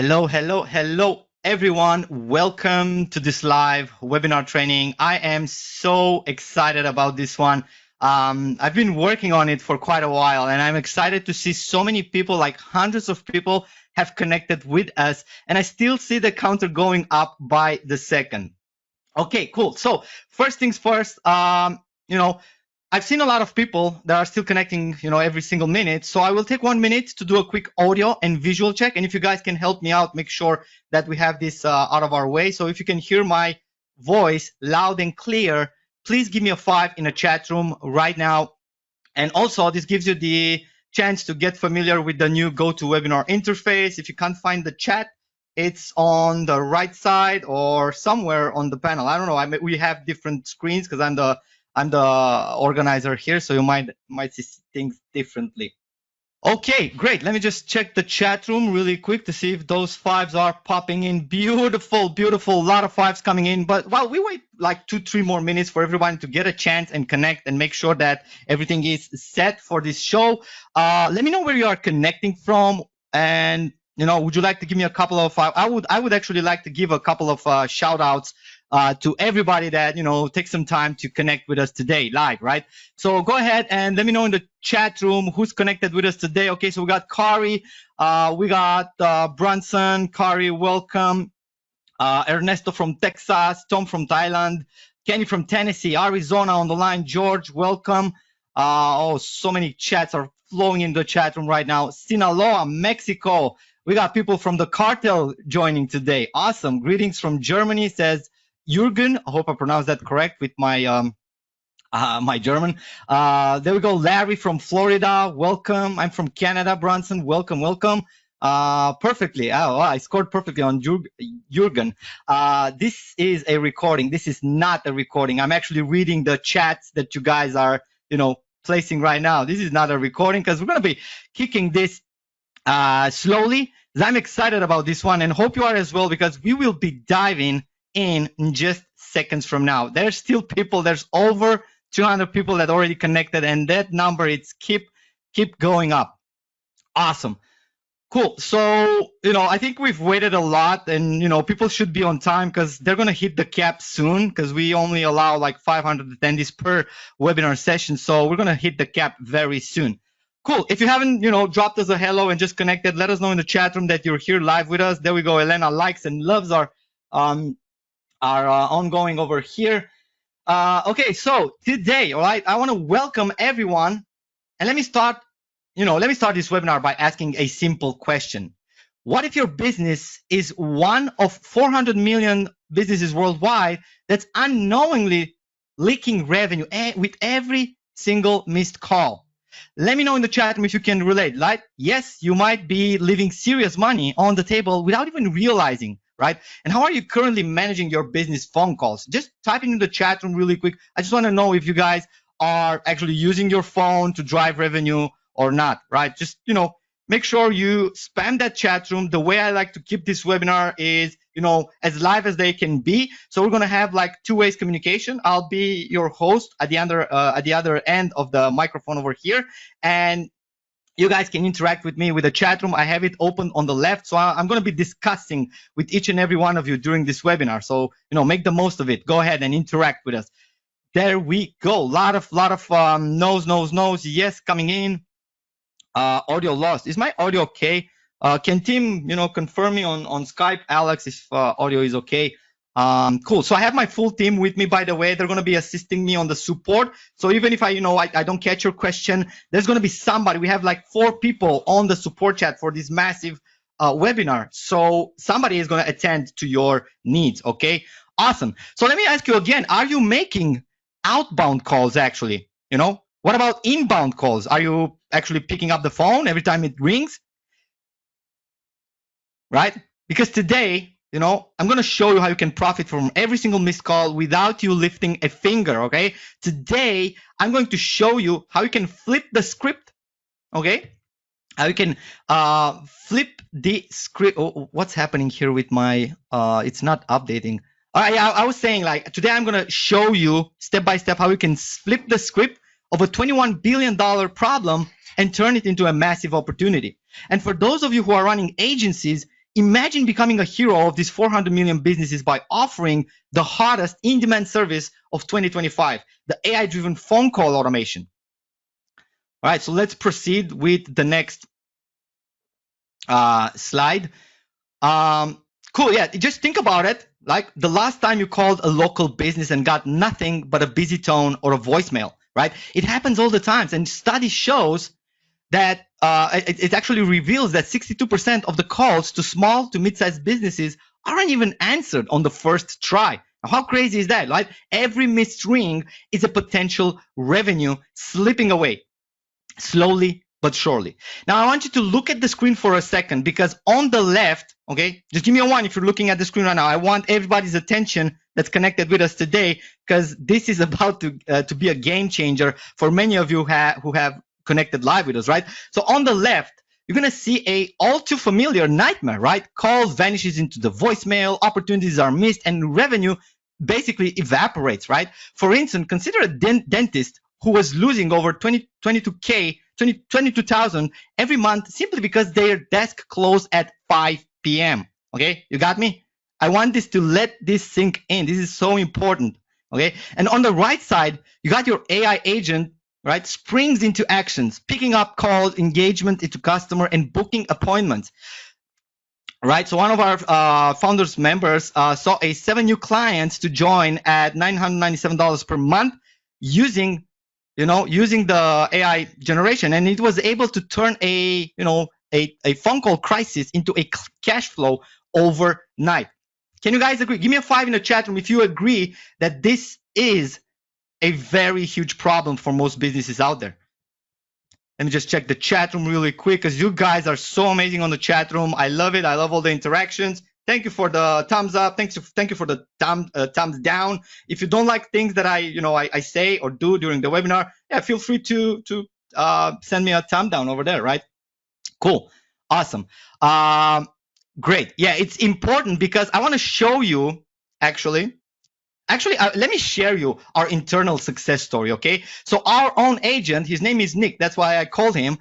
Hello, everyone. Welcome to this live webinar training. I am so excited about this one. I've been working on it for quite a while, and I'm excited to see so many people, like hundreds of people, have connected with us, and I still see the counter going up by the second. Okay, cool. So first things first, I've seen a lot of people that are still connecting, every single minute. So I will take 1 minute to do a quick audio and visual check. And if you guys can help me out, make sure that we have this out of our way. So if you can hear my voice loud and clear, please give me a 5 in a chat room right now. And also this gives you the chance to get familiar with the new GoToWebinar interface. If you can't find the chat, it's on the right side or somewhere on the panel. I don't know. We have different screens because I'm the organizer here, so you might see things differently. Okay, great. Let me just check the chat room really quick to see if those 5s are popping in. Beautiful, beautiful. A lot of 5s coming in. But while we wait like 2-3 more minutes for everyone to get a chance and connect and make sure that everything is set for this show, let me know where you are connecting from. And would you like to give me a couple of? I would actually like to give a couple of shout outs to everybody that takes some time to connect with us today live, right? So go ahead and let me know in the chat room who's connected with us today. Okay, so we got Kari, we got Brunson. Kari, welcome. Ernesto from Texas, Tom from Thailand, Kenny from Tennessee, Arizona on the line. George, welcome. So many chats are flowing in the chat room right now. Sinaloa, Mexico. We got people from the cartel joining today. Awesome. Greetings from Germany, says Jürgen. I hope I pronounced that correct with my my German. There we go. Larry from Florida. Welcome. I'm from Canada. Bronson. Welcome. Perfectly. Oh, I scored perfectly on Jürgen. This is a recording. This is not a recording. I'm actually reading the chats that you guys are, placing right now. This is not a recording because we're going to be kicking this slowly. I'm excited about this one and hope you are as well, because we will be diving in just seconds from now. There's still people. There's over 200 people that already connected, and that number it's keep going up. Awesome. Cool. So, I think we've waited a lot, and, people should be on time because they're going to hit the cap soon, because we only allow like 500 attendees per webinar session. So we're going to hit the cap very soon. Cool. If you haven't, dropped us a hello and just connected, let us know in the chat room that you're here live with us. There we go. Elena likes and loves our ongoing over here. Okay, so today, all right, I want to welcome everyone, and let me start this webinar by asking a simple question. What if your business is one of 400 million businesses worldwide that's unknowingly leaking revenue with every single missed call? Let me know in the chat room if you can relate. Like, yes, you might be leaving serious money on the table without even realizing, right? And how are you currently managing your business phone calls? Just type in the chat room really quick. I just want to know if you guys are actually using your phone to drive revenue or not, right? Just, make sure you spam that chat room. The way I like to keep this webinar is, as live as they can be. So we're going to have like 2 ways communication. I'll be your host at the other end of the microphone over here. And you guys can interact with me with the chat room. I have it open on the left. So I'm going to be discussing with each and every one of you during this webinar. So, make the most of it. Go ahead and interact with us. There we go. Lot of no's, yes, coming in. Audio lost. Is my audio okay? Can Tim, confirm me on Skype, Alex, if audio is okay? Cool. So I have my full team with me, by the way. They're going to be assisting me on the support. So even if I don't catch your question, there's going to be somebody. We have like 4 people on the support chat for this massive webinar. So somebody is going to attend to your needs. Okay. Awesome. So let me ask you again, are you making outbound calls actually? What about inbound calls? Are you actually picking up the phone every time it rings? Right? Because today, I'm going to show you how you can profit from every single missed call without you lifting a finger, okay? Today, I'm going to show you how you can flip the script, okay? How you can flip the script. Oh, what's happening here with my, it's not updating. I was saying, like, today I'm going to show you step by step how you can flip the script of a $21 billion problem and turn it into a massive opportunity. And for those of you who are running agencies, Imagine becoming a hero of these 400 million businesses by offering the hottest in-demand service of 2025, the AI-driven phone call automation. All right, so let's proceed with the next slide. Cool, yeah, just think about it. Like the last time you called a local business and got nothing but a busy tone or a voicemail, right? It happens all the time, and study shows that it actually reveals that 62% of the calls to small to mid-sized businesses aren't even answered on the first try. Now, how crazy is that, right? Every missed ring is a potential revenue slipping away slowly but surely. Now, I want you to look at the screen for a second, because on the left, okay, just give me a 1 if you're looking at the screen right now. I want everybody's attention that's connected with us today, because this is about to be a game changer for many of you who have connected live with us, right? So on the left, you're going to see a all too familiar nightmare, right? Calls vanishes into the voicemail, opportunities are missed, and revenue basically evaporates, right? For instance, consider a dentist who was losing over 22,000 every month simply because their desk closed at 5 p.m. Okay, you got me? I want this to let this sink in. This is so important. Okay, and on the right side, you got your AI agent, right? Springs into actions, picking up calls, engagement into customer, and booking appointments. Right, so one of our founders members saw 7 new clients to join at $997 per month using the AI generation, and it was able to turn a phone call crisis into a cash flow overnight. Can you guys agree? Give me a 5 in the chat room if you agree that this is a very huge problem for most businesses out there. Let me just check the chat room really quick, because you guys are so amazing on the chat room. I love it. I love all the interactions. Thank you for the thumbs up. Thank you for the thumbs down. If you don't like things that I say or do during the webinar, yeah, feel free to send me a thumb down over there, right? Cool, awesome, great. Yeah, it's important because I want to show you actually. Let me share you our internal success story, okay? So our own agent, his name is Nick. That's why I called him.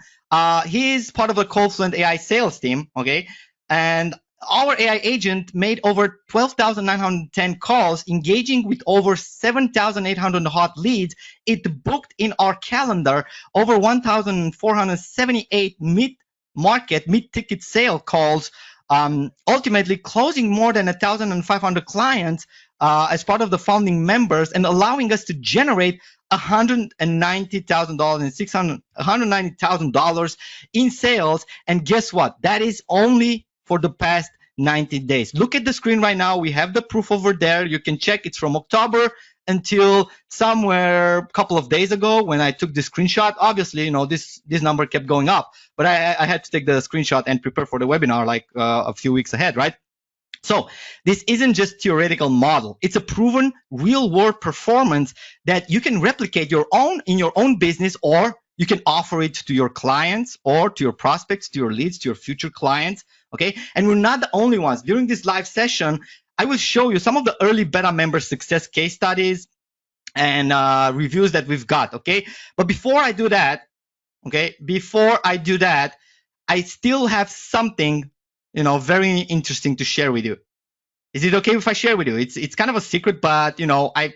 He's part of the CallFluent AI sales team, okay? And our AI agent made over 12,910 calls, engaging with over 7,800 hot leads. It booked in our calendar over 1,478 mid-ticket sale calls, ultimately closing more than 1,500 clients as part of the founding members, and allowing us to generate $190,000 and $190,000 in sales. And guess what? That is only for the past 90 days. Look at the screen right now. We have the proof over there. You can check. It's from October until somewhere a couple of days ago when I took the screenshot. Obviously, this number kept going up, but I had to take the screenshot and prepare for the webinar like a few weeks ahead, right? So this isn't just theoretical model. It's a proven real-world performance that you can replicate in your own business, or you can offer it to your clients or to your prospects, to your leads, to your future clients, okay? And we're not the only ones. During this live session, I will show you some of the early beta member success case studies and reviews that we've got, okay? But before I do that, I still have something very interesting to share with you. Is it okay if I share with you? It's kind of a secret, but I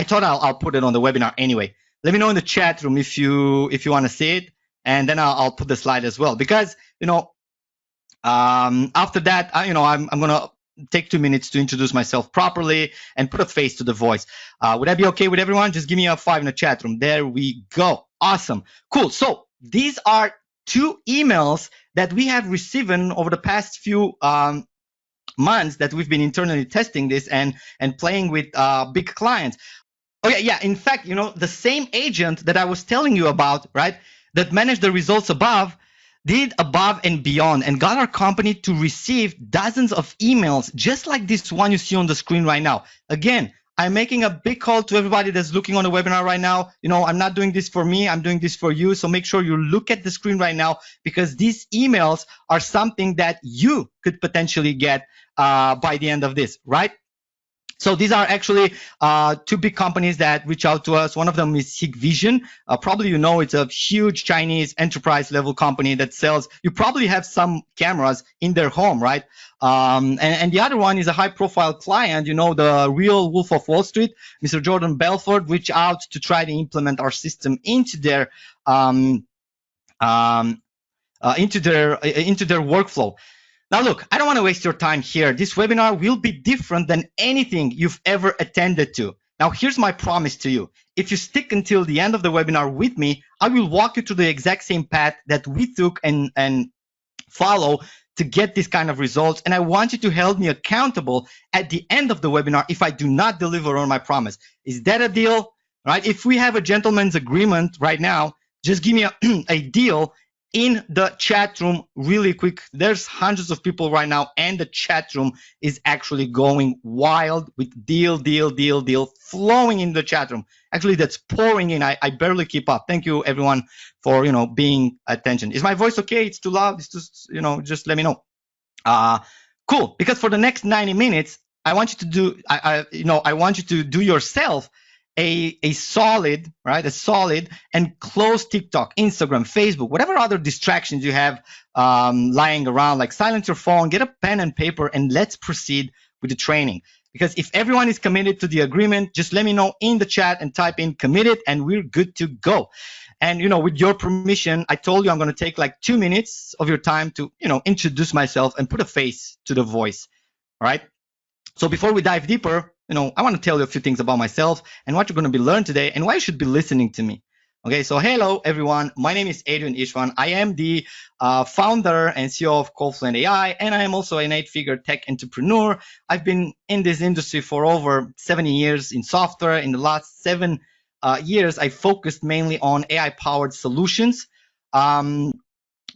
thought I'll put it on the webinar anyway. Let me know in the chat room if you want to see it, and then I'll put the slide as well, because after that I'm gonna take 2 minutes to introduce myself properly and put a face to the voice. Would that be okay with everyone? Just give me a 5 in the chat room. There we go. Awesome, cool. So these are 2 emails that we have received over the past few months that we've been internally testing this and playing with big clients. Okay, yeah, in fact, the same agent that I was telling you about, right, that managed the results above, did above and beyond and got our company to receive dozens of emails just like this one you see on the screen right now. Again, I'm making a big call to everybody that's looking on the webinar right now. I'm not doing this for me. I'm doing this for you. So make sure you look at the screen right now, because these emails are something that you could potentially get by the end of this, right? So these are actually two big companies that reach out to us. One of them is Hikvision. Probably you know it's a huge Chinese enterprise level company that sells. You probably have some cameras in their home, right? And the other one is a high profile client. You know, the real Wolf of Wall Street, Mr. Jordan Belfort, reached out to try to implement our system into their into their workflow. Now, look, I don't want to waste your time here. This webinar will be different than anything you've ever attended to. Now, here's my promise to you. If you stick until the end of the webinar with me, I will walk you through the exact same path that we took and follow to get this kind of results. And I want you to hold me accountable at the end of the webinar if I do not deliver on my promise. Is that a deal? Right? If we have a gentleman's agreement right now, just give me a deal in the chat room really quick. There's hundreds of people right now, and the chat room is actually going wild with deal flowing in the chat room. Actually, that's pouring in. I barely keep up. Thank you everyone for being attention. Is my voice okay? It's too loud. It's just just let me know. Cool. Because for the next 90 minutes, I want you to do I want you to do yourself a solid and close TikTok, Instagram, Facebook, whatever other distractions you have lying around, like silence your phone, get a pen and paper, and let's proceed with the training. Because if everyone is committed to the agreement, just let me know in the chat and type in committed, and we're good to go. And with your permission, I told you I'm going to take like 2 minutes of your time to introduce myself and put a face to the voice. All right. So before we dive deeper, I want to tell you a few things about myself and what you're going to be learning today and why you should be listening to me. Okay, so hello everyone. My name is Adrian Ishvan. I am the founder and CEO of CallFluent AI, and I am also an 8-figure tech entrepreneur. I've been in this industry for over 70 years in software. In the last 7 years, I focused mainly on AI-powered solutions.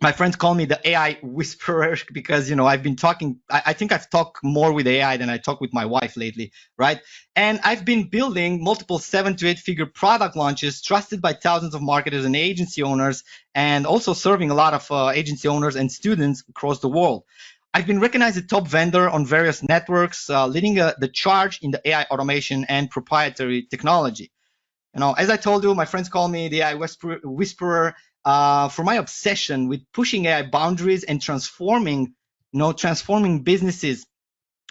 My friends call me the AI whisperer because I've been talking. I think I've talked more with AI than I talk with my wife lately, right? And I've been building multiple 7 to 8-figure product launches trusted by thousands of marketers and agency owners, and also serving a lot of agency owners and students across the world. I've been recognized as a top vendor on various networks, leading the charge in the AI automation and proprietary technology. As I told you, my friends call me the AI whisperer for my obsession with pushing AI boundaries and transforming businesses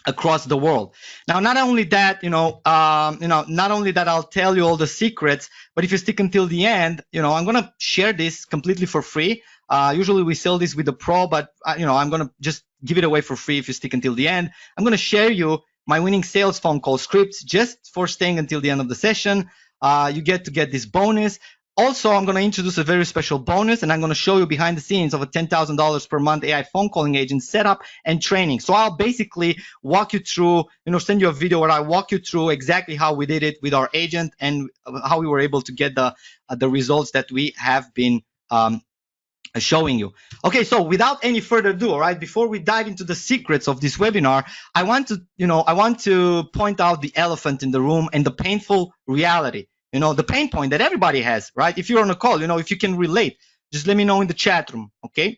across the world. Now, not only that, not only that I'll tell you all the secrets, but if you stick until the end, I'm going to share this completely for free. Usually we sell this with a pro, but I'm going to just give it away for free if you stick until the end. I'm going to share you my winning sales phone call scripts just for staying until the end of the session. You get to get this bonus. Also, I'm going to introduce a very special bonus, and I'm going to show you behind the scenes of a $10,000 per month AI phone calling agent setup and training. So I'll basically walk you through, send you a video where I walk you through exactly how we did it with our agent and how we were able to get the results that we have been showing you. Okay, so without any further ado, all right, before we dive into the secrets of this webinar, I want to point out the elephant in the room and the painful reality. The pain point that everybody has, right? If you're on a call, if you can relate, just let me know in the chat room, okay?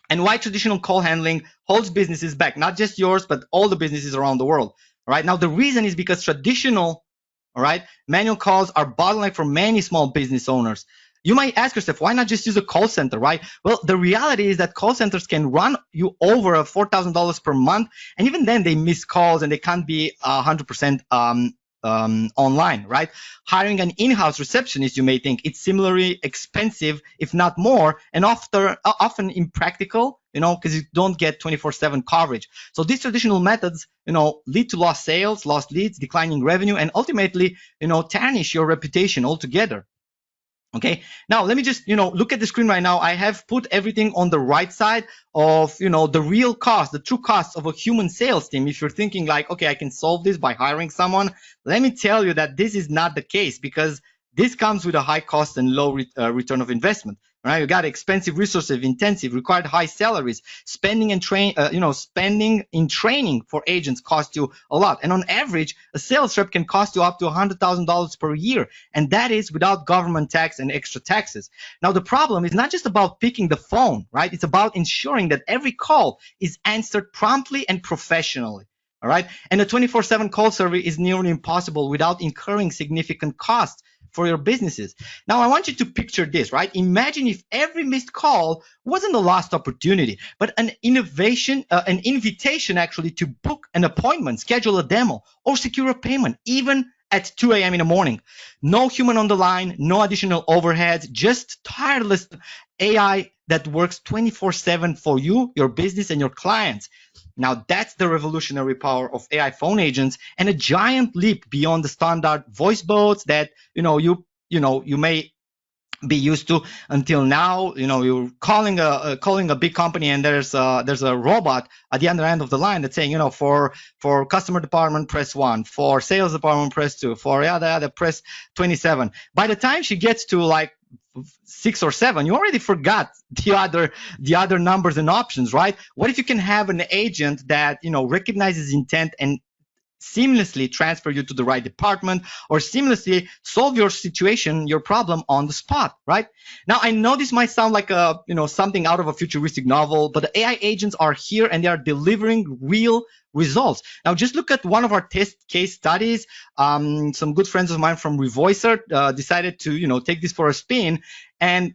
And why traditional call handling holds businesses back, not just yours, but all the businesses around the world, all right? Now, the reason is because traditional, all right, manual calls are bottleneck for many small business owners. You might ask yourself, why not just use a call center, right? Well, the reality is that call centers can run you over $4,000 per month, and even then they miss calls and they can't be 100% online, right? Hiring an in-house receptionist, you may think, it's similarly expensive, if not more, and often impractical, because you don't get 24/7 coverage. So these traditional methods, lead to lost sales, lost leads, declining revenue, and ultimately, tarnish your reputation altogether. Okay, now let me just look at the screen right now. I have put everything on the right side of the real cost, the true cost of a human sales team. If you're thinking like, okay, I can solve this by hiring someone, let me tell you that this is not the case, because this comes with a high cost and low return of investment. Right? You got expensive resources, intensive, required high salaries, spending in training for agents cost you a lot. And on average, a sales rep can cost you up to $100,000 per year. And that is without government tax and extra taxes. Now, the problem is not just about picking the phone, right? It's about ensuring that every call is answered promptly and professionally. All right. And a 24/7 call service is nearly impossible without incurring significant costs for your businesses. Now, I want you to picture this, right? Imagine if every missed call wasn't a lost opportunity, but an invitation actually to book an appointment, schedule a demo, or secure a payment, even at 2 a.m. in the morning. No human on the line, no additional overheads, just tireless AI that works 24/7 for you, your business, and your clients. Now that's the revolutionary power of AI phone agents, and a giant leap beyond the standard voice bots that you may be used to until now. You're calling a big company, and there's a robot at the other end of the line that's saying, for customer department press 1, for sales department press 2, for other press 27. By the time she gets to like 6 or 7, you already forgot the other numbers and options, right? What if you can have an agent that recognizes intent and seamlessly transfer you to the right department, or seamlessly solve your situation, your problem on the spot, right? Now, I know this might sound like something out of a futuristic novel, but the AI agents are here and they are delivering real results. Now, just look at one of our test case studies. Some good friends of mine from Revoicer decided to take this for a spin, and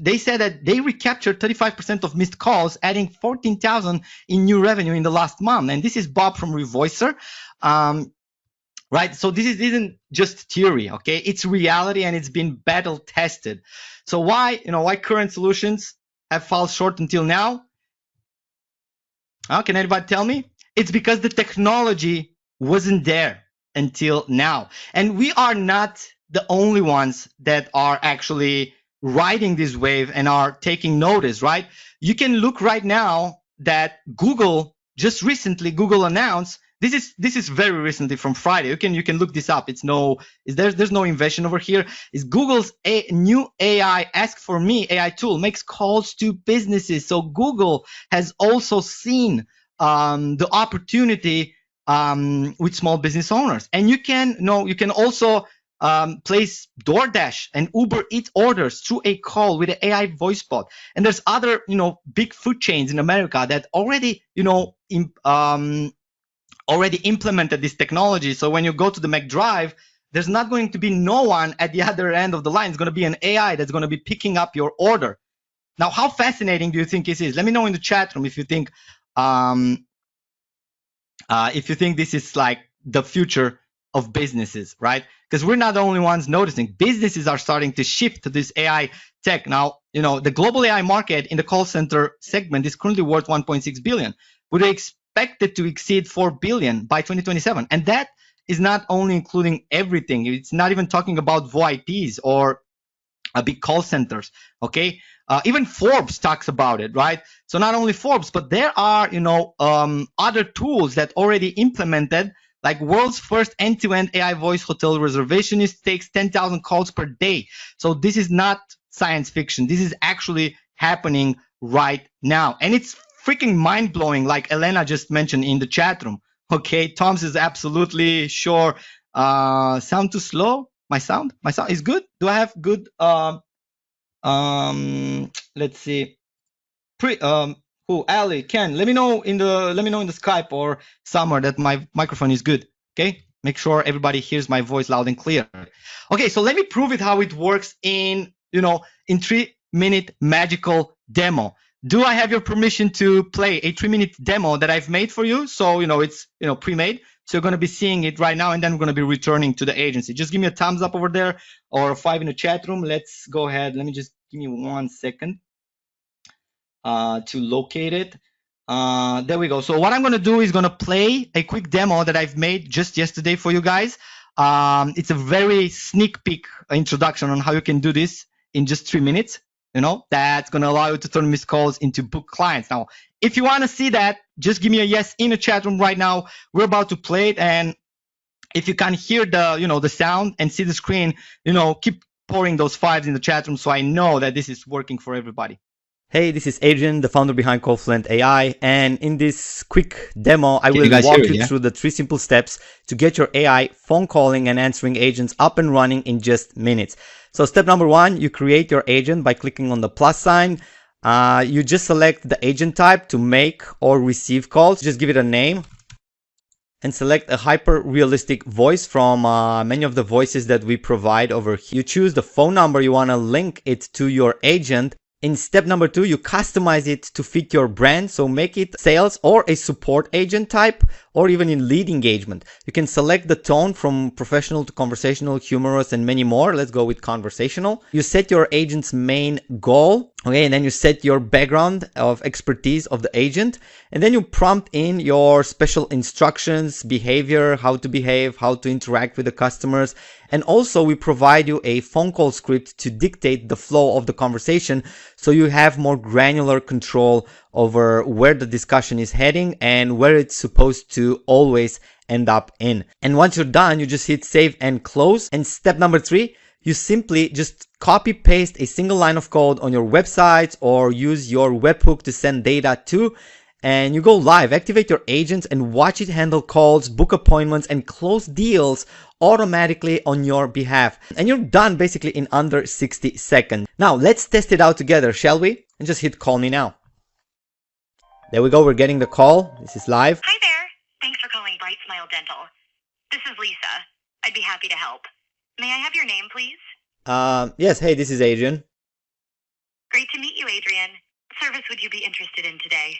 they said that they recaptured 35% of missed calls, adding 14,000 in new revenue in the last month. And this is Bob from Revoicer, right? So this isn't just theory, okay? It's reality, and it's been battle tested. So why current solutions have fallen short until now? Can anybody tell me? It's because the technology wasn't there until now. And we are not the only ones that are actually riding this wave and are taking notice, right? You can look right now that Google just recently announced, this is very recently from Friday. You can look this up. There's no invention over here. Is Google's new AI Ask for Me AI tool makes calls to businesses. So Google has also seen the opportunity with small business owners, and you can also place DoorDash and Uber Eats orders through a call with an AI voice bot. And there's other, big food chains in America that already, already implemented this technology. So when you go to the McDrive, there's not going to be no one at the other end of the line. It's going to be an AI that's going to be picking up your order. Now, how fascinating do you think this is? Let me know in the chat room if you think this is like the future of businesses, right? Because we're not the only ones noticing. Businesses are starting to shift to this AI tech. Now, the global AI market in the call center segment is currently worth 1.6 billion. Would they expect it to exceed 4 billion by 2027? And that is not only including everything. It's not even talking about VoIPs or big call centers, okay? Even Forbes talks about it, right? So not only Forbes, but there are, other tools that already implemented, like world's first end-to-end AI voice hotel reservationist takes 10,000 calls per day. So this is not science fiction. This is actually happening right now. And it's freaking mind-blowing, like Elena just mentioned in the chat room. Okay, Tom's is absolutely sure. Sound too slow? My sound is good. Do I have good? Let's see. Ali, Ken, let me know in the Skype or somewhere that my microphone is good. Okay, make sure everybody hears my voice loud and clear. Okay, so let me prove it how it works in 3-minute magical demo. Do I have your permission to play a 3-minute demo that I've made for you? So it's pre-made. So you're going to be seeing it right now, and then we're going to be returning to the agency. Just give me a thumbs up over there or a 5 in the chat room. Let's go ahead. Let me just give me 1 second to locate it. There we go. So what I'm going to do is going to play a quick demo that I've made just yesterday for you guys. It's a very sneak peek introduction on how you can do this in just 3 minutes. That's going to allow you to turn missed calls into book clients. Now, if you want to see that, just give me a yes in the chat room right now. We're about to play it. And if you can hear the sound and see the screen, keep pouring those 5s in the chat room so I know that this is working for everybody. Hey, this is Adrian, the founder behind CallFluent AI, and in this quick demo, I will walk you through the 3 simple steps to get your AI phone calling and answering agents up and running in just minutes. So step number 1, you create your agent by clicking on the plus sign. You just select the agent type to make or receive calls. Just give it a name and select a hyper realistic voice from many of the voices that we provide over here. You choose the phone number you want to link it to your agent. In step number 2, you customize it to fit your brand. So make it sales or a support agent type, or even in lead engagement. You can select the tone from professional to conversational, humorous, and many more. Let's go with conversational. You set your agent's main goal. Okay, and then you set your background of expertise of the agent, and then you prompt in your special instructions, behavior, how to behave, how to interact with the customers. And also we provide you a phone call script to dictate the flow of the conversation, so you have more granular control over where the discussion is heading and where it's supposed to always end up in. And once you're done, you just hit save and close. And step number 3, you simply just copy paste a single line of code on your website or use your webhook to send data to, and you go live. Activate your agents and watch it handle calls, book appointments, and close deals automatically on your behalf. And you're done basically in under 60 seconds. Now let's test it out together, shall we? And just hit call me now. There we go, we're getting the call. This is live. Hi there. Thanks for calling Bright Smile Dental. This is Lisa. I'd be happy to help. May I have your name, please? Yes, hey, this is Adrian. Great to meet you, Adrian. What service would you be interested in today?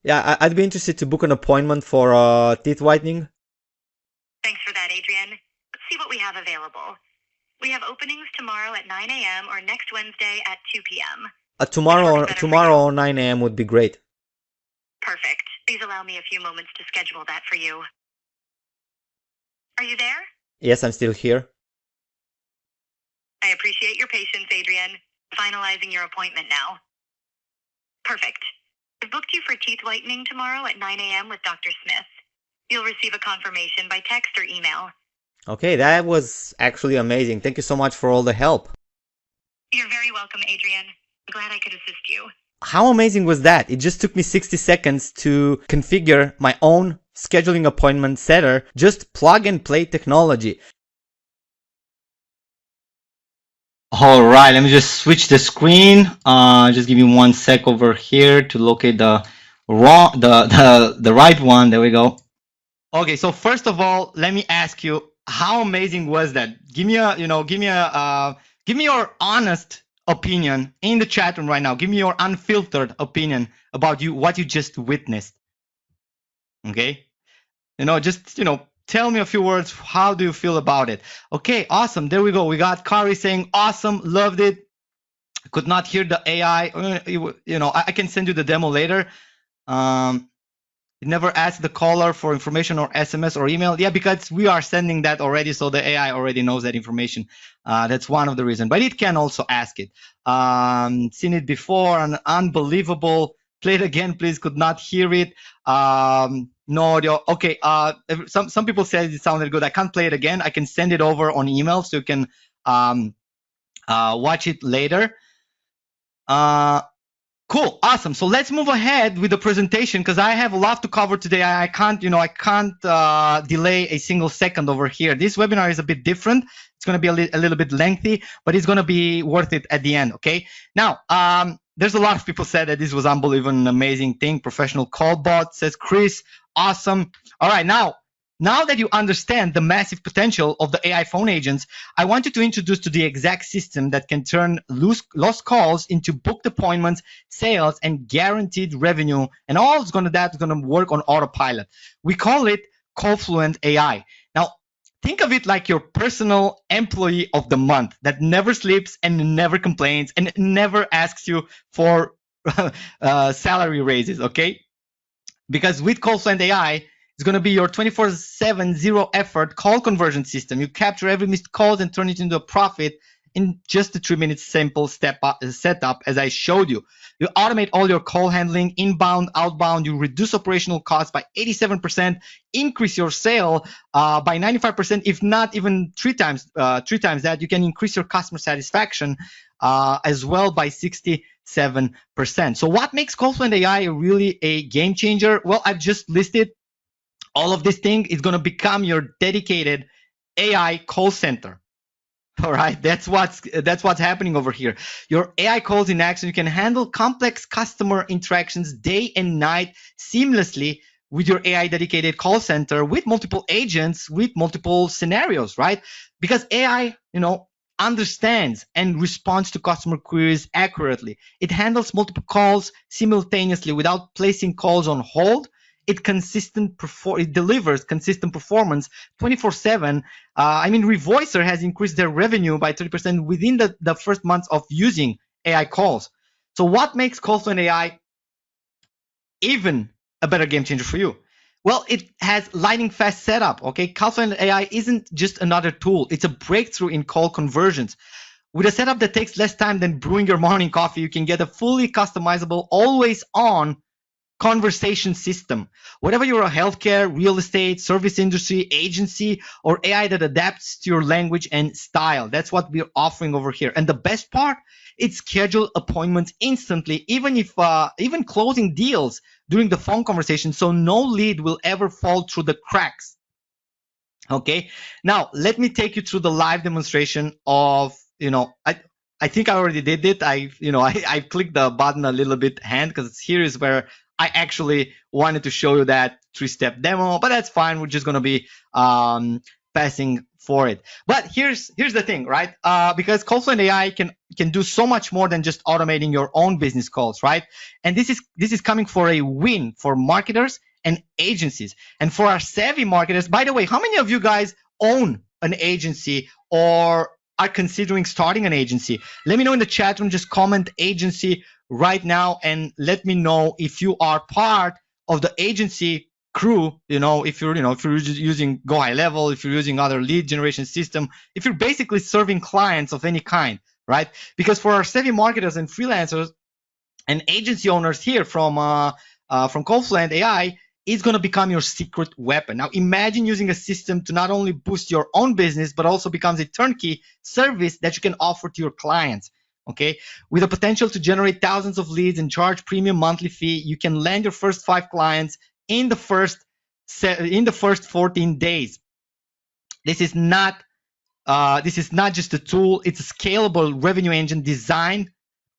Yeah, I'd be interested to book an appointment for teeth whitening. Thanks for that, Adrian. Let's see what we have available. We have openings tomorrow at 9 a.m. or next Wednesday at 2 p.m. Tomorrow 9 a.m. would be great. Perfect. Please allow me a few moments to schedule that for you. Are you there? Yes, I'm still here. I appreciate your patience, Adrian. Finalizing your appointment now. Perfect. I've booked you for teeth whitening tomorrow at 9 a.m. with Dr. Smith. You'll receive a confirmation by text or email. Okay, that was actually amazing. Thank you so much for all the help. You're very welcome, Adrian. I'm glad I could assist you. How amazing was that? It just took me 60 seconds to configure my own scheduling appointment setter. Just plug and play technology. All right, let me just switch the screen. Just give me 1 sec over here to locate the right one. There we go. Okay, so first of all, let me ask you, how amazing was that? Give me your honest opinion in the chat room right now. Give me your unfiltered opinion about what you just witnessed. Okay, just tell me a few words. How do you feel about it? Okay, awesome. There we go. We got Kari saying awesome, loved it. Could not hear the AI. I can send you the demo later. It never asked the caller for information or SMS or email. Yeah, because we are sending that already, so the AI already knows that information. That's one of the reasons. But it can also ask it. Seen it before, and unbelievable. Play it again, please. Could not hear it. No audio. Okay. Some people said it sounded good. I can't play it again. I can send it over on email, so you can watch it later. Cool, awesome. So let's move ahead with the presentation because I have a lot to cover today. I can't delay a single second over here. This webinar is a bit different. It's going to be a little bit lengthy, but it's going to be worth it at the end. Okay. Now, there's a lot of people said that this was unbelievable, an amazing thing. Professional call bot, says Chris. Awesome. All right, now that you understand the massive potential of the AI phone agents, I want you to introduce to the exact system that can turn lost calls into booked appointments, sales, and guaranteed revenue. And all is going to work on autopilot. We call it CallFluent AI. Now, think of it like your personal employee of the month that never sleeps and never complains and never asks you for salary raises, okay? Because with CallFluent AI, it's going to be your 24/7 zero effort call conversion system. You capture every missed call and turn it into a profit in just a 3-minute simple setup as I showed you. You automate all your call handling, inbound, outbound. You reduce operational costs by 87%, increase your sale by 95%, if not even three times that. You can increase your customer satisfaction as well by 67%. So what makes CallFluent AI really a game changer? Well, I've just listed all of this thing. Is going to become your dedicated AI call center. All right, that's what's happening over here. Your AI calls in action. You can handle complex customer interactions day and night seamlessly with your AI dedicated call center with multiple agents, with multiple scenarios, right? Because AI, understands and responds to customer queries accurately. It handles multiple calls simultaneously without placing calls on hold. It delivers consistent performance 24/7. Revoicer has increased their revenue by 30% within the first months of using AI calls. So what makes CallFluent AI even a better game changer for you? Well, it has lightning fast setup. Okay, CallFluent AI isn't just another tool; it's a breakthrough in call conversions. With a setup that takes less time than brewing your morning coffee, you can get a fully customizable, always-on conversation system. Whatever you're a healthcare, real estate, service industry, agency, or AI that adapts to your language and style. That's what we're offering over here. And the best part, it schedules appointments instantly, even closing deals during the phone conversation, so no lead will ever fall through the cracks. Okay, now let me take you through the live demonstration of, I think I already did it. I clicked the button a little bit hand because here is where I actually wanted to show you that 3-step demo, but that's fine. We're just going to be passing for it. But here's the thing, right? Because CallFluent AI can do so much more than just automating your own business calls, right? And this is coming for a win for marketers and agencies. And for our savvy marketers, by the way, how many of you guys own an agency or are considering starting an agency? Let me know in the chat room. Just comment agency right now and let me know if you are part of the agency crew. If you're using Go High Level, if you're using other lead generation system, if you're basically serving clients of any kind, right? Because for our savvy marketers and freelancers and agency owners here from CallFluent AI, is going to become your secret weapon. Now, imagine using a system to not only boost your own business, but also becomes a turnkey service that you can offer to your clients. Okay, with the potential to generate thousands of leads and charge premium monthly fee, you can land your first 5 clients in the first 14 days. This is not just a tool; it's a scalable revenue engine designed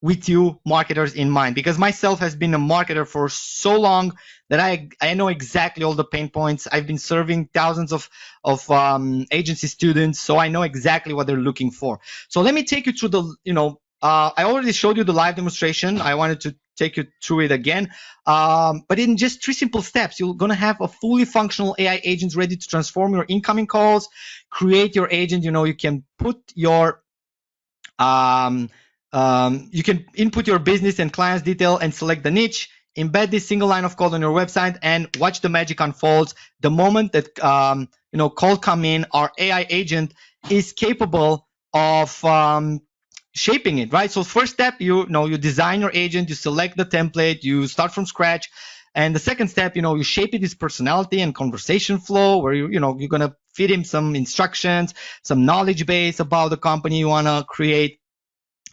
with you marketers in mind, because myself has been a marketer for so long that I know exactly all the pain points. I've been serving thousands of agency students, so I know exactly what they're looking for. So let me take you through the, I already showed you the live demonstration. I wanted to take you through it again. But in just 3 simple steps, you're going to have a fully functional AI agent ready to transform your incoming calls, create your agent. You can put your you can input your business and client's detail and select the niche, embed this single line of code on your website, and watch the magic unfolds. The moment that calls come in, our AI agent is capable of shaping it, right? So first step, you design your agent, you select the template, you start from scratch. And the second step, you shape it his personality and conversation flow, where you're gonna feed him some instructions, some knowledge base about the company you wanna create.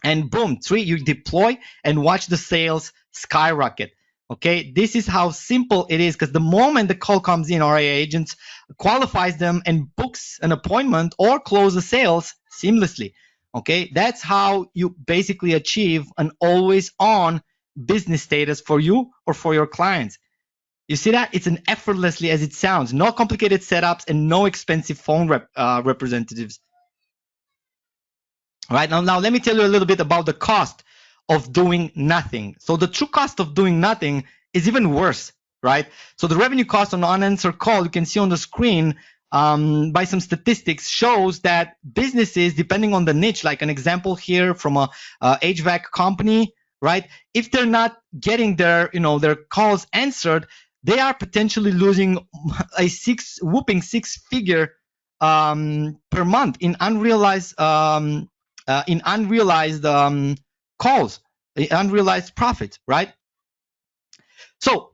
And boom, 3, you deploy and watch the sales skyrocket. Okay, this is how simple it is, because the moment the call comes in, our AI agent qualifies them and books an appointment or close the sales seamlessly. Okay, that's how you basically achieve an always-on business status for you or for your clients. You see that? It's an effortlessly as it sounds. No complicated setups and no expensive phone representatives. Right now, let me tell you a little bit about the cost of doing nothing. So the true cost of doing nothing is even worse, right? So the revenue cost on unanswered call, you can see on the screen by some statistics, shows that businesses, depending on the niche, like an example here from a HVAC company, right? If they're not getting their calls answered, they are potentially losing a whooping 6-figure per month in unrealized calls, unrealized profit, right? So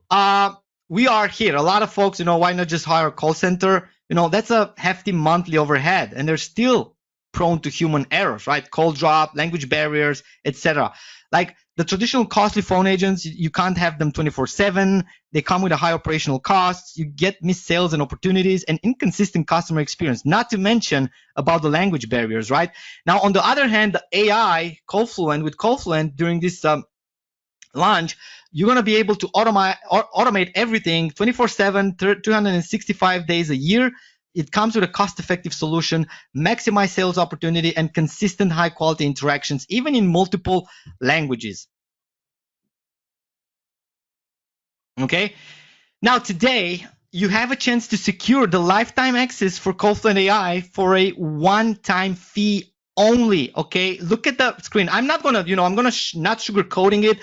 we are here. A lot of folks, why not just hire a call center? That's a hefty monthly overhead, and they're still prone to human errors, right? Call drop, language barriers, etc. Like the traditional costly phone agents, you can't have them 24/7. They come with a high operational costs. You get missed sales and opportunities and inconsistent customer experience, not to mention about the language barriers, right? Now, on the other hand, the AI, CallFluent, with CallFluent during this launch, you're going to be able to automate everything 24/7, 365 days a year. It comes with a cost-effective solution, maximize sales opportunity, and consistent high-quality interactions, even in multiple languages. Okay. Now, today, you have a chance to secure the lifetime access for CallFluent AI for a one-time fee only. Okay, look at the screen. I'm not gonna, I'm gonna not sugarcoating it.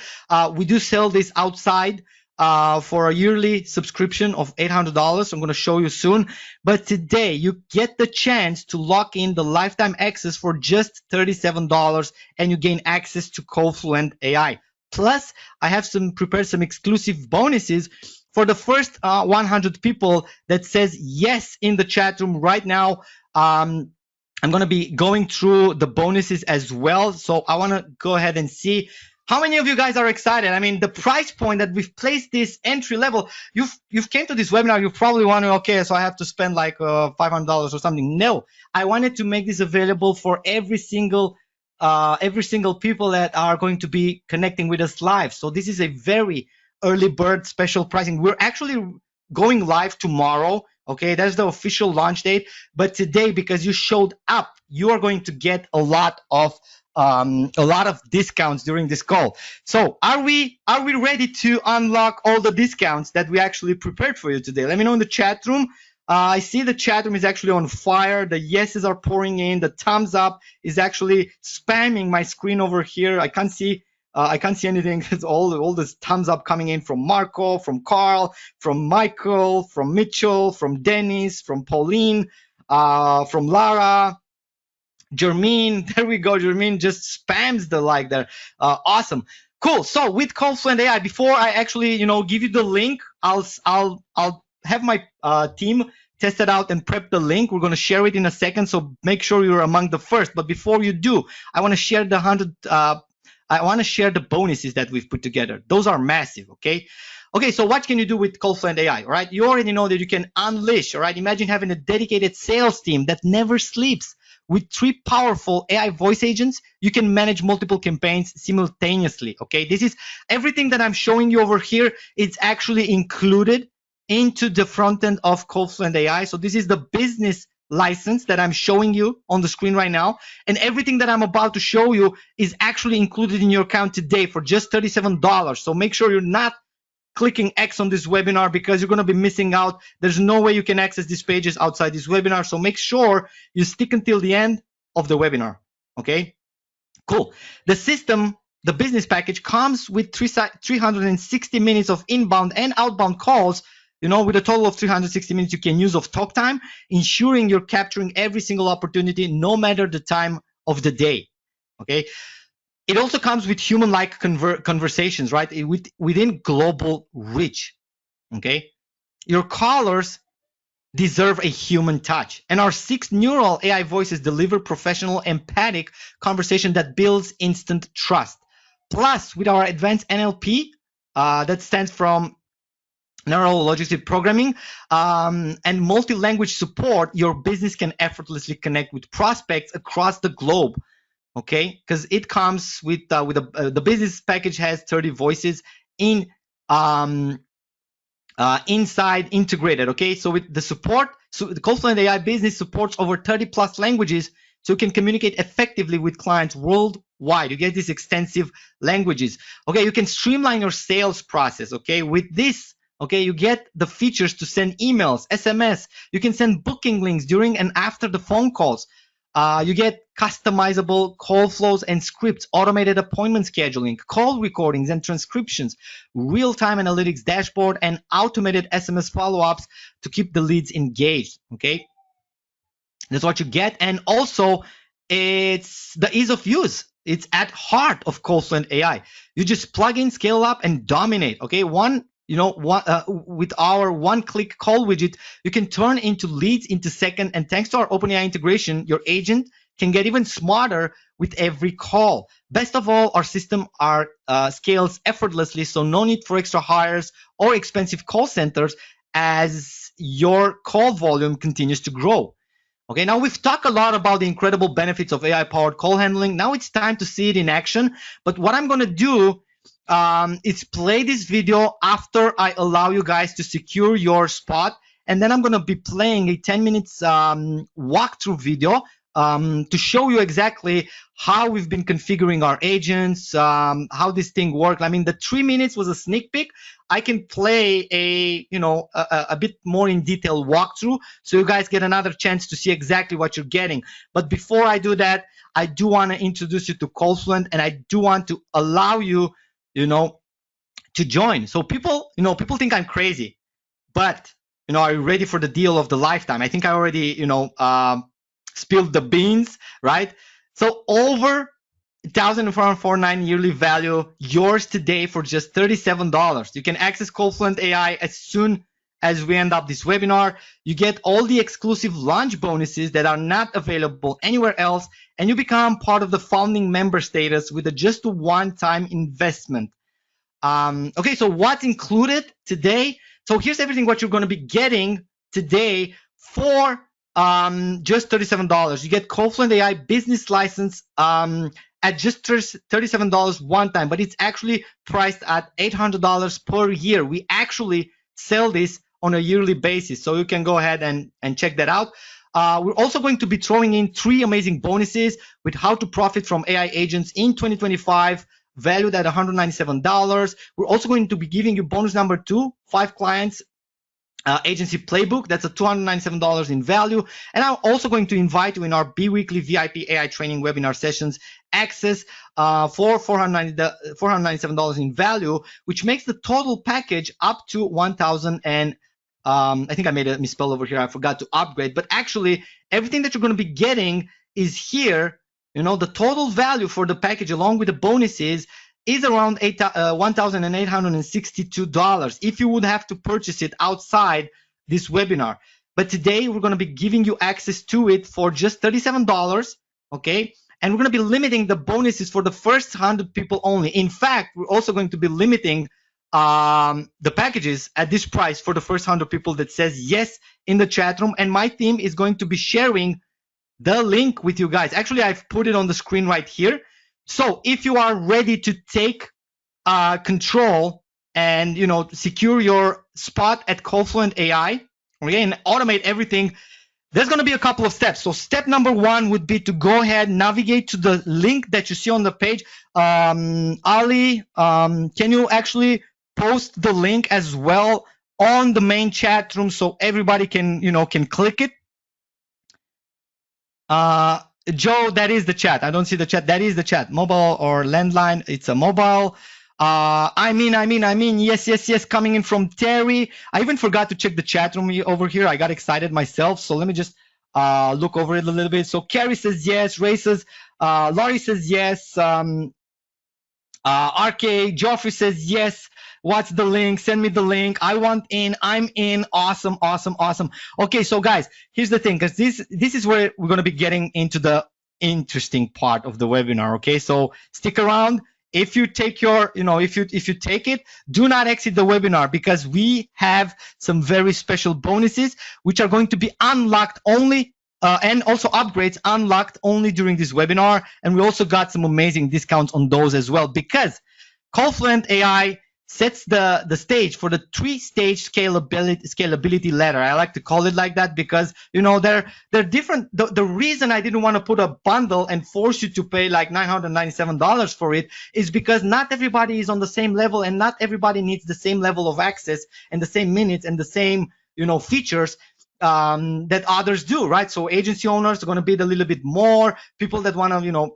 We do sell this outside for a yearly subscription of $800. I'm gonna show you soon. But today, you get the chance to lock in the lifetime access for just $37, and you gain access to CallFluent AI. Plus, I have prepared some exclusive bonuses for the first 100 people that says yes in the chat room right now. I'm going to be going through the bonuses as well. So I want to go ahead and see how many of you guys are excited. I mean, the price point that we've placed this entry level, you've came to this webinar, you probably wondering, okay, so I have to spend like $500 or something. No, I wanted to make this available for every single people that are going to be connecting with us live. So this is a very early bird special pricing. We're actually going live tomorrow. Okay, that's the official launch date. But today, because you showed up, you are going to get a lot of discounts during this call. So are we ready to unlock all the discounts that we actually prepared for you today? Let me know in the chat room. I see the chat room is actually on fire. The yeses are pouring in. The thumbs up is actually spamming my screen over here. I can't see anything. It's all this thumbs up coming in from Marco, from Carl, from Michael, from Mitchell, from Dennis, from Pauline, from Lara, Jermaine. There we go. Jermaine just spams the like there. Awesome. Cool. So with CallFluent AI, before I actually, give you the link, I'll have my team test it out and prep the link. We're going to share it in a second. So make sure you're among the first. But before you do, I want to share the bonuses that we've put together. Those are massive, okay? Okay, so what can you do with CallFluent AI, all right? You already know that you can unleash, all right? Imagine having a dedicated sales team that never sleeps. With 3 powerful AI voice agents, you can manage multiple campaigns simultaneously, okay? This is everything that I'm showing you over here. It's actually included into the front end of CallFluent AI. So this is the business license that I'm showing you on the screen right now, and everything that I'm about to show you is actually included in your account today for just $37. So make sure you're not clicking X on this webinar because you're going to be missing out. There's no way you can access these pages outside this webinar. So make sure you stick until the end of the webinar. Okay, cool. The system, the business package, comes with 360 minutes of inbound and outbound calls, with a total of 360 minutes you can use of talk time, ensuring you're capturing every single opportunity, no matter the time of the day. Okay. It also comes with human-like conversations, right? Within global reach. Okay. Your callers deserve a human touch, and our 6 neural AI voices deliver professional, empathic conversation that builds instant trust. Plus, with our advanced NLP, that stands from neuro-linguistic programming, and multi-language support, your business can effortlessly connect with prospects across the globe. Okay, because it comes with the business package has 30 voices inside integrated. Okay, so with the support, so the CallFluent AI business supports over 30 plus languages, so you can communicate effectively with clients worldwide. You get these extensive languages. Okay, you can streamline your sales process. Okay, with this. Okay, you get the features to send emails, SMS. You can send booking links during and after the phone calls. You get customizable call flows and scripts, automated appointment scheduling, call recordings and transcriptions, real-time analytics dashboard, and automated SMS follow-ups to keep the leads engaged. Okay, that's what you get. And also, it's the ease of use. It's at heart of CallFluent AI. You just plug in, scale up, and dominate. Okay, with our one-click call widget, you can turn into leads into second. And thanks to our OpenAI integration, your agent can get even smarter with every call. Best of all, our system scales effortlessly, so no need for extra hires or expensive call centers as your call volume continues to grow. Okay, now we've talked a lot about the incredible benefits of AI-powered call handling. Now it's time to see it in action. But what I'm going to do is play this video after I allow you guys to secure your spot. And then I'm going to be playing a 10 minutes walkthrough video to show you exactly how we've been configuring our agents, how this thing works. I mean, the 3 minutes was a sneak peek. I can play a bit more in detail walkthrough so you guys get another chance to see exactly what you're getting. But before I do that, I do want to introduce you to CallFluent, and I do want to allow you, to join. So people think I'm crazy, but are you ready for the deal of the lifetime? I think I already, spilled the beans, right? So over $1,449 yearly value, yours today for just $37. You can access CallFluent AI as soon as we end up this webinar. You get all the exclusive launch bonuses that are not available anywhere else, and you become part of the founding member status with just a one-time investment. Okay, so what's included today? So here's everything what you're going to be getting today for just $37. You get CallFluent AI business license at just $37 one time, but it's actually priced at $800 per year. We actually sell this on a yearly basis, so you can go ahead and check that out. We're also going to be throwing in 3 amazing bonuses with how to profit from AI agents in 2025, valued at $197. We're also going to be giving you bonus number 2, 5 clients agency playbook. That's a $297 in value. And I'm also going to invite you in our bi-weekly VIP AI training webinar sessions access for $497 in value, which makes the total package up to $1,000. And I think I made a misspell over here. I forgot to upgrade, but actually everything that you're going to be getting is here. The total value for the package along with the bonuses is around $1,862 if you would have to purchase it outside this webinar. But today we're going to be giving you access to it for just $37, okay? And we're going to be limiting the bonuses for the first 100 people only. In fact, we're also going to be limiting the packages at this price for the first 100 people that says yes in the chat room. And my team is going to be sharing the link with you guys. Actually, I've put it on the screen right here. So if you are ready to take control and secure your spot at CallFluent AI, okay, and automate everything, there's going to be a couple of steps. So step number 1 would be to go ahead, navigate to the link that you see on the page. Ali, can you actually post the link as well on the main chat room so everybody can click it? Joe, that is the chat. I don't see the chat. That is the chat. Mobile or landline. It's a mobile. I mean. Yes. Coming in from Terry. I even forgot to check the chat room over here. I got excited myself. So let me just look over it a little bit. So Carrie says yes. Ray says, Laurie says yes. RK, Joffrey says yes. What's the link? Send me the link. I want in. I'm in. Awesome. Okay, so guys, here's the thing, because this is where we're going to be getting into the interesting part of the webinar. Okay, so stick around. If you take if you take it, do not exit the webinar, because we have some very special bonuses which are going to be unlocked only and also upgrades unlocked only during this webinar. And we also got some amazing discounts on those as well, because CallFluent AI sets the stage for the 3-stage scalability ladder. I like to call it like that because they're different. The reason I didn't want to put a bundle and force you to pay like $997 for it is because not everybody is on the same level, and not everybody needs the same level of access and the same minutes and the same features that others do, right? So agency owners are going to bid a little bit more. People that want to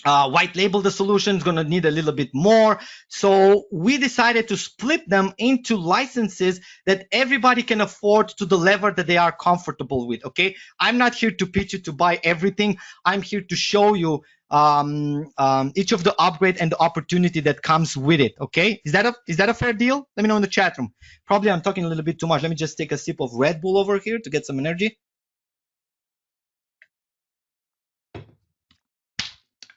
white label the solution is going to need a little bit more. So we decided to split them into licenses that everybody can afford to the level that they are comfortable with. Okay, I'm not here to pitch you to buy everything. I'm here to show you each of the upgrade and the opportunity that comes with it. Okay, is that a fair deal? Let me know in the chat room. Probably I'm talking a little bit too much. Let me just take a sip of Red Bull over here to get some energy.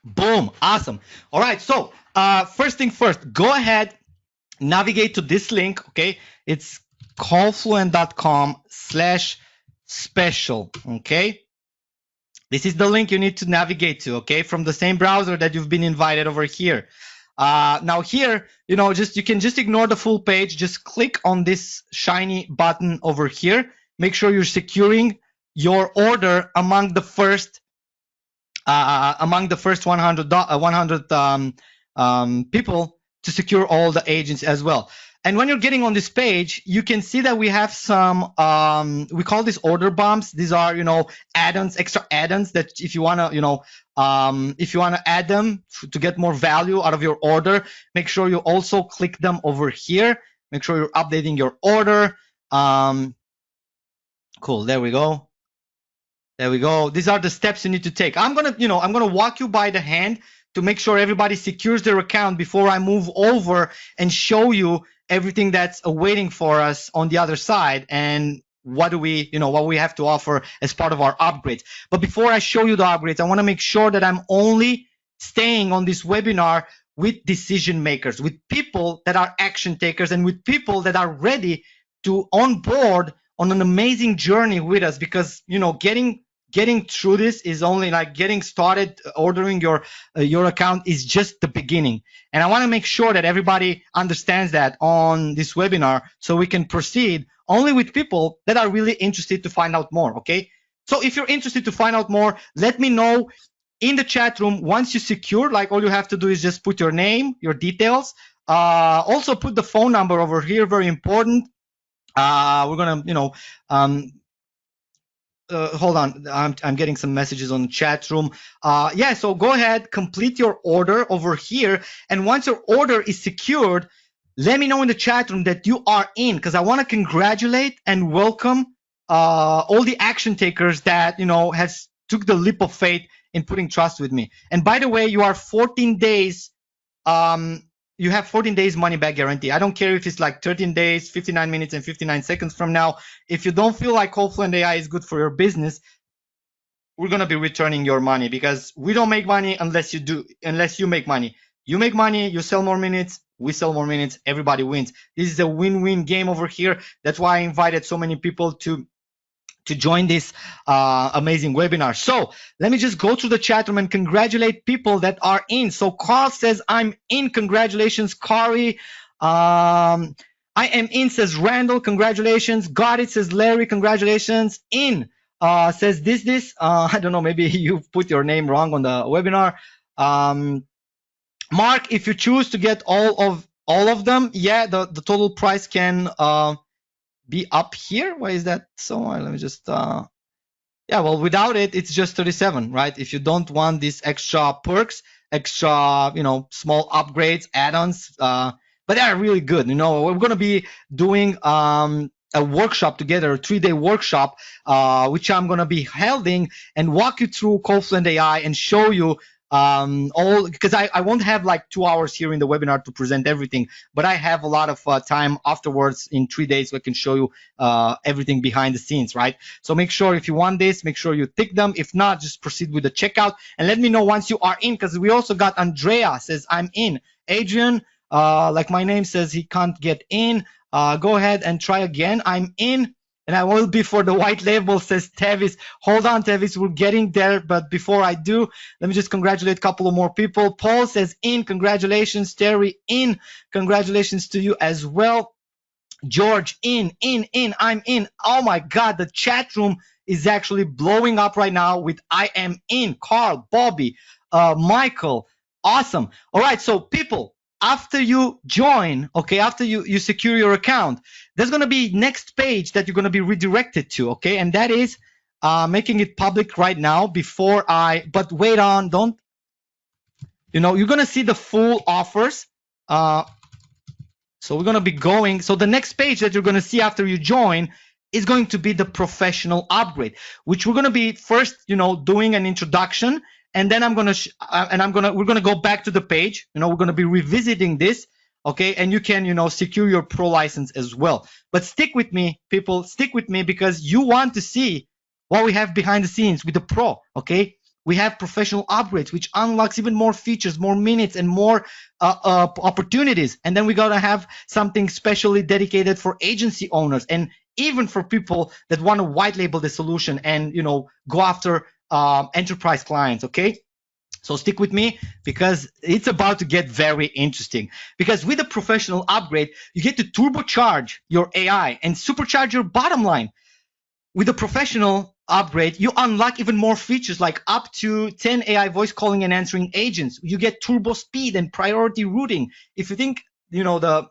Boom. Awesome. All right. So first thing first, go ahead, navigate to this link. Okay. It's callfluent.com/special. Okay. This is the link you need to navigate to, okay, from the same browser that you've been invited over here. Now here, you can just ignore the full page. Just click on this shiny button over here. Make sure you're securing your order among the first 100 people to secure all the agents as well. And when you're getting on this page, you can see that we have some, we call these order bumps. These are, add-ons, extra add-ons that if you want to, if you want to add them to get more value out of your order, make sure you also click them over here. Make sure you're updating your order. Cool, there we go. There we go. These are the steps you need to take. I'm gonna walk you by the hand to make sure everybody secures their account before I move over and show you everything that's awaiting for us on the other side and what we have to offer as part of our upgrades. But before I show you the upgrades, I want to make sure that I'm only staying on this webinar with decision makers, with people that are action takers, and with people that are ready to onboard on an amazing journey with us, because getting through this is only like getting started. Ordering your account is just the beginning, and I want to make sure that everybody understands that on this webinar, so we can proceed only with people that are really interested to find out more. Okay, so if you're interested to find out more, let me know in the chat room. Once you secure, like, all you have to do is just put your name, your details, also put the phone number over here, very important. We're gonna hold on, I'm getting some messages on the chat room. Yeah, so go ahead, complete your order over here, and once your order is secured, let me know in the chat room that you are in, because I want to congratulate and welcome all the action takers that has took the leap of faith in putting trust with me. And by the way, you are 14 days. You have 14 days money back guarantee. I don't care if it's like 13 days, 59 minutes, and 59 seconds from now. If you don't feel like CallFluent AI is good for your business, we're going to be returning your money, because we don't make money unless you make money. You make money, you sell more minutes, we sell more minutes, everybody wins. This is a win-win game over here. That's why I invited so many people to join this amazing webinar. So let me just go through the chat room and congratulate people that are in. So Carl says, I'm in. Congratulations, Kari. I am in, says Randall. Congratulations. Got it, says Larry. Congratulations. In, says this. I don't know, maybe you put your name wrong on the webinar. Mark, if you choose to get all of them, yeah, the total price can be up here. Why is that so? Let me just yeah, well, without it, it's just 37, right? If you don't want these extra perks, extra small upgrades, add-ons, but they are really good. We're going to be doing a workshop together, a 3-day workshop, which I'm going to be holding and walk you through CallFluent AI and show you all, because I won't have like 2 hours here in the webinar to present everything, but I have a lot of time afterwards in 3 days so I can show you everything behind the scenes, right? So make sure, if you want this, make sure you tick them. If not, just proceed with the checkout and let me know once you are in, because we also got Andrea says I'm in. Adrian, like my name, says he can't get in. Go ahead and try again. I'm in. And I will be for the white label, says Tevis. Hold on, Tevis, we're getting there. But before I do, let me just congratulate a couple of more people. Paul says in. Congratulations. Terry, in. Congratulations to you as well. George, in. I'm in. Oh my God, the chat room is actually blowing up right now with I am in. Carl, Bobby, Michael. Awesome. All right, so people, after you join, okay, after you secure your account, there's going to be next page that you're going to be redirected to, okay, and that is making it public right now before but wait on, don't, you're going to see the full offers. So we're going to be going, so the next page that you're going to see after you join is going to be the professional upgrade, which we're going to be first, doing an introduction, and then we're going to go back to the page. We're going to be revisiting this, okay? And you can, secure your pro license as well. But stick with me, people, stick with me, because you want to see what we have behind the scenes with the pro, okay? we have professional upgrades, which unlocks even more features, more minutes, and more opportunities. And then we're going to have something specially dedicated for agency owners and even for people that want to white label the solution and, go after enterprise clients. Okay. So stick with me because it's about to get very interesting. Because with a professional upgrade, you get to turbocharge your AI and supercharge your bottom line. With a professional upgrade, you unlock even more features like up to 10 AI voice calling and answering agents. You get turbo speed and priority routing. If you think, the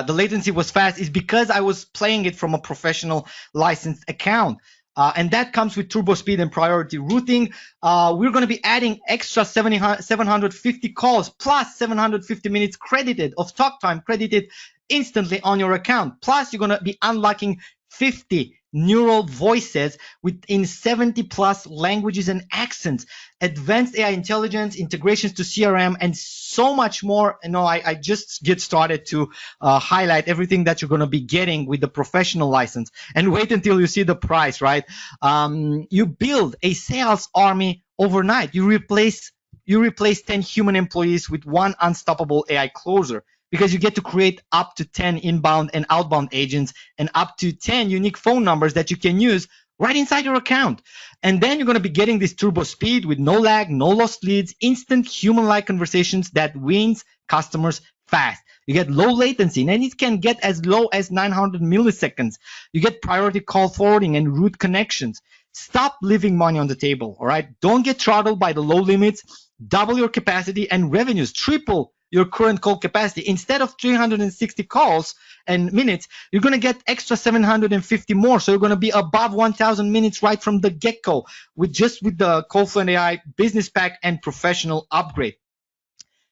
latency was fast, is because I was playing it from a professional licensed account. And that comes with turbo speed and priority routing. We're going to be adding extra 750 calls plus 750 minutes credited of talk time credited instantly on your account. Plus, you're going to be unlocking 50 neural voices within 70 plus languages and accents, advanced AI intelligence, integrations to CRM, and so much more. I just get started to highlight everything that you're going to be getting with the professional license. And wait until you see the price, right? You build a sales army overnight. You replace 10 human employees with one unstoppable AI closer, because you get to create up to 10 inbound and outbound agents and up to 10 unique phone numbers that you can use right inside your account. And then you're going to be getting this turbo speed with no lag, no lost leads, instant human-like conversations that wins customers fast. You get low latency, and it can get as low as 900 milliseconds. You get priority call forwarding and route connections. Stop leaving money on the table, all right? Don't get throttled by the low limits. Double your capacity and revenues. Triple your current call capacity. Instead of 360 calls and minutes, you're going to get extra 750 more. So you're going to be above 1,000 minutes right from the get-go with the CallFluent AI business pack and professional upgrade.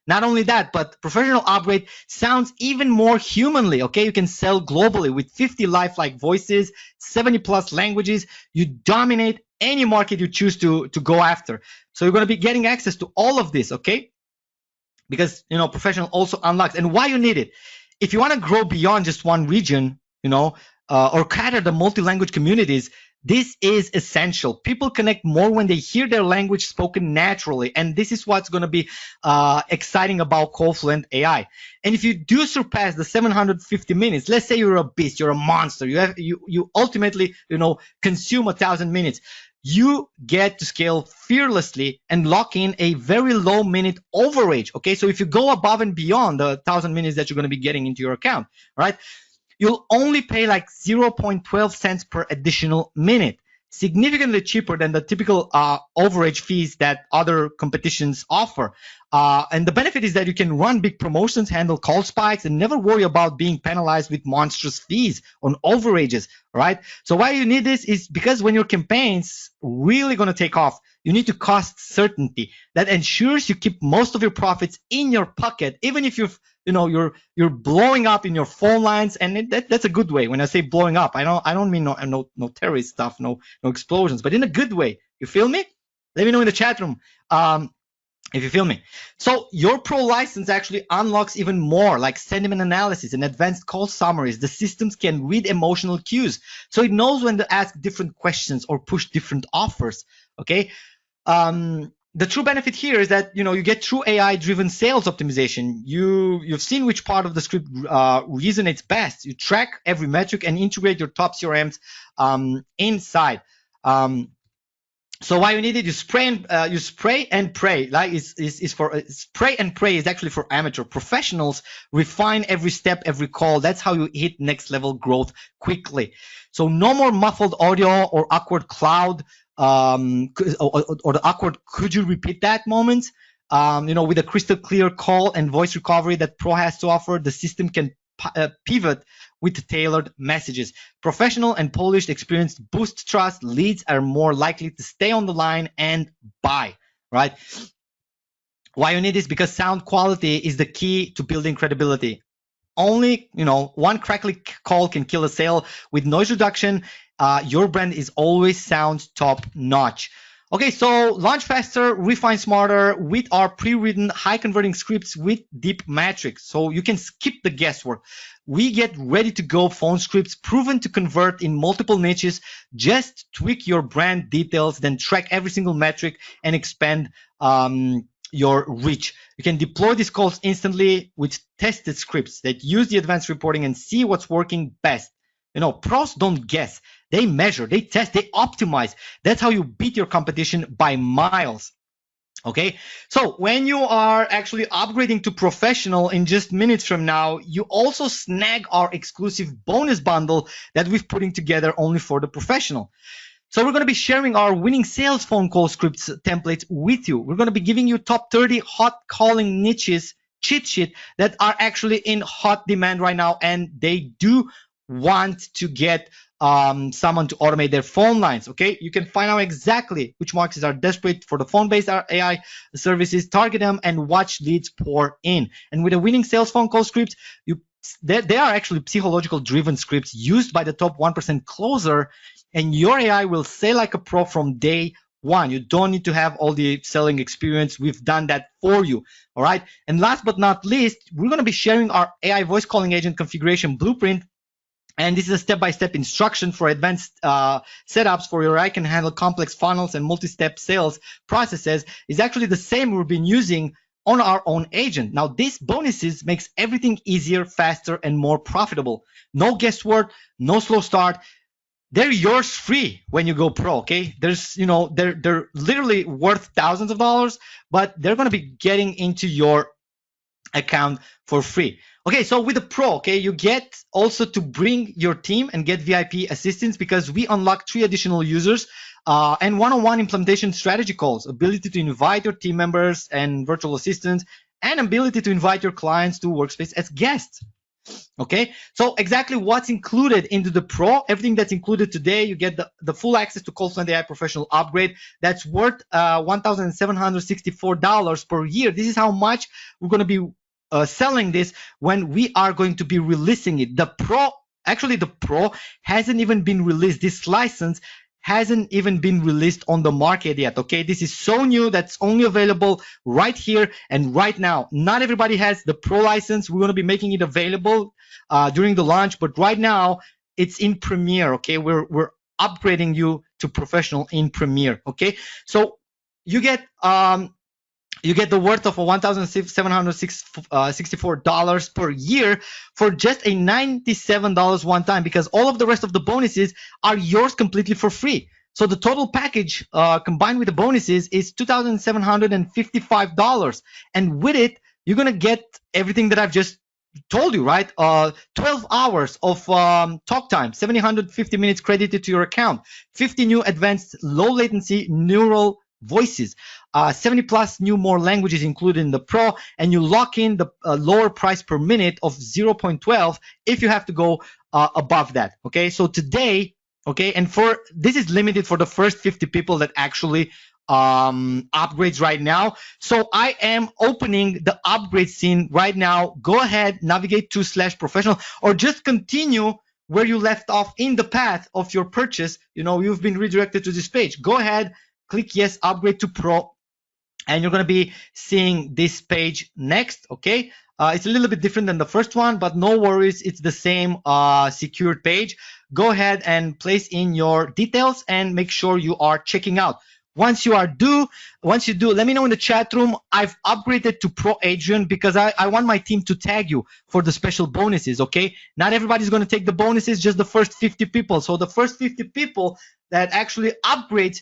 Not only that, but professional upgrade sounds even more humanly. Okay, you can sell globally with 50 LiveLike voices, 70 plus languages. You dominate any market you choose to go after. So you're going to be getting access to all of this. Okay, because professional also unlocks. And why you need it? If you want to grow beyond just one region, or cater the multi-language communities, this is essential. People connect more when they hear their language spoken naturally, and this is what's going to be exciting about CallFluent AI. And if you do surpass the 750 minutes, let's say you're a beast, you're a monster, you ultimately consume 1,000 minutes, you get to scale fearlessly and lock in a very low minute overage. Okay, so if you go above and beyond the 1,000 minutes that you're going to be getting into your account, right, you'll only pay like 0.12 cents per additional minute, significantly cheaper than the typical overage fees that other competitions offer. And the benefit is that you can run big promotions, handle call spikes, and never worry about being penalized with monstrous fees on overages, right? So why you need this is because when your campaigns really going to take off, you need to cost certainty that ensures you keep most of your profits in your pocket, even if you're blowing up in your phone lines, and that's a good way. When I say blowing up, I don't mean no terrorist stuff, no explosions, but in a good way. You feel me? Let me know in the chat room if you feel me. So your pro license actually unlocks even more, like sentiment analysis and advanced call summaries. The systems can read emotional cues, so it knows when to ask different questions or push different offers. Okay. The true benefit here is that you get true AI-driven sales optimization. You've seen which part of the script resonates best. You track every metric and integrate your top CRMs inside. So why you need it? You spray and pray. Like spray and pray is actually for amateur. Professionals refine every step, every call. That's how you hit next level growth quickly. So no more muffled audio or awkward cloud. Or the awkward could you repeat that moments. With a crystal clear call and voice recovery that Pro has to offer, the system can pivot with tailored messages. Professional and polished experience boost trust. Leads are more likely to stay on the line and buy, right? Why you need this? Because sound quality is the key to building credibility. Only one crackly call can kill a sale. With noise reduction, your brand is always sound top notch. Okay, so launch faster, refine smarter with our pre-written high converting scripts with deep metrics. So you can skip the guesswork. We get ready to go phone scripts proven to convert in multiple niches. Just tweak your brand details, then track every single metric and expand your reach. You can deploy these calls instantly with tested scripts that use the advanced reporting and see what's working best. You know, pros don't guess. They measure, they test, they optimize. That's how you beat your competition by miles. Okay, so when you are actually upgrading to professional in just minutes from now, you also snag our exclusive bonus bundle that we've putting together only for the professional. So we're going to be sharing our winning sales phone call scripts templates with you. We're going to be giving you top 30 hot calling niches cheat sheet that are actually in hot demand right now, and they do want to get someone to automate their phone lines. Okay, you can find out exactly which markets are desperate for the phone-based AI services, target them, and watch leads pour in. And with a winning sales phone call script, they are actually psychological driven scripts used by the top 1% closer, and your AI will say like a pro from day one. You don't need to have all the selling experience. We've done that for you. All right. And last but not least, we're going to be sharing our AI voice calling agent configuration blueprint. And this is a step-by-step instruction for advanced setups for your AI can handle complex funnels and multi-step sales processes. Is actually the same we've been using on our own agent. Now, these bonuses makes everything easier, faster, and more profitable. No guesswork, no slow start. They're yours free when you go pro. Okay, there's they're literally worth thousands of dollars, but they're going to be getting into your account for free. Okay, so with the pro, okay, you get also to bring your team and get VIP assistance because we unlock 3 additional users and one-on-one implementation strategy calls, ability to invite your team members and virtual assistants, and ability to invite your clients to Workspace as guests. Okay, so exactly what's included into the pro, everything that's included today, you get the full access to CallFluent AI Professional upgrade that's worth $1,764 per year. This is how much we're going to be selling this when we are going to be releasing it. The pro hasn't even been released. This license hasn't even been released on the market yet. Okay, this is so new that's only available right here and right now. Not everybody has the pro license. We're going to be making it available during the launch, but right now it's in Premiere. Okay, we're upgrading you to professional in Premiere. Okay, so you get the worth of $1,764 per year for just a $97 one time, because all of the rest of the bonuses are yours completely for free. So the total package combined with the bonuses is $2,755. And with it, you're going to get everything that I've just told you, right? 12 hours of talk time, 750 minutes credited to your account, 50 new advanced low latency neural voices, 70 plus new more languages included in the pro, and you lock in the lower price per minute of 0.12 if you have to go above that. Okay, so today, okay, and for this is limited for the first 50 people that actually upgrades right now. So I am opening the upgrade scene right now. Go ahead, navigate to /professional, or just continue where you left off in the path of your purchase. You've been redirected to this page. Go ahead, click yes, upgrade to pro, and you're going to be seeing this page next. Okay, it's a little bit different than the first one, but no worries, it's the same secured page. Go ahead and place in your details and make sure you are checking out. Once you do, let me know in the chat room. I've upgraded to Pro Adrian because I want my team to tag you for the special bonuses. Okay, not everybody's going to take the bonuses, just the first 50 people. So the first 50 people that actually upgrade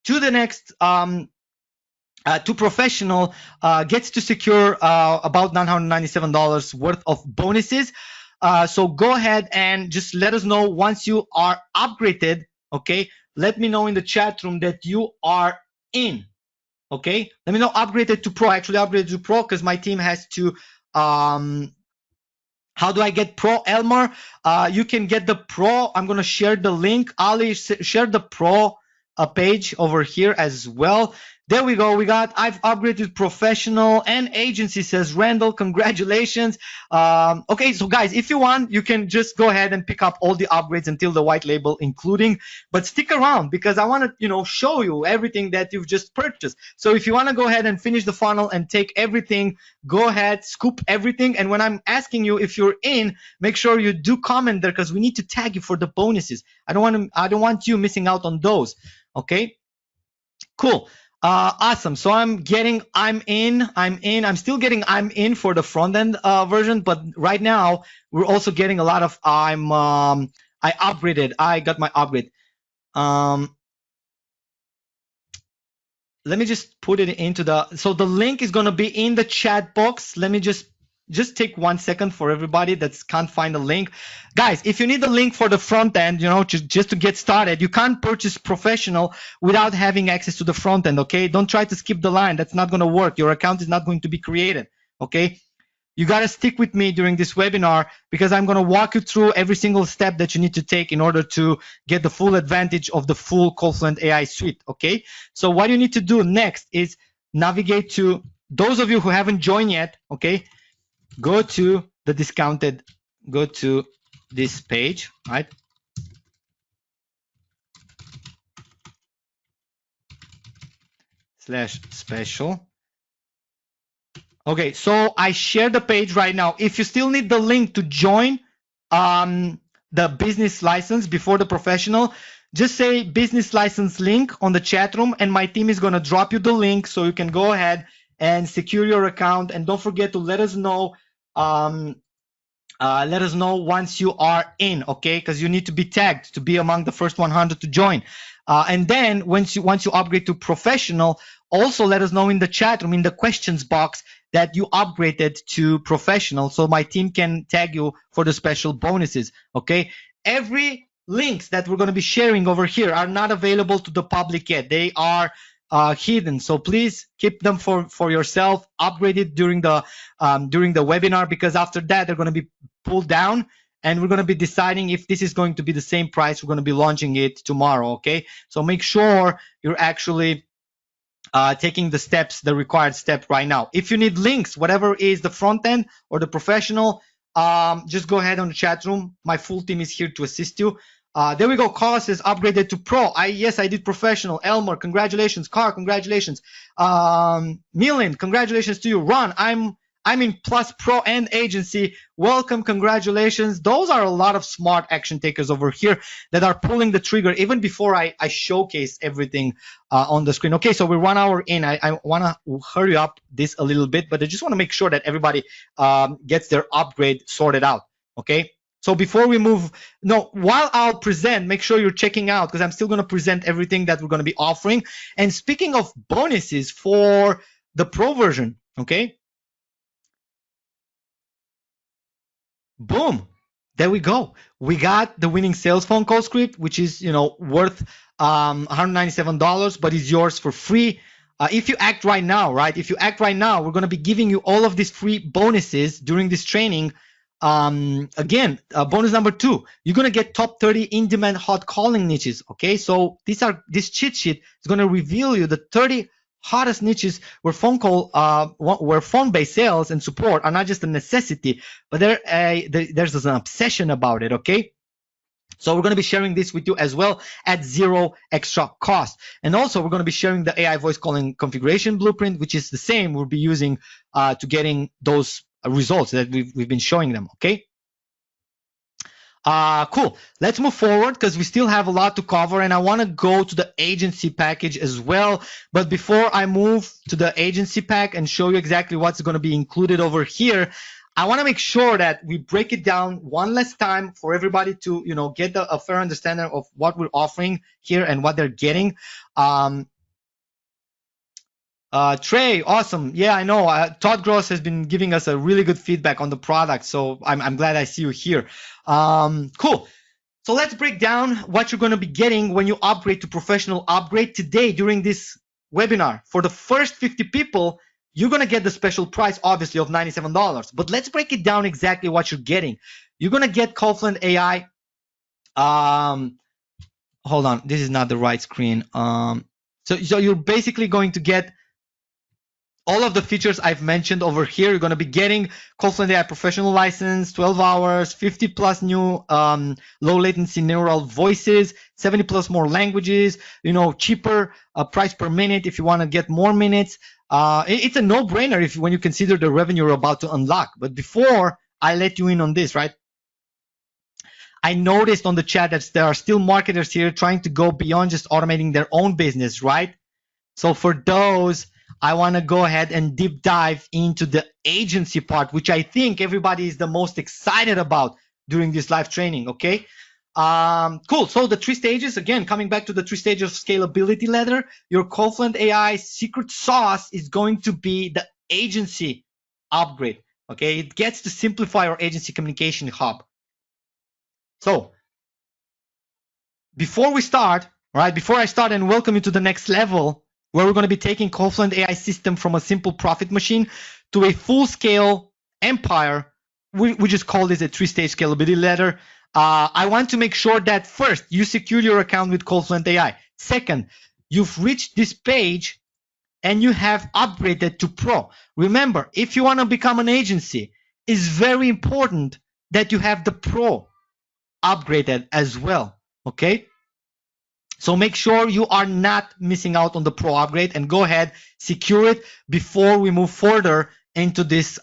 to the next to professional gets to secure about $997 worth of bonuses. So go ahead and just let us know once you are upgraded. Okay, let me know in the chat room that you are in. Okay, let me know upgraded to pro. I actually upgraded to pro because my team has to how do I get pro, Elmar? You can get the pro. I'm going to share the link. Ali, share the pro page over here as well. There we go. I've upgraded professional and agency, says Randall. Congratulations. Okay, so guys, if you want, you can just go ahead and pick up all the upgrades until the white label including, but stick around because I want to, show you everything that you've just purchased. So if you want to go ahead and finish the funnel and take everything, go ahead, scoop everything. And when I'm asking you if you're in, make sure you do comment there because we need to tag you for the bonuses. I don't want you missing out on those. Okay, cool. Awesome. So I'm in. I'm still getting I'm in for the front end version, but right now we're also getting a lot of I upgraded. I got my upgrade. Let me just put it into so the link is going to be in the chat box. Let me just take 1 second for everybody that can't find the link. Guys, if you need the link for the front end, just to get started, you can't purchase professional without having access to the front end, okay? Don't try to skip the line. That's not going to work. Your account is not going to be created, okay? You got to stick with me during this webinar because I'm going to walk you through every single step that you need to take in order to get the full advantage of the full CallFluent AI suite, okay? So what you need to do next is navigate to, those of you who haven't joined yet, okay? Go to the discounted, go to this page, right? /special. Okay, so I share the page right now. If you still need the link to join the business license before the professional, just say business license link on the chat room and my team is going to drop you the link so you can go ahead and secure your account. And don't forget to let us know once you are in, okay? Because you need to be tagged to be among the first 100 to join. And then once you upgrade to professional, also let us know in the chat room, in the questions box, that you upgraded to professional so my team can tag you for the special bonuses, okay? Every links that we're going to be sharing over here are not available to the public yet. They are hidden, so please keep them for yourself. Upgrade it during the webinar because after that they're going to be pulled down and we're going to be deciding if this is going to be the same price. We're going to be launching it tomorrow, okay? So make sure you're actually taking the required step right now. If you need links, whatever is the front end or the professional, just go ahead on the chat room. My full team is here to assist you. There we go. Carl says upgraded to pro. Yes, I did professional. Elmer, congratulations. Carl, congratulations. Milan, congratulations to you. Ron, I'm in plus pro and agency. Welcome, congratulations. Those are a lot of smart action takers over here that are pulling the trigger even before I showcase everything on the screen. Okay, so we're 1 hour in. I want to hurry up this a little bit, but I just want to make sure that everybody gets their upgrade sorted out. Okay. So before we move, while I'll present, make sure you're checking out because I'm still going to present everything that we're going to be offering. And speaking of bonuses for the pro version, okay? Boom, there we go. We got the winning sales phone call script, which is, worth $197, but is yours for free. If you act right now, right? If you act right now, we're going to be giving you all of these free bonuses during this training. Again, bonus number 2, you're going to get top 30 in-demand hot calling niches. Okay, so this cheat sheet is going to reveal you the 30 hottest niches where phone-based sales and support are not just a necessity, but there's an obsession about it. Okay. So we're going to be sharing this with you as well at 0 extra cost. And also we're going to be sharing the AI voice calling configuration blueprint, which is the same we'll be using to getting those results that we've been showing them. Okay. Cool. Let's move forward because we still have a lot to cover and I want to go to the agency package as well. But before I move to the agency pack and show you exactly what's going to be included over here, I want to make sure that we break it down one last time for everybody to, get a fair understanding of what we're offering here and what they're getting. Trey, awesome. Yeah, I know. Todd Gross has been giving us a really good feedback on the product, so I'm glad I see you here. Cool. So let's break down what you're going to be getting when you upgrade to professional upgrade today during this webinar. For the first 50 people, you're going to get the special price, obviously, of $97. But let's break it down exactly what you're getting. You're going to get CallFluent AI. Hold on. This is not the right screen. So you're basically going to get all of the features I've mentioned over here. You're going to be getting CallFluent AI professional license, 12 hours, 50 plus new low latency neural voices, 70 plus more languages, cheaper price per minute if you want to get more minutes. It's a no-brainer when you consider the revenue you're about to unlock. But before I let you in on this, right? I noticed on the chat that there are still marketers here trying to go beyond just automating their own business, right? So for those, I want to go ahead and deep dive into the agency part, which I think everybody is the most excited about during this live training, okay? Cool. So the 3 stages, again, coming back to the 3 stages of scalability ladder, your CallFluent AI secret sauce is going to be the agency upgrade, okay? It gets to simplify our agency communication hub. So before we start, right, before I start and welcome you to the next level, where we're going to be taking CallFluent AI system from a simple profit machine to a full-scale empire, we just call this a 3-stage scalability ladder. I want to make sure that first, you secure your account with CallFluent AI. Second, you've reached this page and you have upgraded to Pro. Remember, if you want to become an agency, it's very important that you have the Pro upgraded as well, okay? So make sure you are not missing out on the Pro upgrade and go ahead, secure it before we move further into this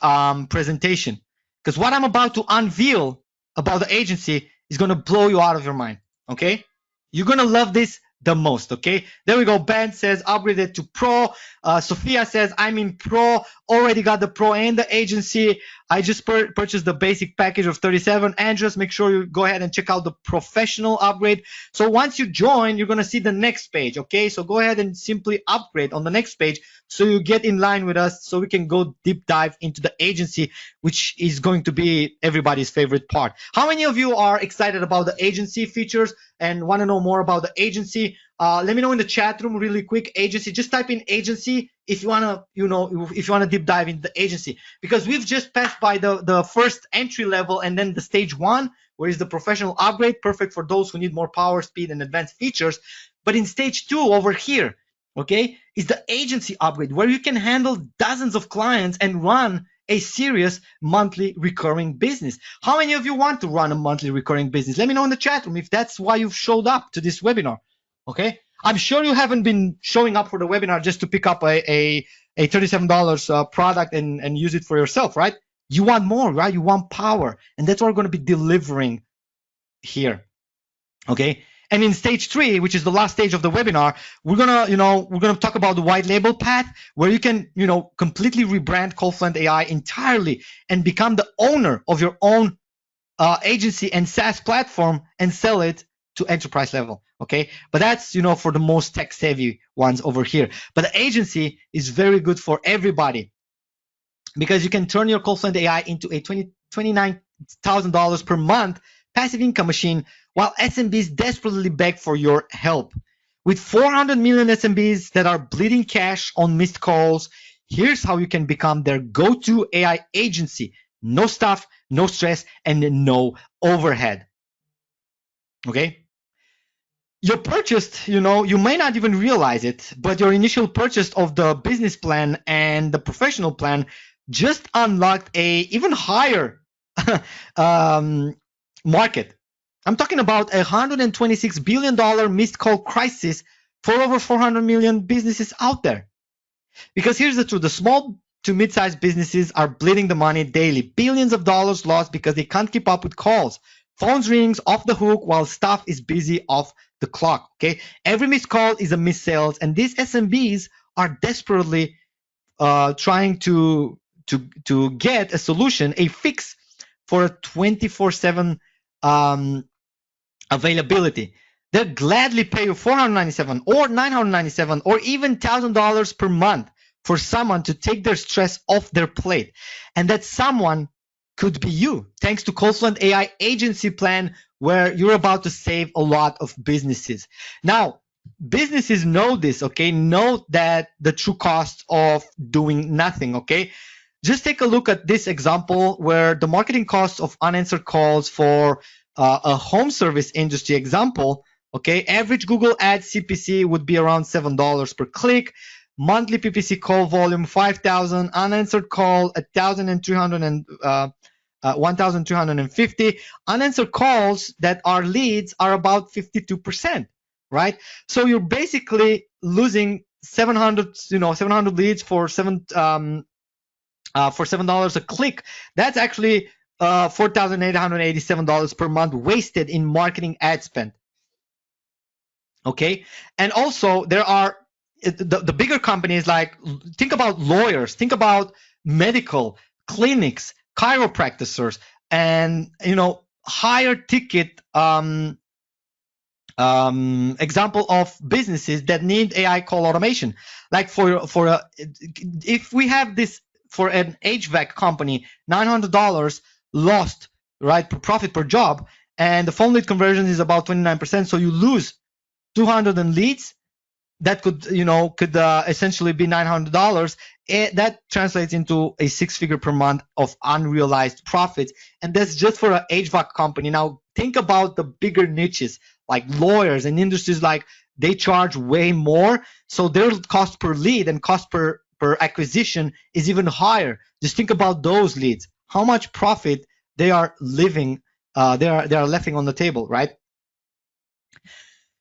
presentation. Because what I'm about to unveil about the agency is going to blow you out of your mind, okay? You're going to love this the most, okay? There we go. Ben says upgraded to Pro. Sophia says I'm in Pro, already got the Pro and the agency. I just purchased the basic package of 37. Andres, make sure you go ahead and check out the professional upgrade. So once you join, you're going to see the next page, okay? So go ahead and simply upgrade on the next page so you get in line with us so we can go deep dive into the agency, which is going to be everybody's favorite part. How many of you are excited about the agency features and want to know more about the agency? Let me know in the chat room really quick. Agency, just type in agency if you want to, if you want to deep dive into the agency, because we've just passed by the first entry level and then the stage 1, where is the professional upgrade, perfect for those who need more power, speed, and advanced features. But in stage 2 over here, okay, is the agency upgrade, where you can handle dozens of clients and run a serious monthly recurring business. How many of you want to run a monthly recurring business? Let me know in the chat room if that's why you've showed up to this webinar. Okay, I'm sure you haven't been showing up for the webinar just to pick up a $37 product and use it for yourself, right? You want more, right? You want power, and that's what we're going to be delivering here. Okay, and in stage 3, which is the last stage of the webinar, we're gonna talk about the white label path, where you can completely rebrand CallFluent AI entirely and become the owner of your own agency and SaaS platform and sell it to enterprise level. Okay, but that's for the most tech savvy ones over here. But the agency is very good for everybody, because you can turn your CallFluent AI into a $29,000 per month passive income machine, while SMBs desperately beg for your help. With 400 million SMBs that are bleeding cash on missed calls, here's how you can become their go-to AI agency. No staff, no stress, and no overhead. Okay? Your purchase, you may not even realize it, but your initial purchase of the business plan and the professional plan just unlocked a even higher market. I'm talking about a $126 billion missed call crisis for over 400 million businesses out there. Because here's the truth, the small to mid-sized businesses are bleeding the money daily. Billions of dollars lost because they can't keep up with calls. Phones rings off the hook while staff is busy off the clock. Okay, every missed call is a missed sales, and these SMBs are desperately trying to get a solution, a fix for a 24/7 availability. They'll gladly pay you $497 or $997 or even $1,000 per month for someone to take their stress off their plate, and that someone could be you, thanks to CallFluent AI agency plan, where you're about to save a lot of businesses. Now, businesses know this, okay? Know that the true cost of doing nothing, okay? Just take a look at this example where the marketing costs of unanswered calls for a home service industry example Okay, average Google Ads CPC would be around $7 per click. Monthly PPC call volume 5,000. Unanswered call 1,250. Unanswered calls that are leads are about 52%, right? So you're basically losing 700 leads for $7 a click. That's actually $4,887 per month wasted in marketing ad spend. Okay, and also there are the bigger companies, like think about lawyers, think about medical clinics, chiropractors, and higher ticket example of businesses that need AI call automation. Like if we have this for an HVAC company, $900 lost, right, per profit per job, and the phone lead conversion is about 29%, so you lose 200 in leads. That could essentially be $900. That translates into a 6-figure per month of unrealized profits, and that's just for an HVAC company. Now think about the bigger niches like lawyers and industries, like they charge way more, so their cost per lead and cost per acquisition is even higher. Just think about those leads, how much profit they are leaving on the table, right?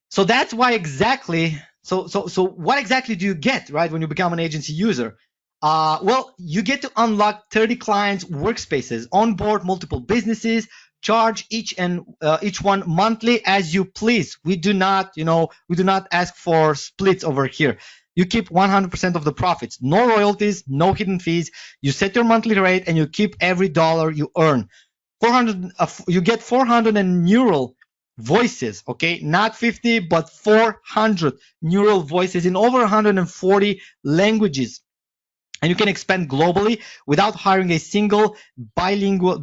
So that's why exactly. So what exactly do you get, right, when you become an agency user? Well, you get to unlock 30 clients' workspaces, onboard multiple businesses, charge each one monthly as you please. We do not ask for splits over here. You keep 100% of the profits, no royalties, no hidden fees. You set your monthly rate and you keep every dollar you earn. You get 400 neural voices, okay, not 50 but 400 neural voices in over 140 languages, and you can expand globally without hiring a single bilingual,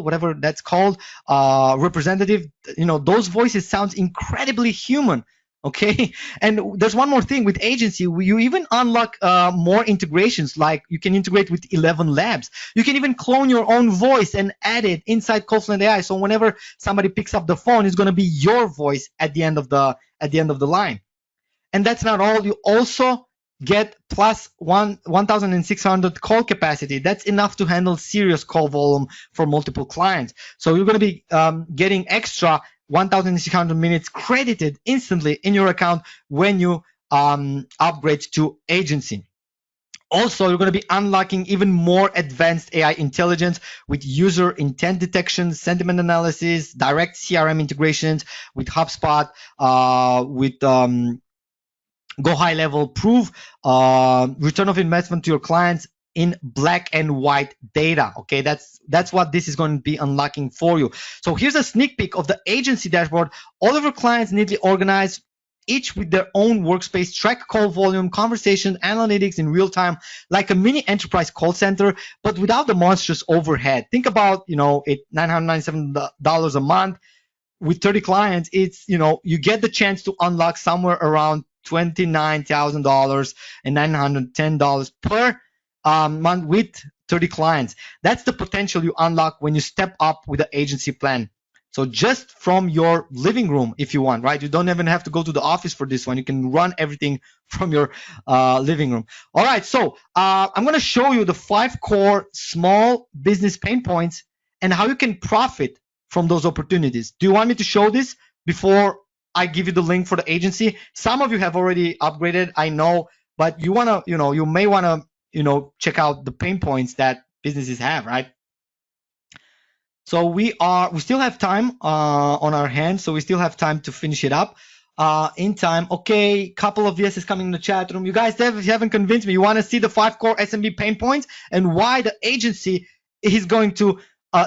whatever that's called, representative. Those voices sounds incredibly human. Okay, and there's one more thing with agency. You even unlock more integrations, like you can integrate with 11 labs. You can even clone your own voice and add it inside CallFluent AI, so whenever somebody picks up the phone, it's going to be your voice at the end of the line. And that's not all. You also get plus 1,600 call capacity. That's enough to handle serious call volume for multiple clients. So you're going to be getting extra 1,600 minutes credited instantly in your account when you upgrade to agency. Also, you're going to be unlocking even more advanced AI intelligence with user intent detection, sentiment analysis, direct CRM integrations with HubSpot, with Go High Level, prove return of investment to your clients in black and white data. Okay, that's what this is going to be unlocking for you. So here's a sneak peek of the agency dashboard. All of your clients neatly organized, each with their own workspace, track call volume, conversation, analytics in real time, like a mini enterprise call center, but without the monstrous overhead. Think about, it $997 a month with 30 clients. It's, you get the chance to unlock somewhere around $29,000 and $910 per month with 30 clients. That's the potential you unlock when you step up with the agency plan. So just from your living room, if you want, right? You don't even have to go to the office for this one. You can run everything from your living room. All right, so I'm going to show you the 5 core small business pain points and how you can profit from those opportunities. Do you want me to show this before I give you the link for the agency? Some of you have already upgraded, I know, but you want to, you may want to, check out the pain points that businesses have, right? So we still have time on our hands, so we still have time to finish it up in time. Okay, couple of yeses coming in the chat room. You guys haven't convinced me. You want to see the 5 core SMB pain points and why the agency is going to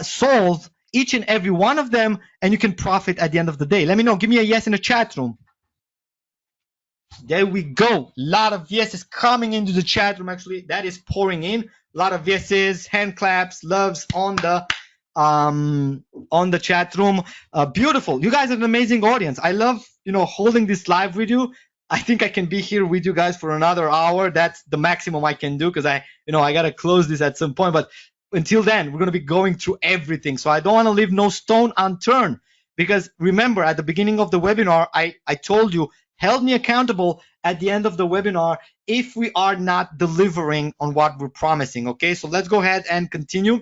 solve each and every one of them, and you can profit at the end of the day. Let me know. Give me a yes in the chat room. There we go. A lot of yeses coming into the chat room. Actually, that is pouring in. A lot of yeses, hand claps, loves on the chat room. Beautiful. You guys have an amazing audience. I love, holding this live with you. I think I can be here with you guys for another hour. That's the maximum I can do, because I got to close this at some point. But until then, we're going to be going through everything. So I don't want to leave no stone unturned. because remember at the beginning of the webinar, I told you, held me accountable at the end of the webinar if we are not delivering on what we're promising. Okay, so let's go ahead and continue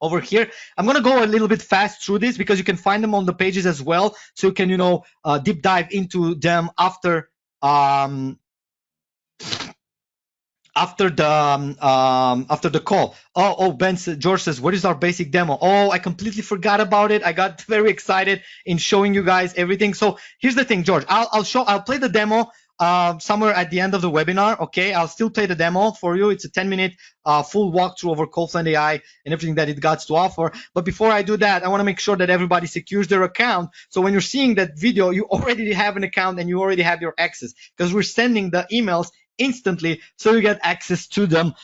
over here. I'm going to go a little bit fast through this because you can find them on the pages as well, so you can, you know, deep dive into them after after the call. George says, what is our basic demo? Oh, I completely forgot about it. I got very excited in showing you guys everything. So here's the thing, George, I'll play the demo somewhere at the end of the webinar. Okay, I'll still play the demo for you. It's a 10-minute full walkthrough over CallFluent AI and everything that it got to offer. But before I do that, I want to make sure that everybody secures their account. So when you're seeing that video, you already have an account and you already have your access, because we're sending the emails instantly, so you get access to them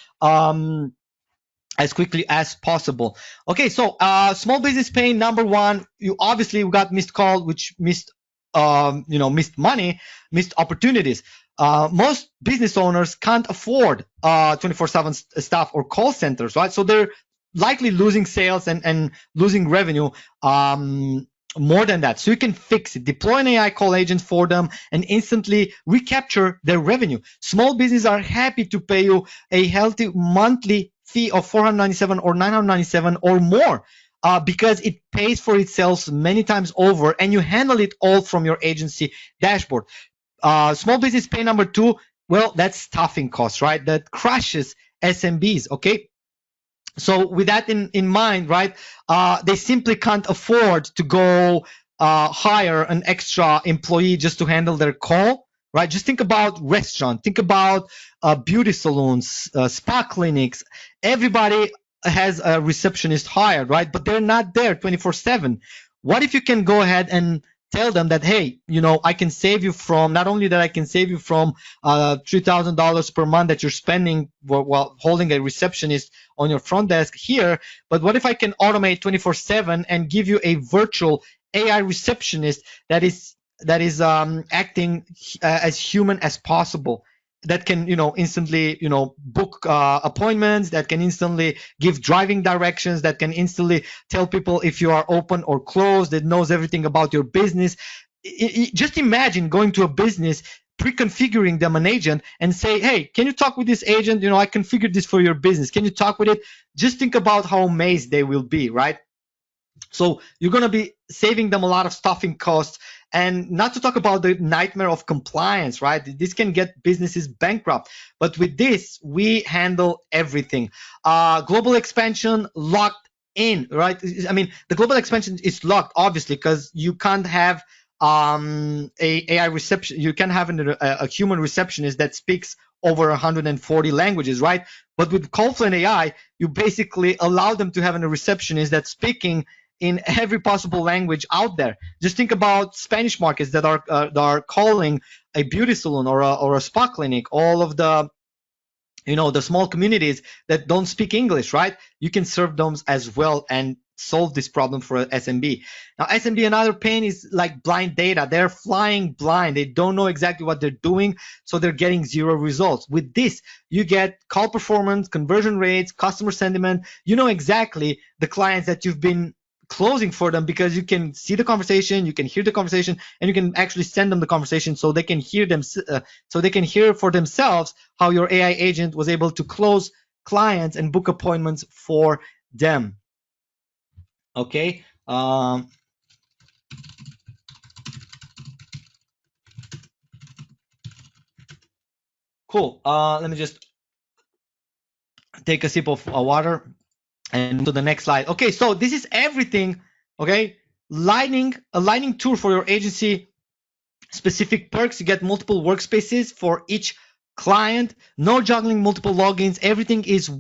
as quickly as possible. Okay, so small business pain number one, you obviously got missed call, which missed missed money, missed opportunities. Most business owners can't afford 24/7 staff or call centers, right? So they're likely losing sales and losing revenue. More than that, so you can fix it. Deploy an AI call agent for them and instantly recapture their revenue. Small businesses are happy to pay you a healthy monthly fee of $497 or $997 or more because it pays for itself many times over, and you handle it all from your agency dashboard. Small business pay number two, well, that's staffing costs, right? That crushes SMBs, okay? So with that in mind, right, they simply can't afford to go hire an extra employee just to handle their call, right? Just think about restaurant, think about beauty salons, spa clinics. Everybody has a receptionist hired, right? But they're not there 24/7. What if you can go ahead and tell them that, hey, you know, I can save you from, not only that I can save you from $3,000 per month that you're spending while holding a receptionist on your front desk here, but what if I can automate 24/7 and give you a virtual AI receptionist that is acting as human as possible, that can, you know, instantly, you know, book appointments, that can instantly give driving directions, that can instantly tell people if you are open or closed, that knows everything about your business. Just imagine going to a business, pre-configuring them an agent and say, hey, can you talk with this agent? You know, I configured this for your business. Can you talk with it? Just think about how amazed they will be, right? So you're going to be saving them a lot of staffing costs, and not to talk about the nightmare of compliance, right? This can get businesses bankrupt. But with this, we handle everything. Global expansion locked in, right? I mean, the global expansion is locked, obviously, because you can't have a AI reception. You can have a human receptionist that speaks over 140 languages, right? But with CallFluent AI, you basically allow them to have a receptionist that's speaking in every possible language out there. Just think about Spanish markets that are calling a beauty salon or a spa clinic. All of the, you know, the small communities that don't speak English, right? You can serve them as well and solve this problem for SMB. Now, SMB, another pain is like blind data. They're flying blind. They don't know exactly what they're doing, so they're getting zero results. With this, you get call performance, conversion rates, customer sentiment. You know exactly the clients that you've been closing for them, because you can see the conversation, you can hear the conversation, and you can actually send them the conversation so they can hear them, so they can hear for themselves how your AI agent was able to close clients and book appointments for them. Okay. Cool. Let me just take a sip of water and to the next slide. Okay, so this is everything. Okay, a lightning tour for your agency. Specific perks. You get multiple workspaces for each client. No juggling multiple logins. Everything is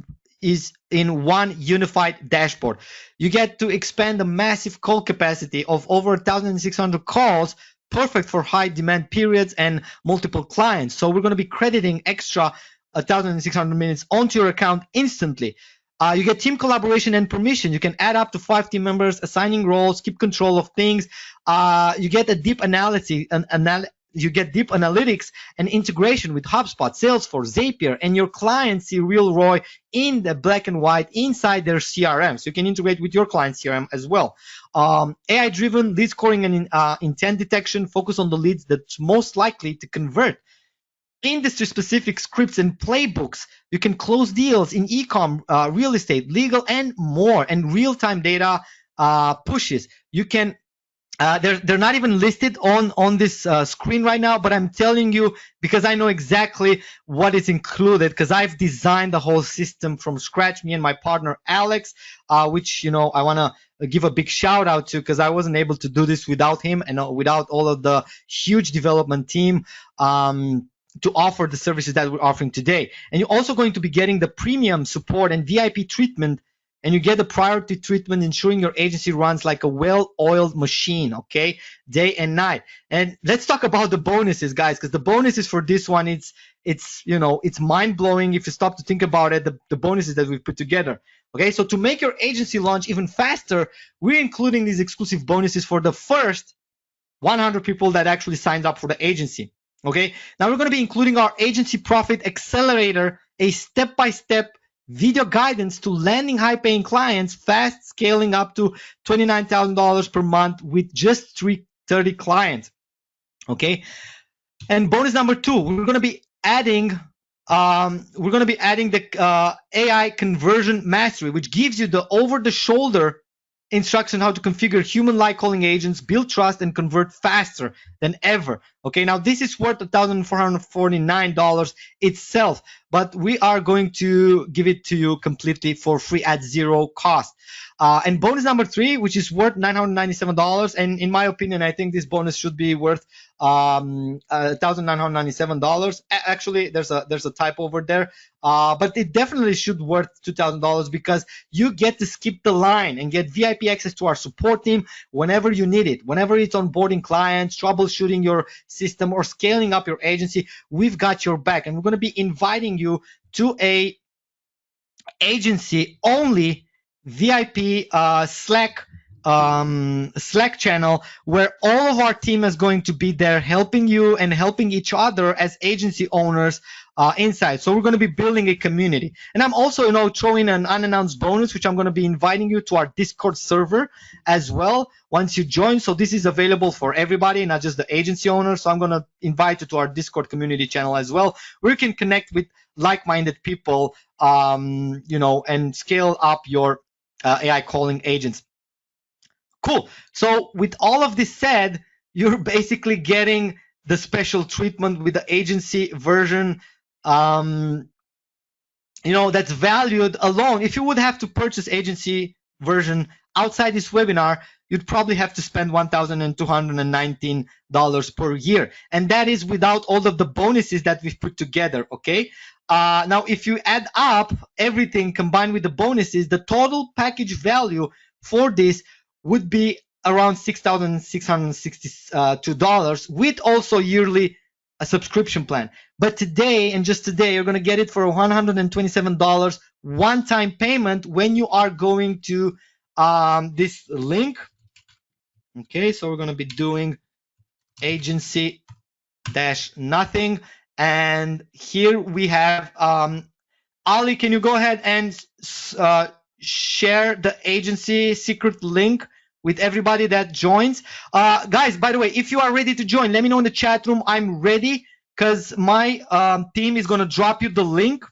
in one unified dashboard. You get to expand the massive call capacity of over 1,600 calls, perfect for high demand periods and multiple clients. So we're going to be crediting extra 1,600 minutes onto your account instantly. You get team collaboration and permission. You can add up to 5 team members, assigning roles, keep control of things. You get a deep analysis you get deep analytics and integration with HubSpot, Salesforce, Zapier, and your clients see real ROI in the black and white inside their CRM. So you can integrate with your client CRM as well. AI-driven lead scoring and intent detection, focus on the leads that's most likely to convert. Industry-specific scripts and playbooks. You can close deals in e-com, real estate, legal, and more. And real-time data pushes. You can. They're not even listed on this screen right now, but I'm telling you because I know exactly what is included because I've designed the whole system from scratch. Me and my partner Alex, which I want to give a big shout out to because I wasn't able to do this without him and without all of the huge development team. To offer the services that we're offering today. And you're also going to be getting the premium support and VIP treatment, and you get the priority treatment, ensuring your agency runs like a well-oiled machine, okay, day and night. And let's talk about the bonuses, guys, because the bonuses for this one, it's mind-blowing if you stop to think about it, the bonuses that we've put together. Okay, so to make your agency launch even faster, we're including these exclusive bonuses for the first 100 people that actually signed up for the agency. Okay, now we're going to be including our Agency Profit Accelerator, a step-by-step video guidance to landing high-paying clients, fast scaling up to $29,000 per month with just 30 clients. Okay, and bonus number 2, we're going to be adding the AI Conversion Mastery, which gives you the over-the-shoulder instruction how to configure human-like calling agents, build trust, and convert faster than ever. Okay, now this is worth $1,449 itself, but we are going to give it to you completely for free at zero cost. And bonus number 3, which is worth $997, and in my opinion, I think this bonus should be worth $1,997. Actually, there's a typo over there, but it definitely should worth $2,000 because you get to skip the line and get VIP access to our support team whenever you need it. Whenever it's onboarding clients, troubleshooting your system, or scaling up your agency, we've got your back. And we're going to be inviting you to a agency only VIP Slack channel where all of our team is going to be there helping you and helping each other as agency owners inside. So we're going to be building a community. And I'm also throwing an unannounced bonus, which I'm going to be inviting you to our Discord server as well once you join. So this is available for everybody, not just the agency owners. So I'm going to invite you to our Discord community channel as well, where you can connect with like-minded people and scale up your AI calling agents. Cool. So with all of this said, you're basically getting the special treatment with the agency version, that's valued alone. If you would have to purchase agency version outside this webinar, you'd probably have to spend $1,219 per year. And that is without all of the bonuses that we've put together, okay? Now, if you add up everything combined with the bonuses, the total package value for this would be around $6,662 with also yearly a subscription plan. But today, and just today, you're going to get it for $127 one-time payment when you are going to this link. Okay, so we're going to be doing agency-nothing. And here we have, Ali, can you go ahead and share the agency secret link with everybody that joins? Guys, by the way, if you are ready to join, let me know in the chat room. I'm ready because my team is going to drop you the link.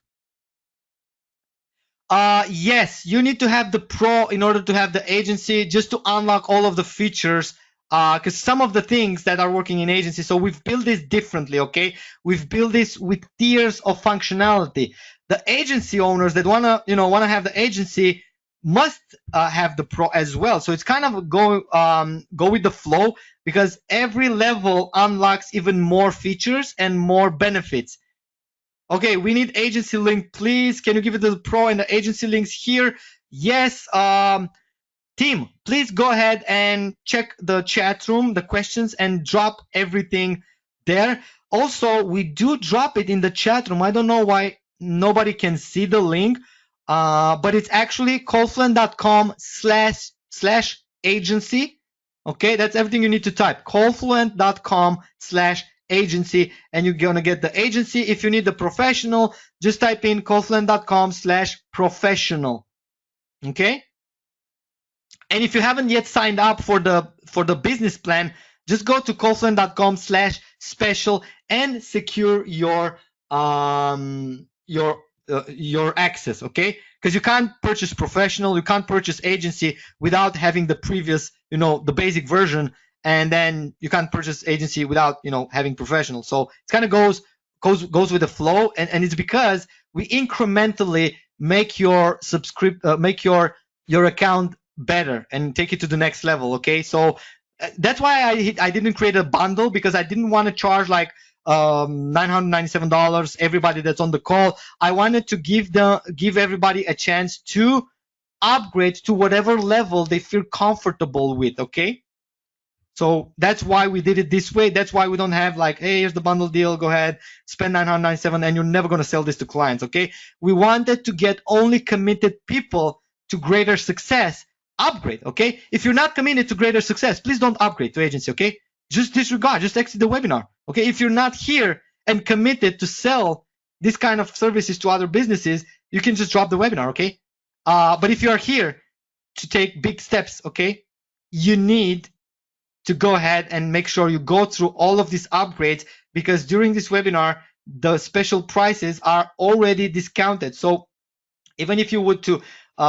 Yes, you need to have the pro in order to have the agency just to unlock all of the features. Because some of the things that are working in agency, so we've built this differently, okay? We've built this with tiers of functionality. The agency owners that wanna have the agency must have the pro as well. So it's kind of go with the flow because every level unlocks even more features and more benefits. Okay, we need agency link, please. Can you give it to the pro and the agency links here? Yes. Team, please go ahead and check the chat room, the questions, and drop everything there. Also, we do drop it in the chat room. I don't know why nobody can see the link, but it's actually callfluent.com/agency. Okay, that's everything you need to type. callfluent.com/agency. agency, and you're gonna get the agency. If you need the professional, just type in callfluent.com/professional. Okay. And if you haven't yet signed up for the business plan, just go to callfluent.com/special and secure your access, okay? Because you can't purchase professional, you can't purchase agency without having the previous, the basic version, and then you can't purchase agency without, having professional. So it kind of goes with the flow, and it's because we incrementally make your make your account better and take it to the next level. Okay, so that's why I didn't create a bundle, because I didn't want to charge like $997 everybody that's on the call. I wanted to give everybody a chance to upgrade to whatever level they feel comfortable with. Okay, so that's why we did it this way. That's why we don't have like, hey, here's the bundle deal, go ahead, spend $997 and you're never going to sell this to clients. Okay, we wanted to get only committed people to greater success upgrade. Okay, if you're not committed to greater success, please don't upgrade to agency. Okay, just disregard, just exit the webinar. Okay, if you're not here and committed to sell this kind of services to other businesses, you can just drop the webinar. Okay, but if you are here to take big steps, okay, you need to go ahead and make sure you go through all of these upgrades, because during this webinar the special prices are already discounted. So even if you would to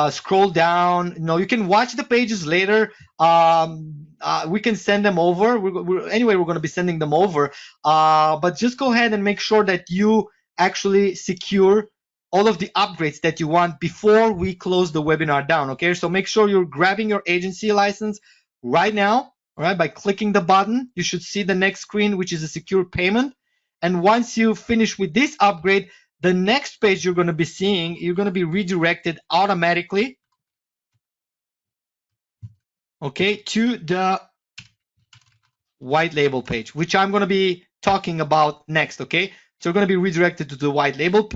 scroll down, you can watch the pages later. We can send them over. Anyway, we're going to be sending them over. But just go ahead and make sure that you actually secure all of the upgrades that you want before we close the webinar down. Okay, so make sure you're grabbing your agency license right now. All right, by clicking the button, you should see the next screen, which is a secure payment. And once you finish with this upgrade, the next page you're going to be seeing, you're going to be redirected automatically, okay, to the white label page, which I'm going to be talking about next. Okay, so you're going to be redirected to the white label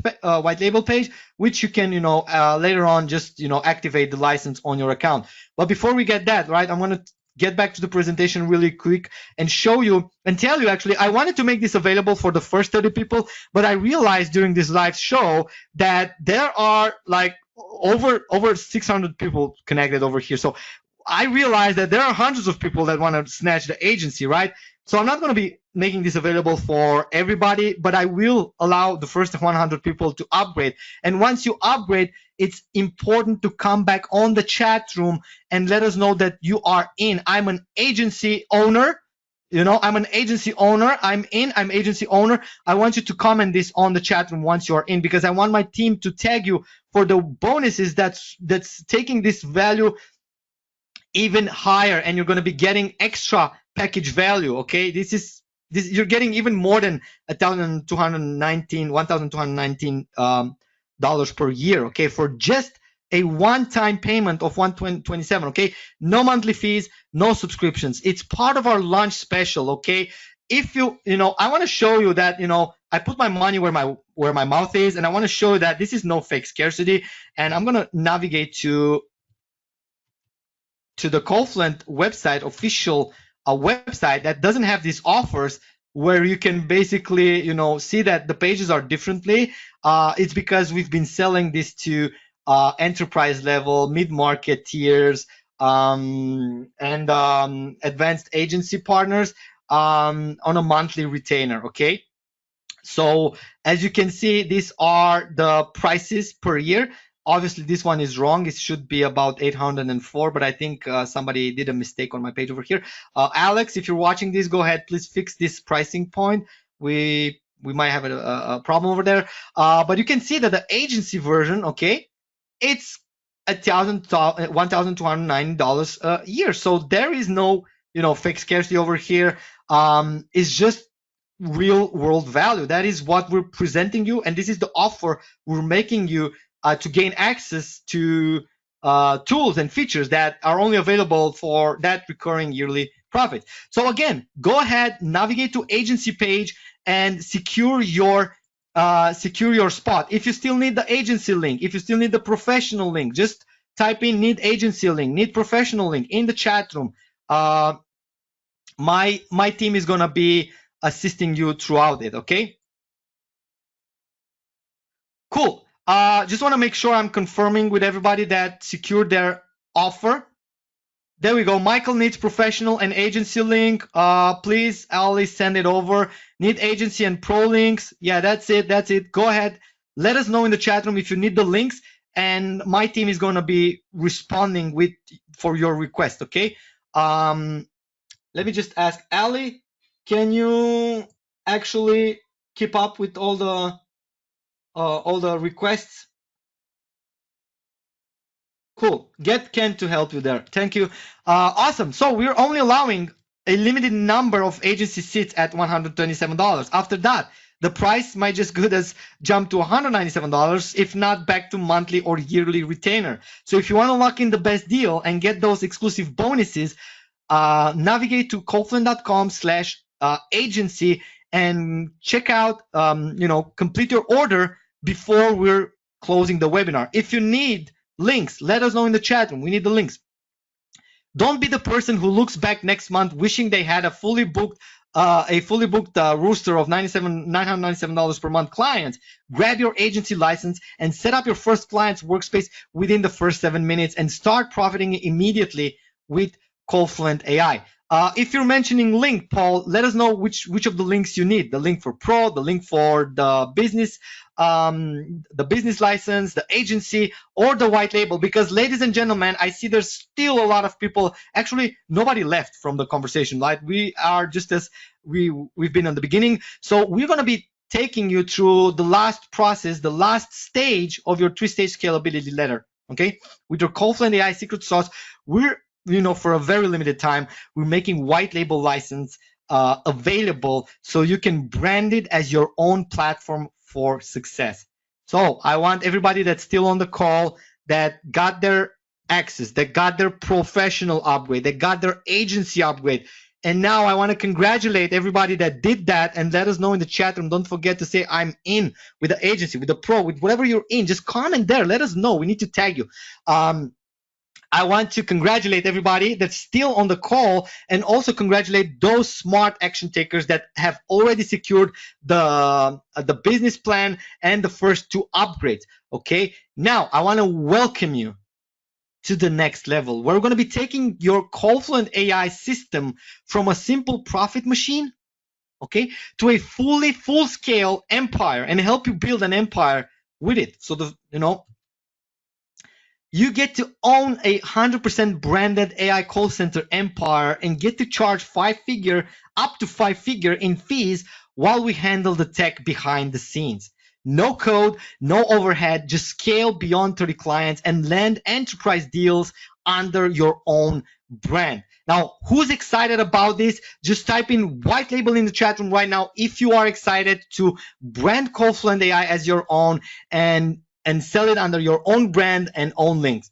page, which you can, later on just, activate the license on your account. But before we get that, right, I'm going to get back to the presentation really quick and show you and tell you, actually, I wanted to make this available for the first 30 people, but I realized during this live show that there are like over 600 people connected over here. So I realized that there are hundreds of people that want to snatch the agency, right? So I'm not going to be making this available for everybody, but I will allow the first 100 people to upgrade. And once you upgrade, it's important to come back on the chat room and let us know that you are in. I'm an agency owner. I'm an agency owner. I'm agency owner. I want you to comment this on the chat room once you're in, because I want my team to tag you for the bonuses that's taking this value even higher, and you're going to be getting extra package value. Okay, this you're getting even more than $1,219 dollars per year. Okay, for just a one-time payment of $127. Okay, no monthly fees, no subscriptions. It's part of our launch special. Okay, if I want to show you that I put my money where my mouth is, and I want to show you that this is no fake scarcity. And I'm going to navigate to the CallFluent website, official website that doesn't have these offers, where you can basically see that the pages are differently. It's because we've been selling this to enterprise level, mid-market tiers, and advanced agency partners on a monthly retainer. Okay, so as you can see, these are the prices per year. Obviously, this one is wrong. It should be about 804, but I think somebody did a mistake on my page over here. Alex, if you're watching this, go ahead, please fix this pricing point. We might have a problem over there. But you can see that the agency version, okay, it's $1,209 a year. So there is no, fake scarcity over here. It's just real world value. That is what we're presenting you, and this is the offer we're making you to gain access to tools and features that are only available for that recurring yearly profit. So again, go ahead, navigate to agency page and secure your spot. If you still need the agency link, if you still need the professional link, just type in need agency link, need professional link in the chat room. My team is gonna be assisting you throughout it. Okay. Cool. Just want to make sure I'm confirming with everybody that secured their offer. There we go. Michael needs professional and agency link. Please, Ali, send it over. Need agency and pro links. Yeah, that's it. That's it. Go ahead. Let us know in the chat room if you need the links, and my team is going to be responding for your request. Okay. Let me just ask Ali, can you actually keep up with all the requests? Cool. Get Ken to help you there. Thank you. Awesome. So we're only allowing a limited number of agency seats at $127. After that, the price might just good as jump to $197, if not back to monthly or yearly retainer. So if you want to lock in the best deal and get those exclusive bonuses, navigate to callfluent.com/agency and check out, complete your order before we're closing the webinar. If you need links, let us know in the chat room. We need the links. Don't be the person who looks back next month wishing they had a fully booked rooster of $997 per month clients. Grab your agency license and set up your first client's workspace within the first 7 minutes and start profiting immediately with CallFluent AI. If you're mentioning link, Paul, let us know which of the links you need. The link for pro, the link for the business license, the agency, or the white label. Because, ladies and gentlemen, I see there's still a lot of people. Actually, nobody left from the conversation, right? We are just as we've been on the beginning. So we're going to be taking you through the last process, the last stage of your 3-stage scalability ladder. Okay, with your CallFluent AI secret sauce, we're for a very limited time, we're making white label license available so you can brand it as your own platform for success. So I want everybody that's still on the call, that got their access, that got their professional upgrade, that got their agency upgrade. And now I want to congratulate everybody that did that, and let us know in the chat room. Don't forget to say I'm in with the agency, with the pro, with whatever you're in. Just comment there. Let us know. We need to tag you. I want to congratulate everybody that's still on the call, and also congratulate those smart action takers that have already secured the business plan and the first 2 upgrades. Okay, now I want to welcome you to the next level. We're going to be taking your CallFluent AI system from a simple profit machine, okay, to a full-scale empire, and help you build an empire with it. So you get to own a 100% branded AI call center empire and get to charge up to 5-figure in fees while we handle the tech behind the scenes. No code, no overhead, just scale beyond 30 clients and land enterprise deals under your own brand. Now, who's excited about this? Just type in white label in the chat room right now if you are excited to brand CallFluent AI as your own and sell it under your own brand and own links.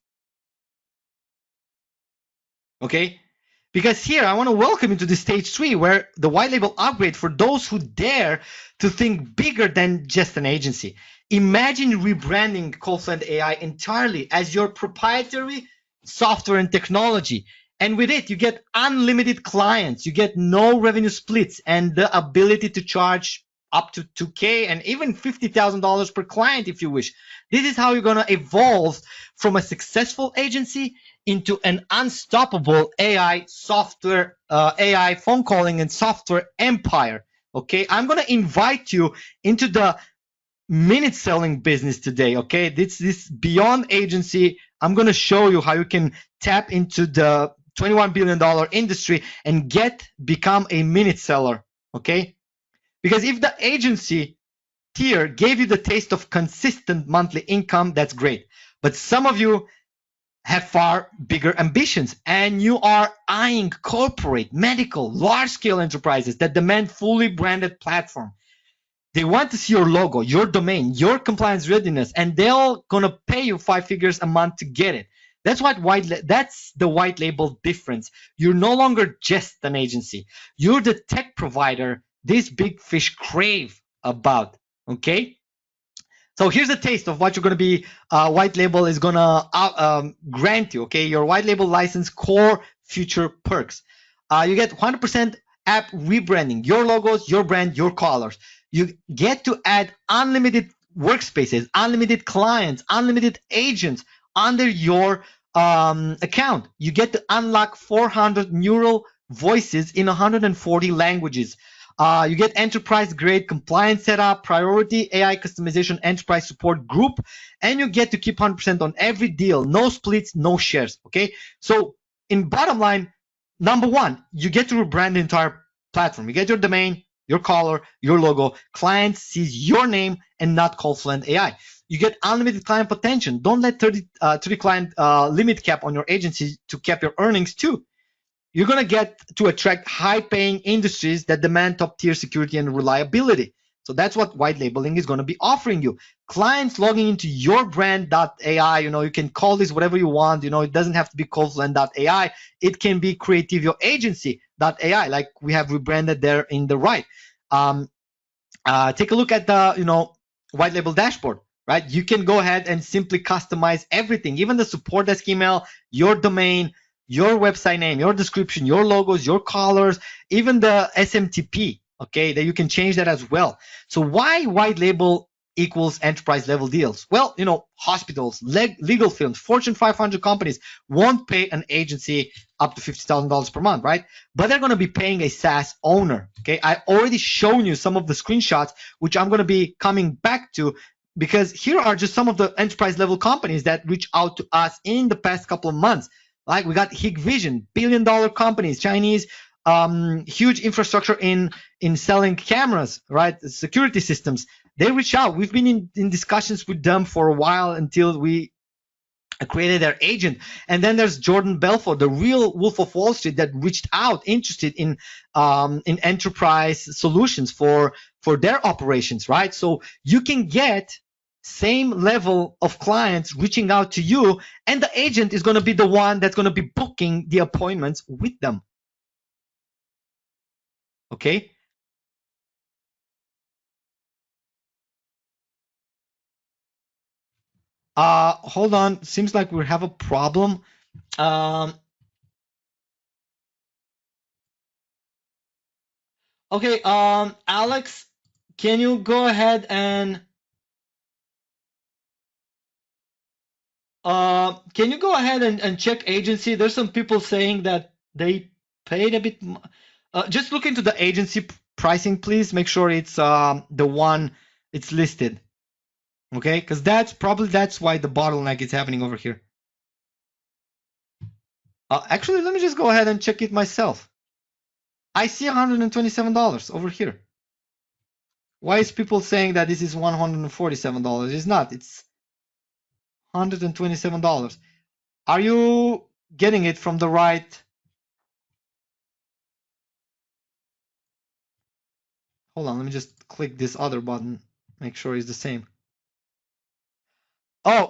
Okay? Because here I want to welcome you to the stage 3, where the white label upgrade for those who dare to think bigger than just an agency. Imagine rebranding CallFluent AI entirely as your proprietary software and technology. And with it, you get unlimited clients, you get no revenue splits, and the ability to charge up to $2,000 and even $50,000 per client if you wish. This is how you're going to evolve from a successful agency into an unstoppable AI software, AI phone calling and software empire. Okay, I'm going to invite you into the minute selling business today. Okay, this beyond agency. I'm going to show you how you can tap into the $21 billion industry and become a minute seller. Okay, because if the agency tier gave you the taste of consistent monthly income, that's great. But some of you have far bigger ambitions, and you are eyeing corporate, medical, large-scale enterprises that demand fully branded platform. They want to see your logo, your domain, your compliance readiness, and they're gonna pay you 5 figures a month to get it. That's that's the white label difference. You're no longer just an agency. You're the tech provider these big fish crave about. Okay, so here's a taste of what you're going to be white label is going to grant you. Okay, your white label license core future perks. You get 100% app rebranding, your logos, your brand, your colors. You get to add unlimited workspaces, unlimited clients, unlimited agents under your account. You get to unlock 400 neural voices in 140 languages. You get enterprise grade compliance setup, priority AI customization, enterprise support group, and you get to keep 100% on every deal. No splits, no shares. Okay. So in bottom line, number one, you get to rebrand the entire platform. You get your domain, your color, your logo. Client sees your name and not CallFluent AI. You get unlimited client potential. Don't let 30 client limit cap on your agency to cap your earnings too. You're going to get to attract high-paying industries that demand top-tier security and reliability. So that's what white labeling is going to be offering you. Clients logging into your brand.ai, you can call this whatever you want. It doesn't have to be CallFluent.ai. It can be Creativio Agency.ai, like we have rebranded there in the right. Take a look at the, white label dashboard, right? You can go ahead and simply customize everything, even the support desk email, your domain, your website name, your description, your logos, your colors, even the SMTP, okay, that you can change that as well. So why white label equals enterprise level deals? Well, hospitals, legal firms, Fortune 500 companies won't pay an agency up to $50,000 per month, right? But they're going to be paying a SaaS owner, okay? I already shown you some of the screenshots, which I'm going to be coming back to, because here are just some of the enterprise level companies that reach out to us in the past couple of months. Like we got Hikvision, billion-dollar companies, Chinese, huge infrastructure in selling cameras, right? Security systems. They reach out. We've been in discussions with them for a while until we created their agent. And then there's Jordan Belfort, the real Wolf of Wall Street, that reached out, interested in enterprise solutions for their operations, right? So you can get same level of clients reaching out to you, and the agent is going to be the one that's going to be booking the appointments with them. Okay. Hold on. Seems like we have a problem. Okay. Alex, can you go ahead and check agency? There's some people saying that they paid a bit. Just look into the agency pricing, please. Make sure it's the one it's listed. Okay, because that's why the bottleneck is happening over here. Actually, let me just go ahead and check it myself. I see $127 over here. Why is people saying that this is $147? It's not. It's $127. Are you getting it from the right? Hold on, let me just click this other button. Make sure it's the same. Oh,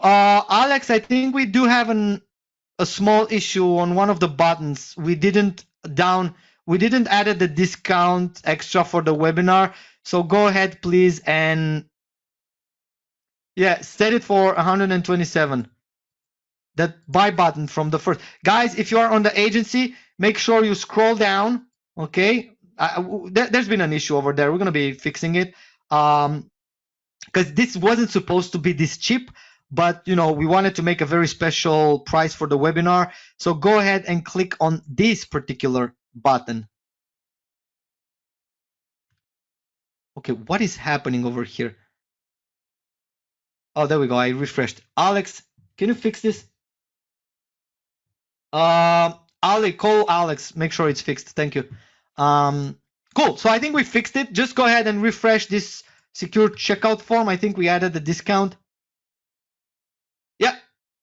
Alex, I think we do have a small issue on one of the buttons. We didn't added the discount extra for the webinar. So go ahead, please, and set it for 127. That buy button from the first. Guys, if you are on the agency, make sure you scroll down. Okay. There's been an issue over there. We're going to be fixing it. Because this wasn't supposed to be this cheap, but we wanted to make a very special price for the webinar. So go ahead and click on this particular button. Okay, what is happening over here? Oh, there we go. I refreshed. Alex, can you fix this? Ali, call Alex. Make sure it's fixed. Thank you. Cool. So I think we fixed it. Just go ahead and refresh this secure checkout form. I think we added the discount. Yeah,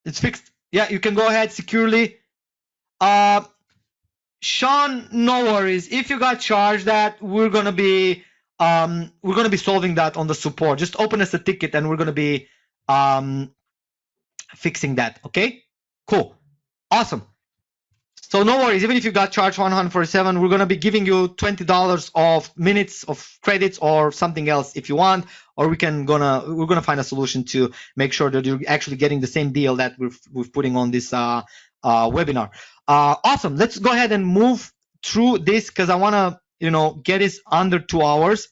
it's fixed. Yeah, you can go ahead securely. Sean, no worries. If you got charged that, we're gonna be solving that on the support. Just open us a ticket and we're gonna be fixing that. Okay, cool, awesome. So no worries. Even if you got charged 147, we're gonna be giving you $20 of minutes of credits or something else if you want, or we're gonna find a solution to make sure that you're actually getting the same deal that we're putting on this webinar. Awesome. Let's go ahead and move through this because I wanna get this under 2 hours.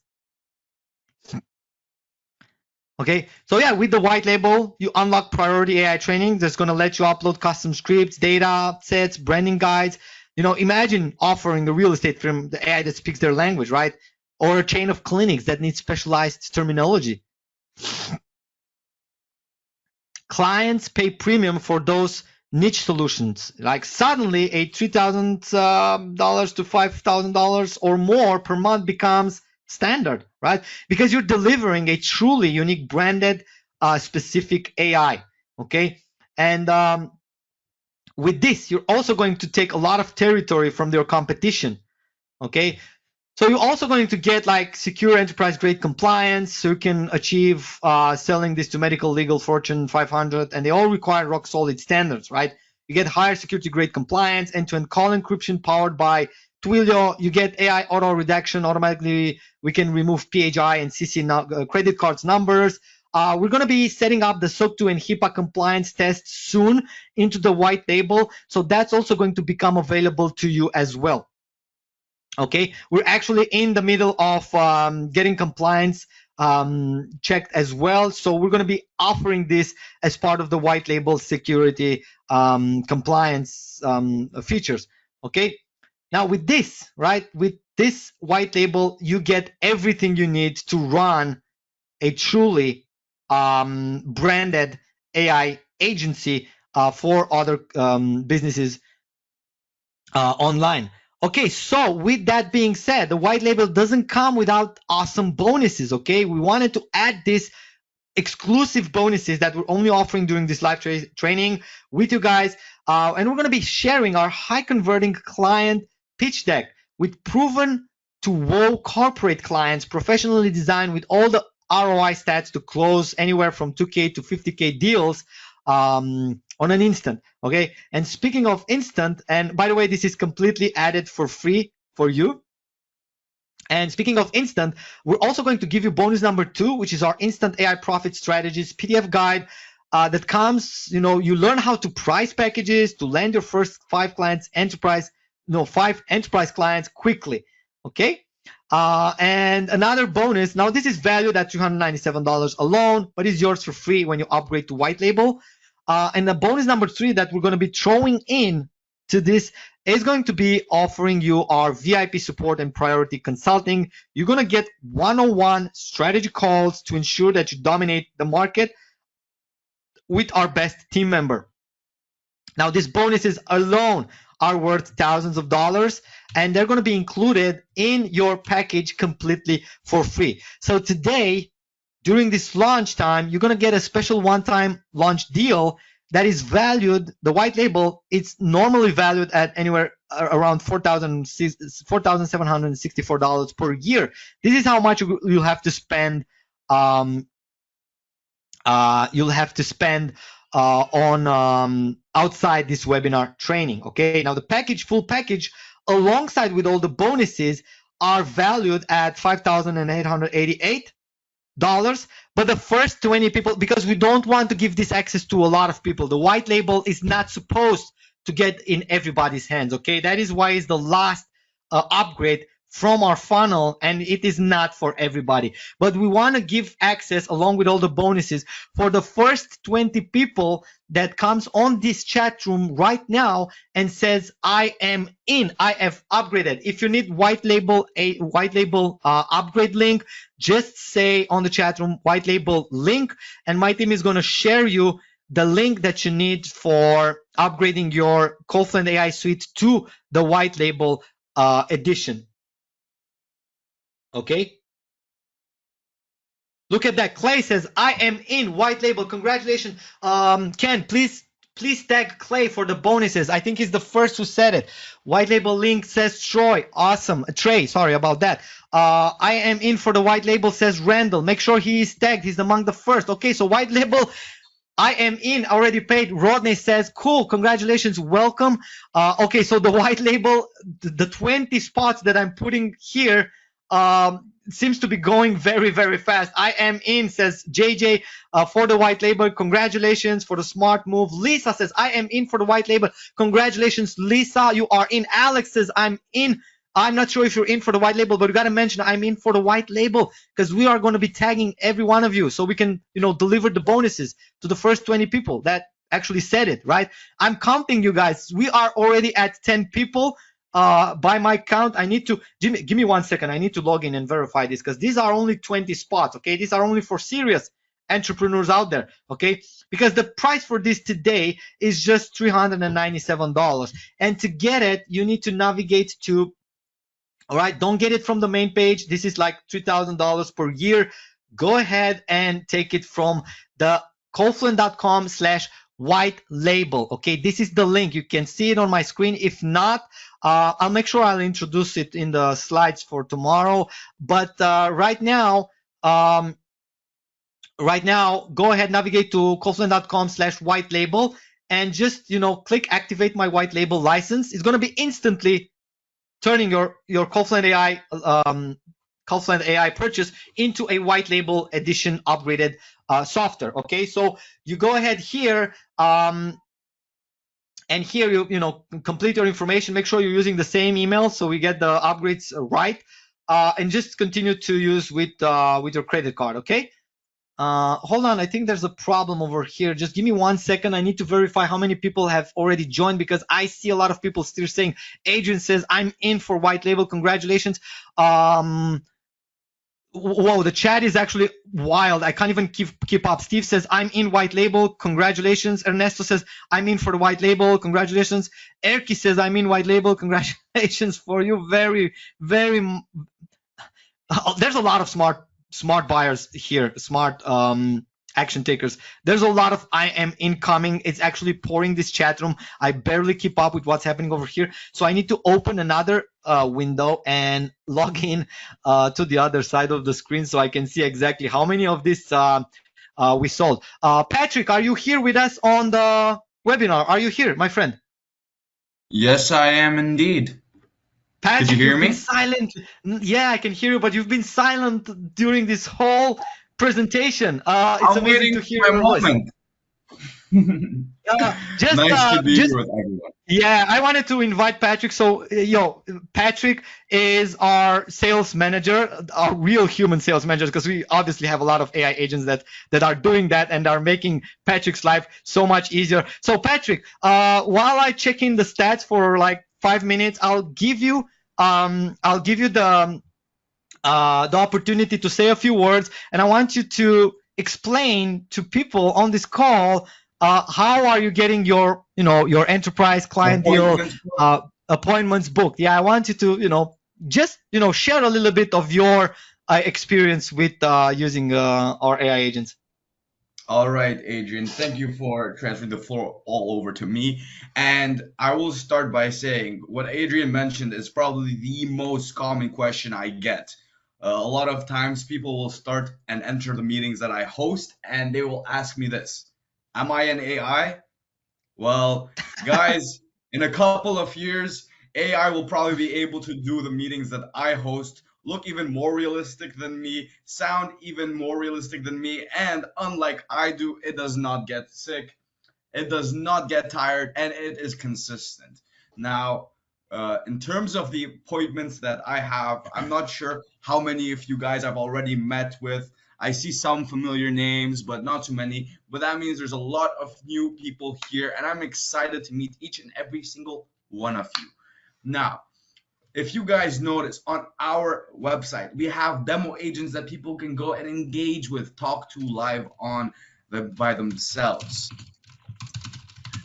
Okay, so yeah, with the white label, you unlock priority AI training that's going to let you upload custom scripts, data sets, branding guides. Imagine offering a real estate firm the AI that speaks their language, right? Or a chain of clinics that needs specialized terminology. Clients pay premium for those niche solutions. Like suddenly a $3,000 to $5,000 or more per month becomes standard, right? Because you're delivering a truly unique branded specific AI, okay? And with this, you're also going to take a lot of territory from your competition, okay? So you're also going to get like secure enterprise grade compliance, so you can achieve selling this to medical, legal, Fortune 500, and they all require rock solid standards, right? You get higher security grade compliance, end-to-end call encryption powered by Twilio. You get AI auto redaction automatically. We can remove PHI and CC credit cards numbers. We're going to be setting up the SOC 2 and HIPAA compliance test soon into the white label, so that's also going to become available to you as well. Okay, we're actually in the middle of getting compliance checked as well, so we're going to be offering this as part of the white label security compliance features. Okay, now with this, right, with this white label, you get everything you need to run a truly branded AI agency for other businesses online. Okay, so with that being said, the white label doesn't come without awesome bonuses, okay? We wanted to add this exclusive bonuses that we're only offering during this live training with you guys. And we're going to be sharing our high converting client pitch deck with proven to wow corporate clients, professionally designed with all the ROI stats to close anywhere from 2K to 50K deals on an instant. Okay, and speaking of instant, and by the way, this is completely added for free for you. And speaking of instant, we're also going to give you bonus number 2, which is our instant AI profit strategies PDF guide that comes, you learn how to price packages to land your first 5 enterprise clients quickly. Okay. And another bonus, now this is valued at $297 alone, but it's yours for free when you upgrade to white label. And the bonus number 3 that we're going to be throwing in to this is going to be offering you our VIP support and priority consulting. You're going to get 101 strategy calls to ensure that you dominate the market with our best team member. Now, these bonuses alone are worth thousands of dollars, and they're going to be included in your package completely for free. So today, during this launch time, you're going to get a special one-time launch deal that is valued, the white label, it's normally valued at anywhere around $4,764 per year. This is how much you'll have to spend on outside this webinar training. Okay, now the full package, alongside with all the bonuses, are valued at $5,888. But the first 20 people, because we don't want to give this access to a lot of people, the white label is not supposed to get in everybody's hands. Okay, that is why it's the last upgrade from our funnel, and it is not for everybody. But we want to give access along with all the bonuses for the first 20 people that comes on this chat room right now and says, I am in, I have upgraded. If you need a white label upgrade link, just say on the chat room white label link, and my team is going to share you the link that you need for upgrading your CallFluent AI suite to the white label edition. Okay, look at that. Clay says, I am in white label. Congratulations. Ken, please tag Clay for the bonuses. I think he's the first who said it. White label link says Troy. Awesome. Trey, sorry about that. I am in for the white label says Randall. Make sure he is tagged. He's among the first. Okay, so white label, I am in, already paid. Rodney says, cool, congratulations, welcome. Okay, so the white label, the 20 spots that I'm putting here, seems to be going very, very fast. I am in, says JJ, for the white label. Congratulations for the smart move. Lisa says, I am in for the white label. Congratulations, Lisa, you are in. Alex says, I'm in I'm not sure if you're in for the white label, but you got to mention I'm in for the white label because we are going to be tagging every one of you so we can, deliver the bonuses to the first 20 people that actually said it, right? I'm counting you guys. We are already at 10 people. By my count, I need to give me 1 second. I need to log in and verify this because these are only 20 spots. Okay, these are only for serious entrepreneurs out there. Okay, because the price for this today is just $397, and to get it, you need to navigate to. All right, don't get it from the main page. This is like $3,000 per year. Go ahead and take it from the callfluent.com/white label. Okay, this is the link. You can see it on my screen. If not, I'll make sure I'll introduce it in the slides for tomorrow. But right now, go ahead, navigate to callfluent.com/white label and just click activate my white label license. It's going to be instantly turning your CallFluent AI purchase into a white label edition upgraded software. Okay, so you go ahead here and here you complete your information. Make sure you're using the same email so we get the upgrades right, and just continue to use with your credit card. Okay. Hold on, I think there's a problem over here. Just give me 1 second. I need to verify how many people have already joined because I see a lot of people still saying, Adrian says, I'm in for white label. Congratulations. Whoa, the chat is actually wild. I can't even keep up. Steve says, I'm in white label. Congratulations. Ernesto says, I'm in for the white label. Congratulations. Erki says, I'm in white label. Congratulations for you. Very, very. There's a lot of smart buyers here, smart action takers. There's a lot of I am incoming. It's actually pouring this chat room. I barely keep up with what's happening over here. So I need to open another window and log in to the other side of the screen so I can see exactly how many of this we sold. Patrick, are you here with us on the webinar? Are you here, my friend? Yes, I am indeed. Patrick, Did you hear me? been silent. Yeah, I can hear you, but you've been silent during this whole presentation. It's amazing to hear your voice. Just, nice to be here with everyone. Yeah, I wanted to invite Patrick. So, Patrick is our sales manager, our real human sales manager, because we obviously have a lot of AI agents that are doing that and are making Patrick's life so much easier. So, Patrick, while I check in the stats for like 5 minutes, I'll give you the opportunity to say a few words, and I want you to explain to people on this call how are you getting your enterprise client deal appointments booked. Yeah, I want you to just share a little bit of your experience with using our AI agents. All right, Adrian, thank you for transferring the floor all over to me. And I will start by saying what Adrian mentioned is probably the most common question I get. A lot of times people will start and enter the meetings that I host and they will ask me this: am I an AI? Well, guys, in a couple of years, AI will probably be able to do the meetings that I host, look even more realistic than me, sound even more realistic than me, and unlike I do, it does not get sick, it does not get tired, and it is consistent. Now, in terms of the appointments that I have, I'm not sure how many of you guys I've already met with. I see some familiar names, but not too many. But that means there's a lot of new people here, and I'm excited to meet each and every single one of you. Now, if you guys notice on our website, we have demo agents that people can go and engage with, talk to live on by themselves.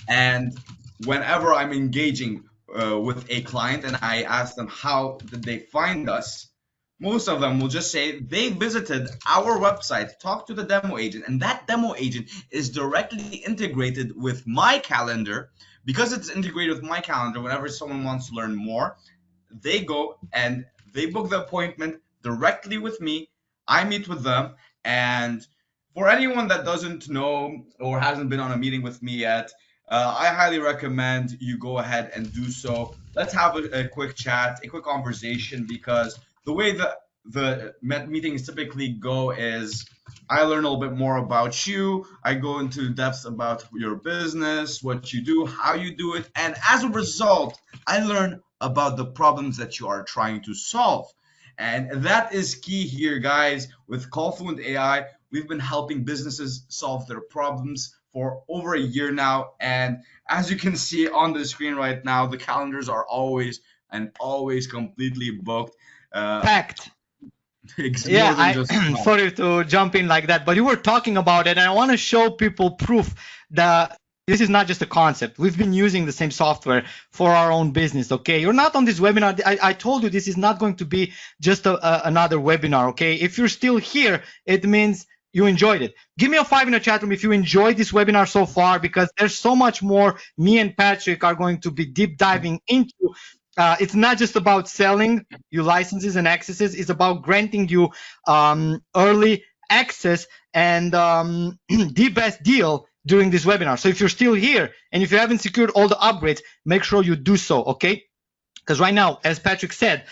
And whenever I'm engaging with a client and I ask them how did they find us, most of them will just say they visited our website, talk to the demo agent, and that demo agent is directly integrated with my calendar. Because it's integrated with my calendar, whenever someone wants to learn more, they go and they book the appointment directly with me. I meet with them. And for anyone that doesn't know or hasn't been on a meeting with me yet, I highly recommend you go ahead and do so. Let's have a quick chat, a quick conversation, because the way the meetings typically go is I learn a little bit more about you. I go into depth about your business, what you do, how you do it. And as a result, I learn about the problems that you are trying to solve. And that is key here, guys. With CallFluent AI, we've been helping businesses solve their problems for over a year now. And as you can see on the screen right now, the calendars are always and always completely booked. Packed. It's Yeah, more than just sorry to jump in like that, but you were talking about it, and I want to show people proof that this is not just a concept. We've been using the same software for our own business. Okay, you're not on this webinar. I told you this is not going to be just another webinar. Okay, if you're still here, it means you enjoyed it. Give me a 5 in the chat room if you enjoyed this webinar so far, because there's so much more me and Patrick are going to be deep diving into. It's not just about selling you licenses and accesses. It's about granting you early access and the best deal during this webinar. So if you're still here and if you haven't secured all the upgrades, make sure you do so, okay? Because right now, as Patrick said,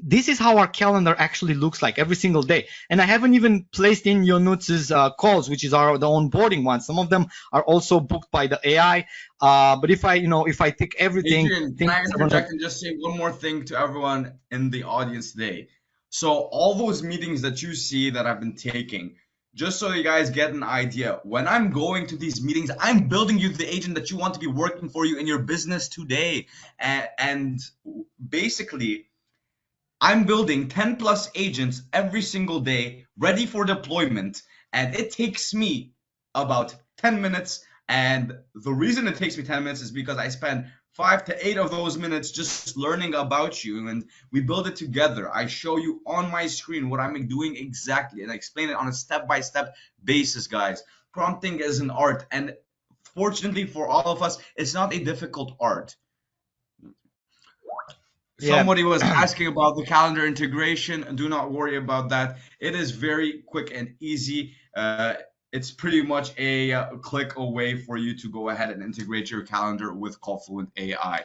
this is how our calendar actually looks like every single day. And I haven't even placed in Yonutz's calls, which is the onboarding ones. Some of them are also booked by the AI. But if I tick everything, Adrian, can I interject and just say one more thing to everyone in the audience today? So all those meetings that you see that I've been taking, just so you guys get an idea, when I'm going to these meetings, I'm building you the agent that you want to be working for you in your business today. And basically, I'm building 10 plus agents every single day, ready for deployment. And it takes me about 10 minutes. And the reason it takes me 10 minutes is because I spend 5 to 8 of those minutes just learning about you, and we build it together. I show you on my screen what I'm doing exactly, and I explain it on a step-by-step basis, guys. Prompting is an art, and fortunately for all of us, it's not a difficult art. Somebody was asking about the calendar integration. Do not worry about that. It is very quick and easy. It's pretty much a click away for you to go ahead and integrate your calendar with CallFluent AI.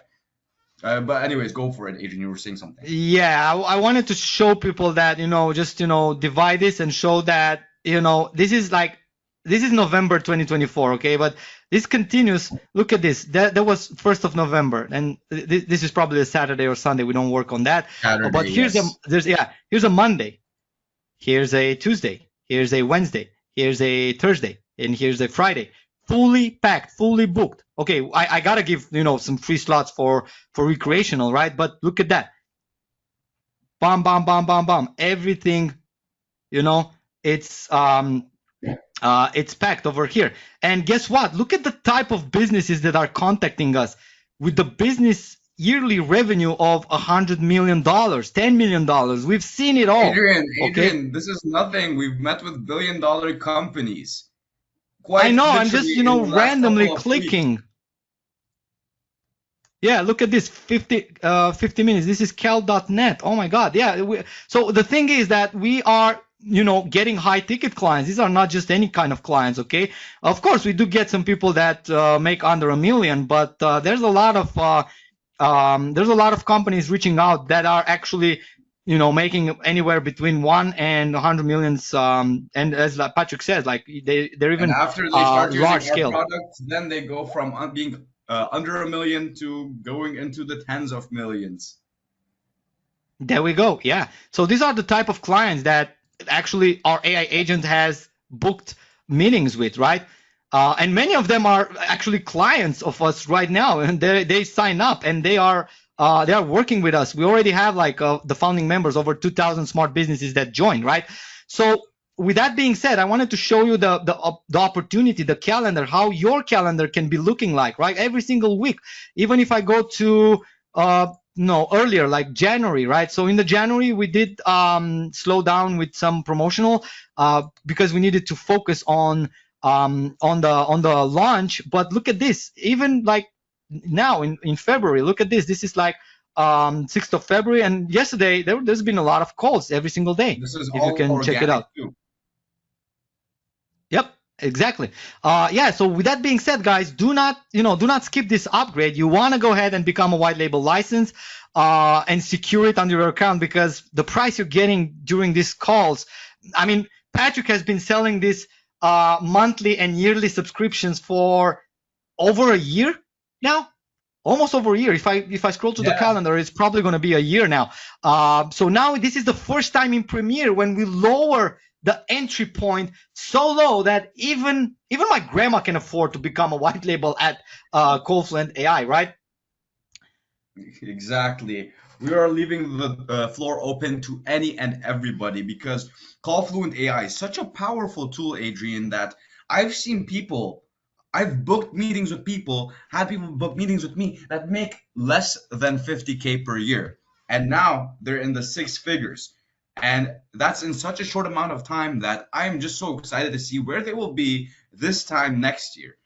But anyways, go for it, Adrian. You were saying something. Yeah, I wanted to show people that, just, divide this and show that, this is November 2024, okay? But this continues. Look at this. That was 1st of November, and this is probably a Saturday or Sunday. We don't work on that. Saturday, but here's a Monday. Here's a Tuesday. Here's a Wednesday. Here's a Thursday, and here's a Friday. Fully packed, fully booked. Okay, I gotta give some free slots for recreational, right? But look at that. Bam, bam, bam, bam, bam. Everything, it's packed over here. And guess what? Look at the type of businesses that are contacting us with the business yearly revenue of $100 million, $10 million. We've seen it all. Adrian, this is nothing. We've met with billion-dollar companies. I know. I'm just, randomly clicking. Yeah, look at this, 50 minutes. This is cal.net. Oh my God. Yeah. So the thing is that we are, getting high ticket clients. These are not just any kind of clients. Okay. Of course, we do get some people that make under $1 million, but there's a lot of companies reaching out that are actually, making anywhere between 1 and 100 millions. And as Patrick says, they're even and after they start using large scale products, then they go from being under $1 million to going into the tens of millions. There we go. Yeah. So these are the type of clients that actually our AI agent has booked meetings with, right? And many of them are actually clients of us right now, and they sign up and they are working with us. We already have the founding members, over 2,000 smart businesses that joined, right? So with that being said, I wanted to show you the opportunity, the calendar, how your calendar can be looking like, right? Every single week. Even if I go to earlier, like January, right? So in the January, we did slow down with some promotional because we needed to focus on the launch. But look at this, even like now in February, look at this. This is 6th of February, and yesterday there's been a lot of calls every single day. This is if all you can check it out. Too. Yep, exactly. Yeah. So with that being said, guys, do not skip this upgrade. You want to go ahead and become a white label license and secure it under your account, because the price you're getting during these calls. I mean, Patrick has been selling this monthly and yearly subscriptions for over a year now. almost over a year. If I scroll to the Yeah. calendar, it's probably going to be a year now. So now this is the first time in Premiere when we lower the entry point so low that even my grandma can afford to become a white label at CallFluent AI, right? Exactly. We are leaving the floor open to any and everybody because CallFluent AI is such a powerful tool, Adrian, that I've seen people, I've booked meetings with people, had people book meetings with me that make less than 50K per year. And now they're in the six figures. And that's in such a short amount of time that I'm just so excited to see where they will be this time next year.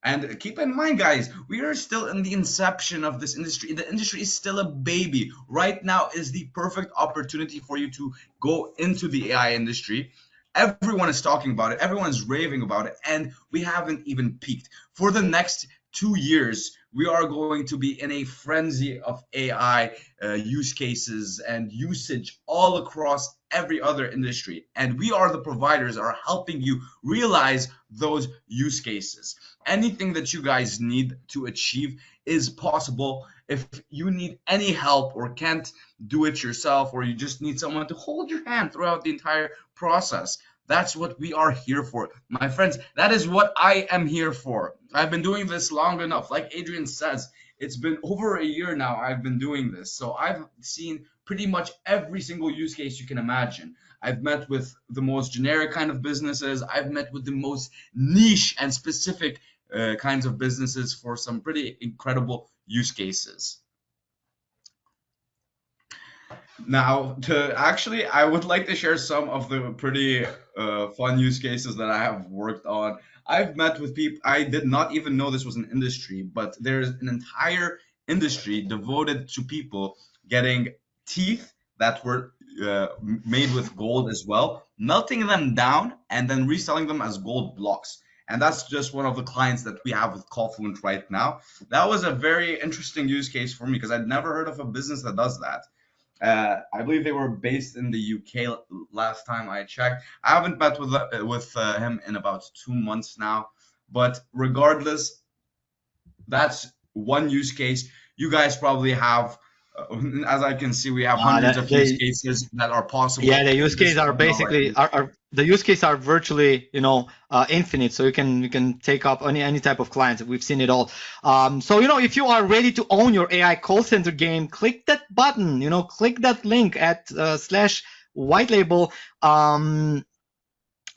And keep in mind, guys, we are still in the inception of this industry. The industry is still a baby. Right now is the perfect opportunity for you to go into the AI industry. Everyone is talking about it, everyone is raving about it, and we haven't even peaked. For the next 2 years, we are going to be in a frenzy of AI use cases and usage all across every other industry. And we are the providers that are helping you realize those use cases. Anything that you guys need to achieve is possible. If you need any help or can't do it yourself, or you just need someone to hold your hand throughout the entire process, that's what we are here for. My friends, that is what I am here for. I've been doing this long enough. Like Adrian says, it's been over a year now I've been doing this. So I've seen pretty much every single use case you can imagine. I've met with the most generic kind of businesses. I've met with the most niche and specific kinds of businesses for some pretty incredible use cases. Now, I would like to share some of the pretty fun use cases that I have worked on. I've met with people, I did not even know this was an industry, but there's an entire industry devoted to people getting teeth that were made with gold as well, melting them down and then reselling them as gold blocks. And that's just one of the clients that we have with CallFluent right now. That was a very interesting use case for me because I'd never heard of a business that does that. I believe they were based in the UK last time I checked. I haven't met with him in about 2 months now, but regardless, that's one use case. You guys probably have, as I can see, we have hundreds of use cases that are possible. Yeah, the use cases are basically the use cases are virtually infinite. So you can take up any type of clients. We've seen it all. So if you are ready to own your AI call center game, click that button. Click that link at /white label.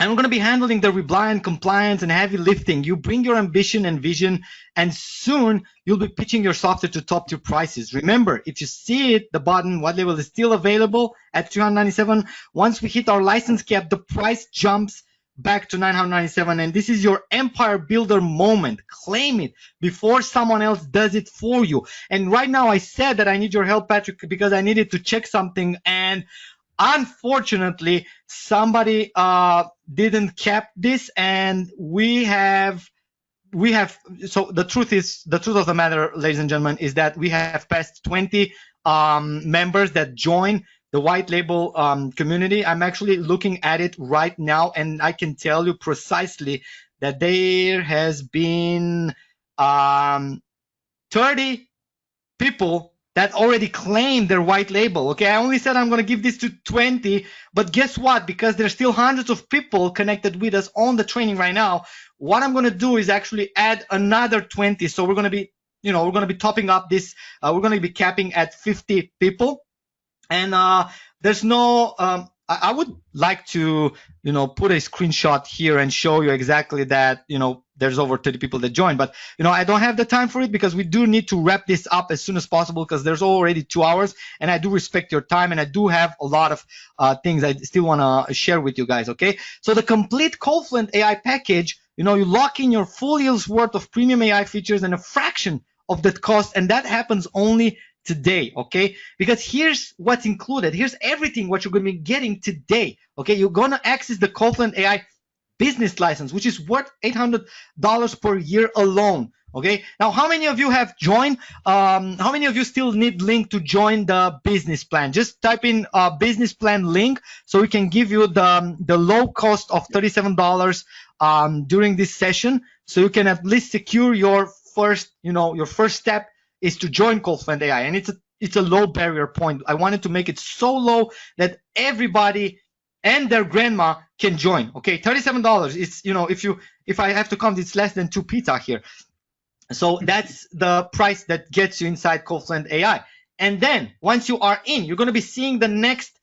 And we're going to be handling the reply and compliance and heavy lifting. You bring your ambition and vision, and soon you'll be pitching your software to top tier prices. Remember, if you see it, the button white label is still available at $397. Once we hit our license cap, the price jumps back to $997. And this is your empire builder moment. Claim it before someone else does it for you. And right now I said that I need your help, Patrick, because I needed to check something, and unfortunately somebody didn't cap this, and we have so the truth of the matter, ladies and gentlemen, is that we have passed 20 members that join the white label community. I'm actually looking at it right now, and I can tell you precisely that there has been 30 people that already claimed their white label. Okay, I only said I'm going to give this to 20, but guess what? Because there's still hundreds of people connected with us on the training right now, what I'm going to do is actually add another 20. So we're going to be, we're going to be topping up this. We're going to be capping at 50 people, and there's no. I would like to, put a screenshot here and show you exactly that, there's over 30 people that joined, but I don't have the time for it because we do need to wrap this up as soon as possible because there's already 2 hours, and I do respect your time, and I do have a lot of things I still want to share with you guys. Okay, so the complete CallFluent AI package, you lock in your full year's worth of premium AI features and a fraction of that cost, and that happens only today. Okay, because here's what's included. Here's everything what you're going to be getting today. Okay, you're going to access the CallFluent AI business license, which is worth $800 per year alone. Okay, now how many of you have joined? How many of you still need link to join the business plan? Just type in business plan link so we can give you the low cost of $37 during this session, so you can at least secure your first your first step is to join CallFluent AI, and it's a low barrier point. I wanted to make it so low that everybody and their grandma can join. Okay, $37. It's, you know, if I have to count, it's less than 2 pizza here. So that's the price that gets you inside CallFluent AI. And then once you are in, you're going to be seeing the next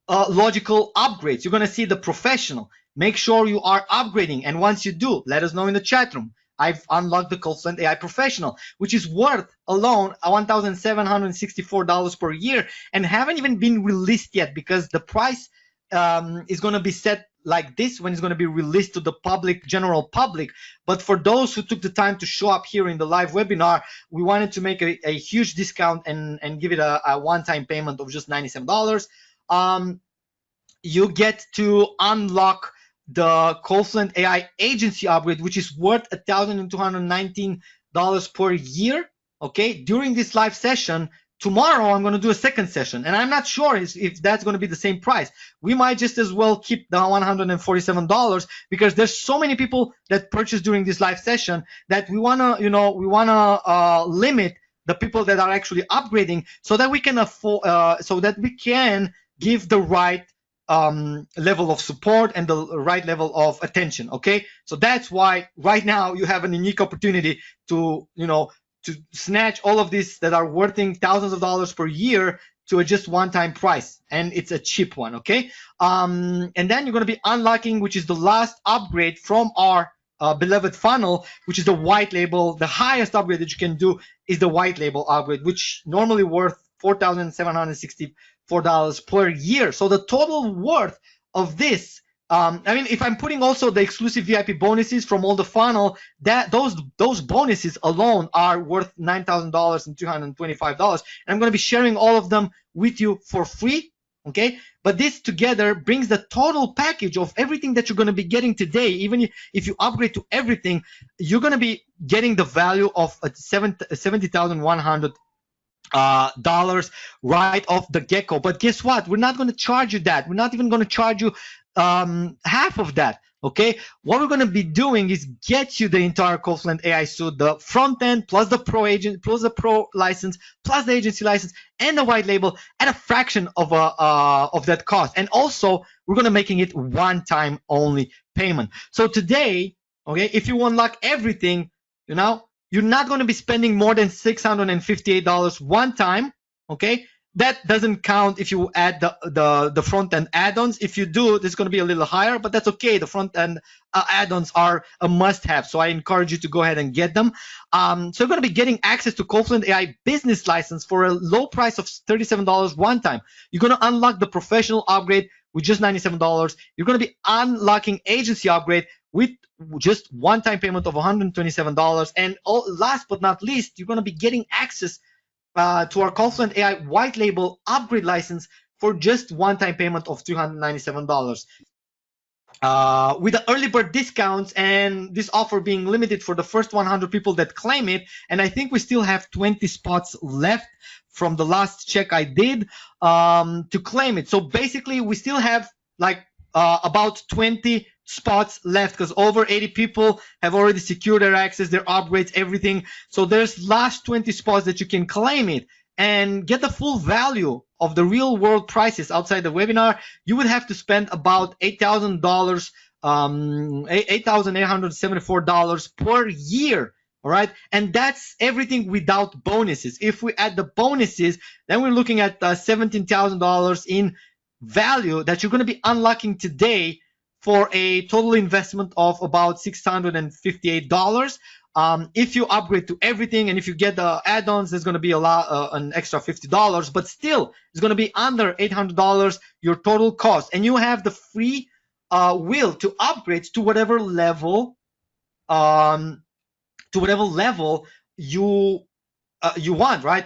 logical upgrades. You're going to see the professional. Make sure you are upgrading. And once you do, let us know in the chat room. I've unlocked the CallFluent AI Professional, which is worth alone $1,764 per year and haven't even been released yet, because the price is going to be set like this when it's going to be released to the public, general public. But for those who took the time to show up here in the live webinar, we wanted to make a huge discount and give it a one-time payment of just $97. You get to unlock the CallFluent AI agency upgrade, which is worth $1,219 per year. Okay, during this live session. Tomorrow I'm going to do a second session, and I'm not sure if that's going to be the same price. We might just as well keep the $147 because there's so many people that purchase during this live session that we want to, limit the people that are actually upgrading so that we can afford, so that we can give the right level of support and the right level of attention. Okay, so that's why right now you have a unique opportunity to, to snatch all of these that are worth thousands of dollars per year to a just one-time price, and it's a cheap one. Okay, and then you're going to be unlocking, which is the last upgrade from our beloved funnel, which is the white label. The highest upgrade that you can do is the white label upgrade, which normally worth $4,764 per year. So the total worth of this, if I'm putting also the exclusive VIP bonuses from all the funnel, that those bonuses alone are worth $9,225, and I'm going to be sharing all of them with you for free. Okay, but this together brings the total package of everything that you're going to be getting today. Even if you upgrade to everything, you're going to be getting the value of $70,100 right off the get-go. But guess what? We're not going to charge you that. We're not even going to charge you half of that. Okay, what we're going to be doing is get you the entire CallFluent AI suite, the front end plus the pro agent plus the pro license plus the agency license and the white label at a fraction of that cost. And also we're going to making it one-time only payment. So today, okay, if you unlock everything, you're not going to be spending more than $658 one time. Okay, that doesn't count if you add the front end add-ons. If you do, it's going to be a little higher, but that's okay. The front end add-ons are a must-have, so I encourage you to go ahead and get them. So you're going to be getting access to CallFluent AI business license for a low price of $37 one time. You're going to unlock the professional upgrade with just $97. You're going to be unlocking agency upgrade with just one-time payment of $127. And last but not least, you're going to be getting access to our CallFluent AI white label upgrade license for just one-time payment of $297. With the early bird discounts and this offer being limited for the first 100 people that claim it, and I think we still have 20 spots left from the last check I did to claim it. So basically we still have like about 20 spots left because over 80 people have already secured their access, their upgrades, everything. So there's last 20 spots that you can claim it and get the full value of the real world prices outside the webinar. You would have to spend about $8,000, $8,874 per year. All right, and that's everything without bonuses. If we add the bonuses, then we're looking at $17,000 in value that you're going to be unlocking today for a total investment of about $658. If you upgrade to everything and if you get the add-ons, there's going to be an extra $50, but still it's going to be under $800 your total cost, and you have the free will to upgrade to whatever level you want, right?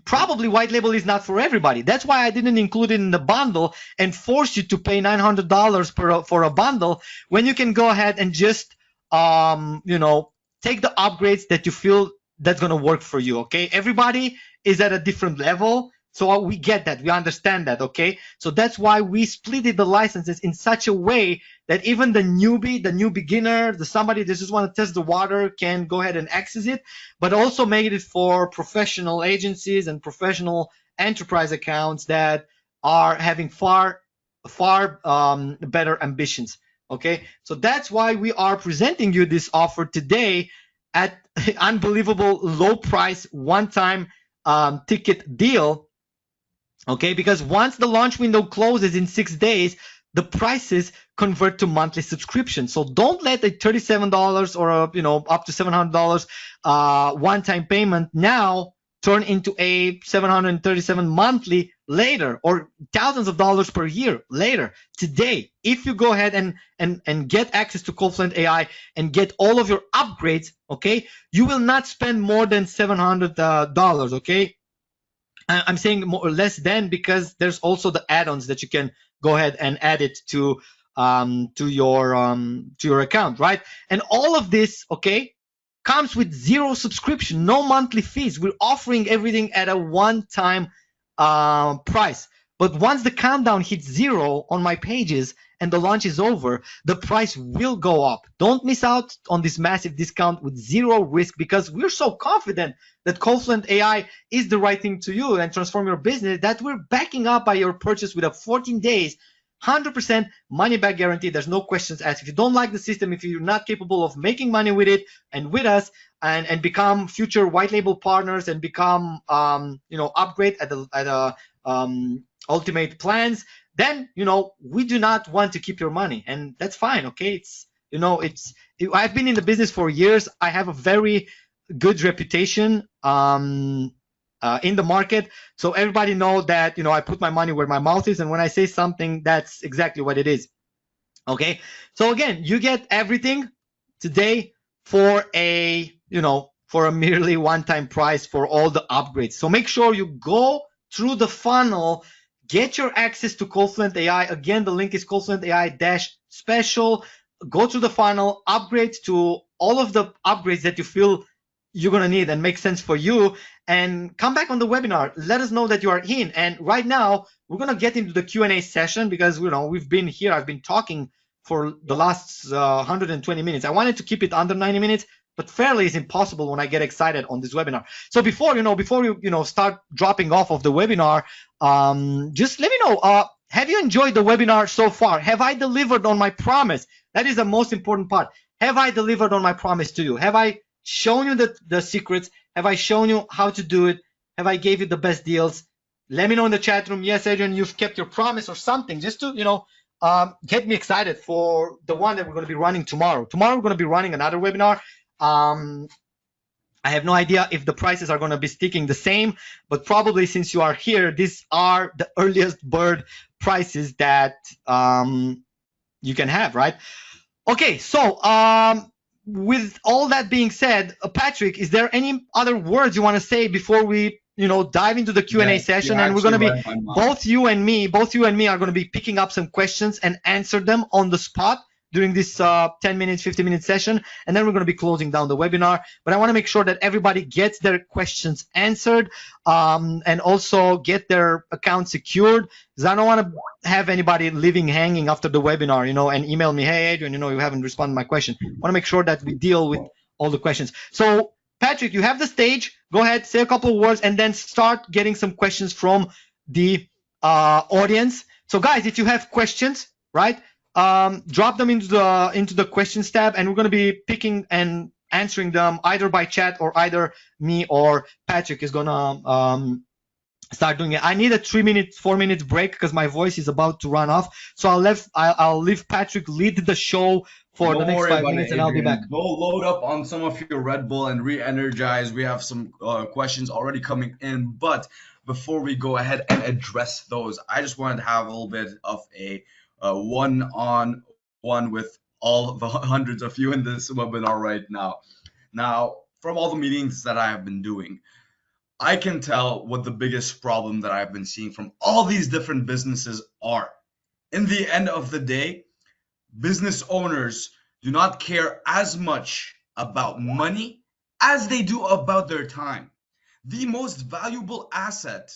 Probably white label is not for everybody. That's why I didn't include it in the bundle and force you to pay $900 for a bundle when you can go ahead and just take the upgrades that you feel that's going to work for you. Okay, everybody is at a different level. So we get that, we understand that, okay? So that's why we splitted the licenses in such a way that even the newbie, the new beginner, the somebody that just want to test the water can go ahead and access it, but also made it for professional agencies and professional enterprise accounts that are having far better ambitions. Okay, so that's why we are presenting you this offer today at unbelievable low price, one-time ticket deal. Okay, because once the launch window closes in 6 days, the prices convert to monthly subscription. So don't let a $37 or up to $700 one-time payment now turn into a 737 monthly later, or thousands of dollars per year later. Today, if you go ahead and get access to CallFluent AI and get all of your upgrades, okay, you will not spend more than $700, okay? I'm saying more or less than, because there's also the add-ons that you can go ahead and add it to your account, right? And all of this, okay, comes with zero subscription, no monthly fees. We're offering everything at a one-time price. But once the countdown hits zero on my pages and the launch is over, the price will go up. Don't miss out on this massive discount with zero risk, because we're so confident that CallFluent AI is the right thing to you and transform your business, that we're backing up by your purchase with a 14 days 100% money back guarantee. There's no questions asked. If you don't like the system, if you're not capable of making money with it and with us, and become future white label partners and become upgrade at the ultimate plans, then we do not want to keep your money, and that's fine. Okay, I've been in the business for years. I have a very good reputation in the market, so everybody know that I put my money where my mouth is, and when I say something, that's exactly what it is. Okay, so again, you get everything today for a merely one-time price for all the upgrades. So make sure you go through the funnel, get your access to CallFluent AI. Again, the link is CallFluent AI-special. Go through the funnel, upgrade to all of the upgrades that you feel you're going to need and make sense for you, and come back on the webinar. Let us know that you are in. And right now, we're going to get into the Q&A session, because we've been here. I've been talking for the last 120 minutes. I wanted to keep it under 90 minutes, but fairly is impossible when I get excited on this webinar. So before you start dropping off of the webinar, just let me know, have you enjoyed the webinar so far? Have I delivered on my promise? That is the most important part. Have I delivered on my promise to you? Have I shown you the secrets? Have I shown you how to do it? Have I gave you the best deals? Let me know in the chat room. Yes, Adrian, you've kept your promise, or something, just to get me excited for the one that we're going to be running tomorrow. Tomorrow we're going to be running another webinar. I have no idea if the prices are going to be sticking the same, but probably, since you are here, these are the earliest bird prices that you can have, right? Okay, so with all that being said, Patrick, is there any other words you want to say before we dive into the Q&A session? And we're going to be, both you and me are going to be picking up some questions and answer them on the spot during this 10 minutes, 15-minute session, and then we're going to be closing down the webinar. But I want to make sure that everybody gets their questions answered, and also get their account secured, because I don't want to have anybody leaving hanging after the webinar, and email me, hey, Adrian, you haven't responded to my question. I want to make sure that we deal with all the questions. So, Patrick, you have the stage. Go ahead, say a couple of words, and then start getting some questions from the audience. So, guys, if you have questions, right, drop them into the questions tab, and we're going to be picking and answering them either by chat, or either me or Patrick is going to start doing it. I need a 4 minute break because my voice is about to run off. So I'll leave Patrick lead the show for the next 5 minutes, and I'll be back. Go load up on some of your Red Bull and re-energize. We have some questions already coming in, but before we go ahead and address those, I just wanted to have a little bit of a one-on-one with all the hundreds of you in this webinar right now. Now, from all the meetings that I have been doing, I can tell what the biggest problem that I've been seeing from all these different businesses are. In the end of the day, business owners do not care as much about money as they do about their time. The most valuable asset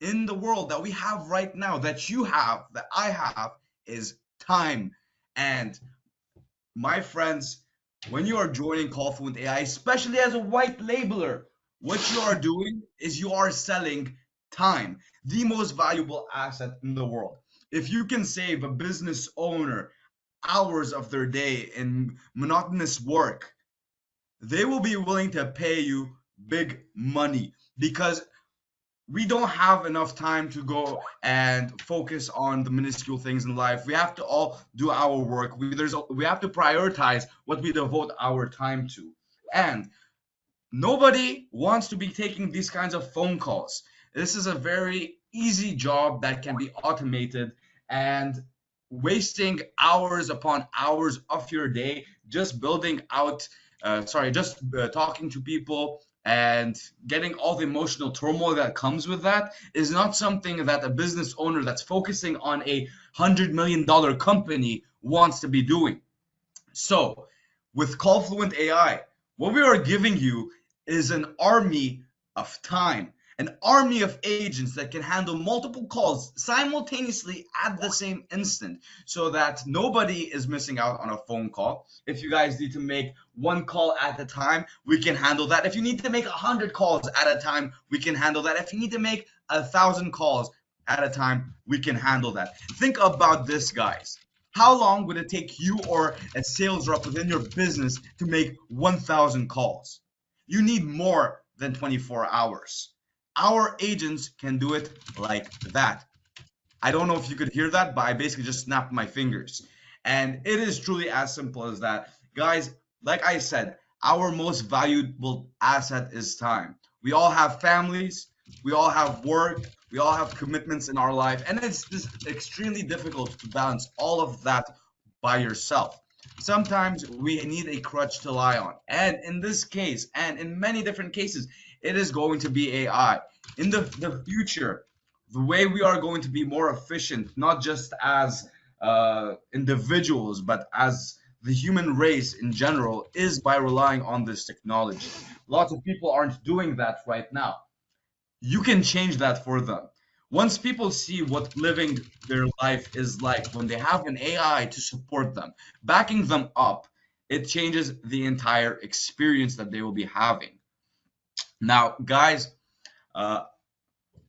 in the world that we have right now, that you have, that I have, is time. And my friends, when you are joining CallFluent AI, especially as a white labeler, what you are doing is you are selling time, the most valuable asset in the world. If you can save a business owner hours of their day in monotonous work, they will be willing to pay you big money, because we don't have enough time to go and focus on the minuscule things in life. We have to all do our work. We have to prioritize what we devote our time to. And nobody wants to be taking these kinds of phone calls. This is a very easy job that can be automated, and wasting hours upon hours of your day just building out, just talking to people and getting all the emotional turmoil that comes with that is not something that a business owner that's focusing on $100 million company wants to be doing. So, with CallFluent AI, what we are giving you is an army of time, an army of agents that can handle multiple calls simultaneously at the same instant, so that nobody is missing out on a phone call. If you guys need to make one call at a time, we can handle that. If you need to make 100 calls at a time, we can handle that. If you need to make 1,000 calls at a time, we can handle that. Think about this, guys. How long would it take you or a sales rep within your business to make 1,000 calls? You need more than 24 hours. Our agents can do it like that. I don't know if you could hear that, but I basically just snapped my fingers. And it is truly as simple as that. Guys, like I said, our most valuable asset is time. We all have families, we all have work, we all have commitments in our life, and it's just extremely difficult to balance all of that by yourself. Sometimes we need a crutch to lie on. And in this case, and in many different cases, it is going to be AI. In the future, the way we are going to be more efficient, not just as individuals, but as the human race in general, is by relying on this technology. Lots of people aren't doing that right now. You can change that for them. Once people see what living their life is like, when they have an AI to support them, backing them up, it changes the entire experience that they will be having. Now, guys, uh,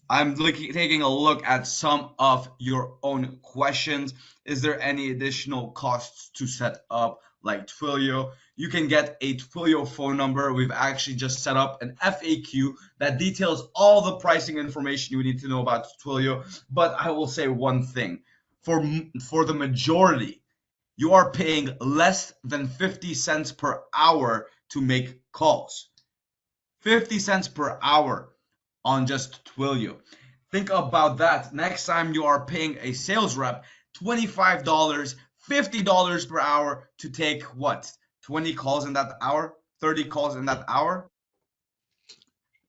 I'm taking a look at some of your own questions. Is there any additional costs to set up like Twilio? You can get a Twilio phone number. We've actually just set up an FAQ that details all the pricing information you need to know about Twilio. But I will say one thing. For the majority, you are paying less than 50 cents per hour to make calls. 50 cents per hour on just Twilio. Think about that. Next time you are paying a sales rep $25, $50 per hour to take what? 20 calls in that hour? 30 calls in that hour?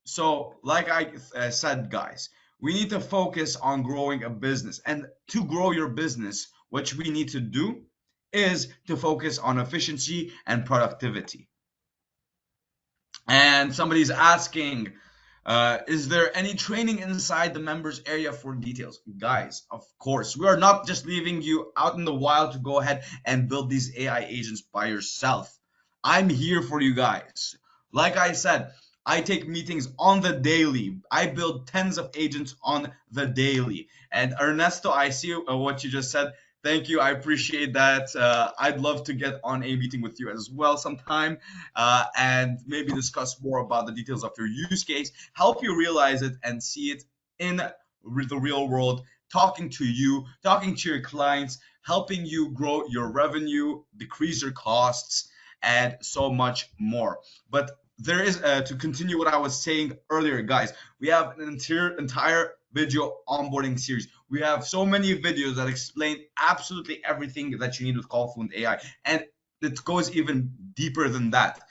So, like I said, guys, we need to focus on growing a business. And to grow your business, what we need to do is to focus on efficiency and productivity. And somebody's asking, is there any training inside the members area for details? Guys, of course, we are not just leaving you out in the wild to go ahead and build these AI agents by yourself. I'm here for you guys. Like I said, I take meetings on the daily. I build tens of agents on the daily. And Ernesto, I see what you just said. Thank you. I appreciate that. I'd love to get on a meeting with you as well sometime, and maybe discuss more about the details of your use case, help you realize it and see it in the real world, talking to you, talking to your clients, helping you grow your revenue, decrease your costs, and so much more. But there is, to continue what I was saying earlier, guys, we have an entire video onboarding series. We have so many videos that explain absolutely everything that you need with CallFluent AI, and it goes even deeper than that.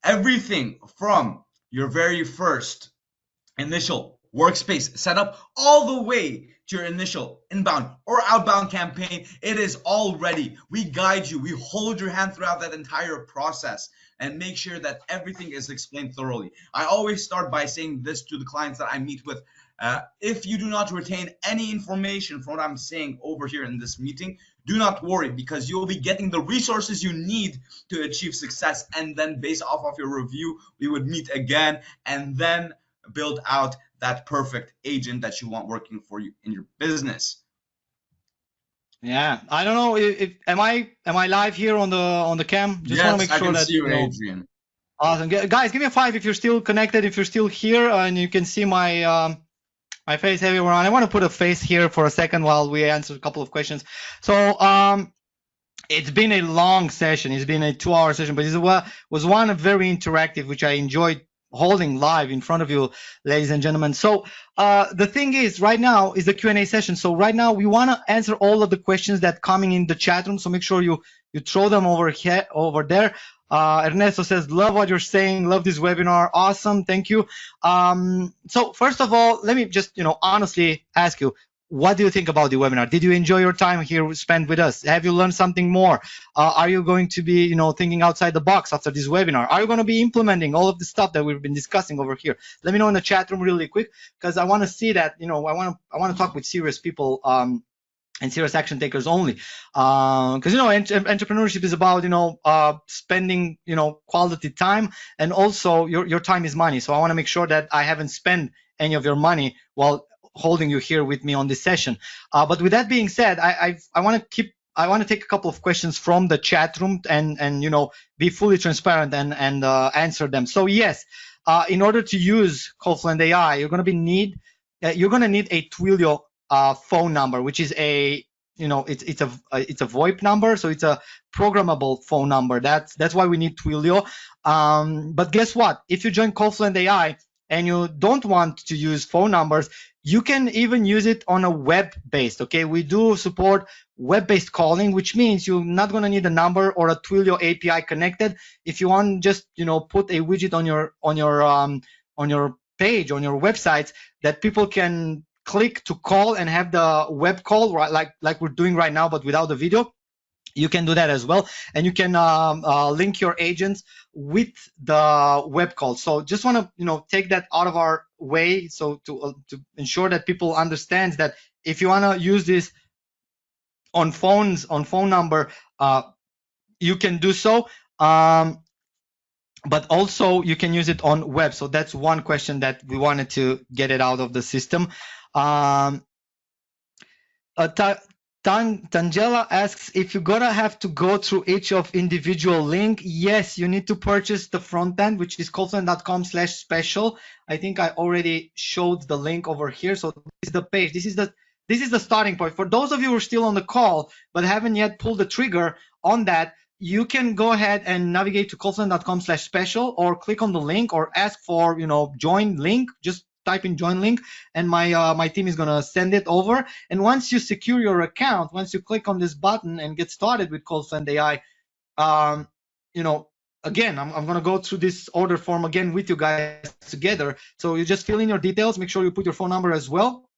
Everything from your very first initial workspace setup all the way to your initial inbound or outbound campaign, it is all ready. We guide you, we hold your hand throughout that entire process and make sure that everything is explained thoroughly. I always start by saying this to the clients that I meet with. If you do not retain any information from what I'm saying over here in this meeting, do not worry, because you'll be getting the resources you need to achieve success. And then based off of your review, we would meet again and then build out that perfect agent that you want working for you in your business. Yeah, I don't know if am I live here on the cam? Just want to make I sure can that see you, Adrian. Awesome, guys. Give me a 5 if you're still connected, if you're still here, and you can see my my face everywhere. I want to put a face here for a second while we answer a couple of questions. So it's been a long session. It's been a 2-hour session, but it was one very interactive, which I enjoyed holding live in front of you, ladies and gentlemen. So the thing is, right now is the Q&A session. So right now we want to answer all of the questions that coming in the chat room. So make sure you throw them over here, over there. Ernesto says, love what you're saying. Love this webinar. Awesome. Thank you. So first of all, let me just, honestly ask you, what do you think about the webinar? Did you enjoy your time here spent with us? Have you learned something more? Are you going to be, thinking outside the box after this webinar? Are you going to be implementing all of the stuff that we've been discussing over here? Let me know in the chat room really quick, because I want to see that, I want to talk with serious people, and serious action takers only, because entrepreneurship is about spending quality time, and also your time is money. So I want to make sure that I haven't spent any of your money while holding you here with me on this session. But with that being said, I want to take a couple of questions from the chat room and be fully transparent and answer them. So yes, in order to use CallFluent AI, you're going to need a Twilio phone number, which is a it's a VoIP number, so it's a programmable phone number. That's why we need Twilio. But guess what? If you join CallFluent AI and you don't want to use phone numbers, you can even use it on a web-based. Okay, we do support web-based calling, which means you're not going to need a number or a Twilio API connected. If you want, just put a widget on your page, on your websites, that people can click to call and have the web call, right, like we're doing right now, but without the video. You can do that as well, and you can link your agents with the web call. So just want to take that out of our way, so to ensure that people understand that if you want to use this on phone number, you can do so. But also you can use it on web. So that's one question that we wanted to get it out of the system. Tangela asks if you're gonna have to go through each of individual link. Yes, you need to purchase the front end, which is callfluent.com/special. I think I already showed the link over here. So this is the page. This is the starting point. For those of you who are still on the call but haven't yet pulled the trigger on that, you can go ahead and navigate to callfluent.com/special, or click on the link, or ask for join link. Just type in join link, and my team is gonna send it over. And once you secure your account, once you click on this button and get started with CallFluent AI, again, I'm gonna go through this order form again with you guys together. So you just fill in your details, make sure you put your phone number as well,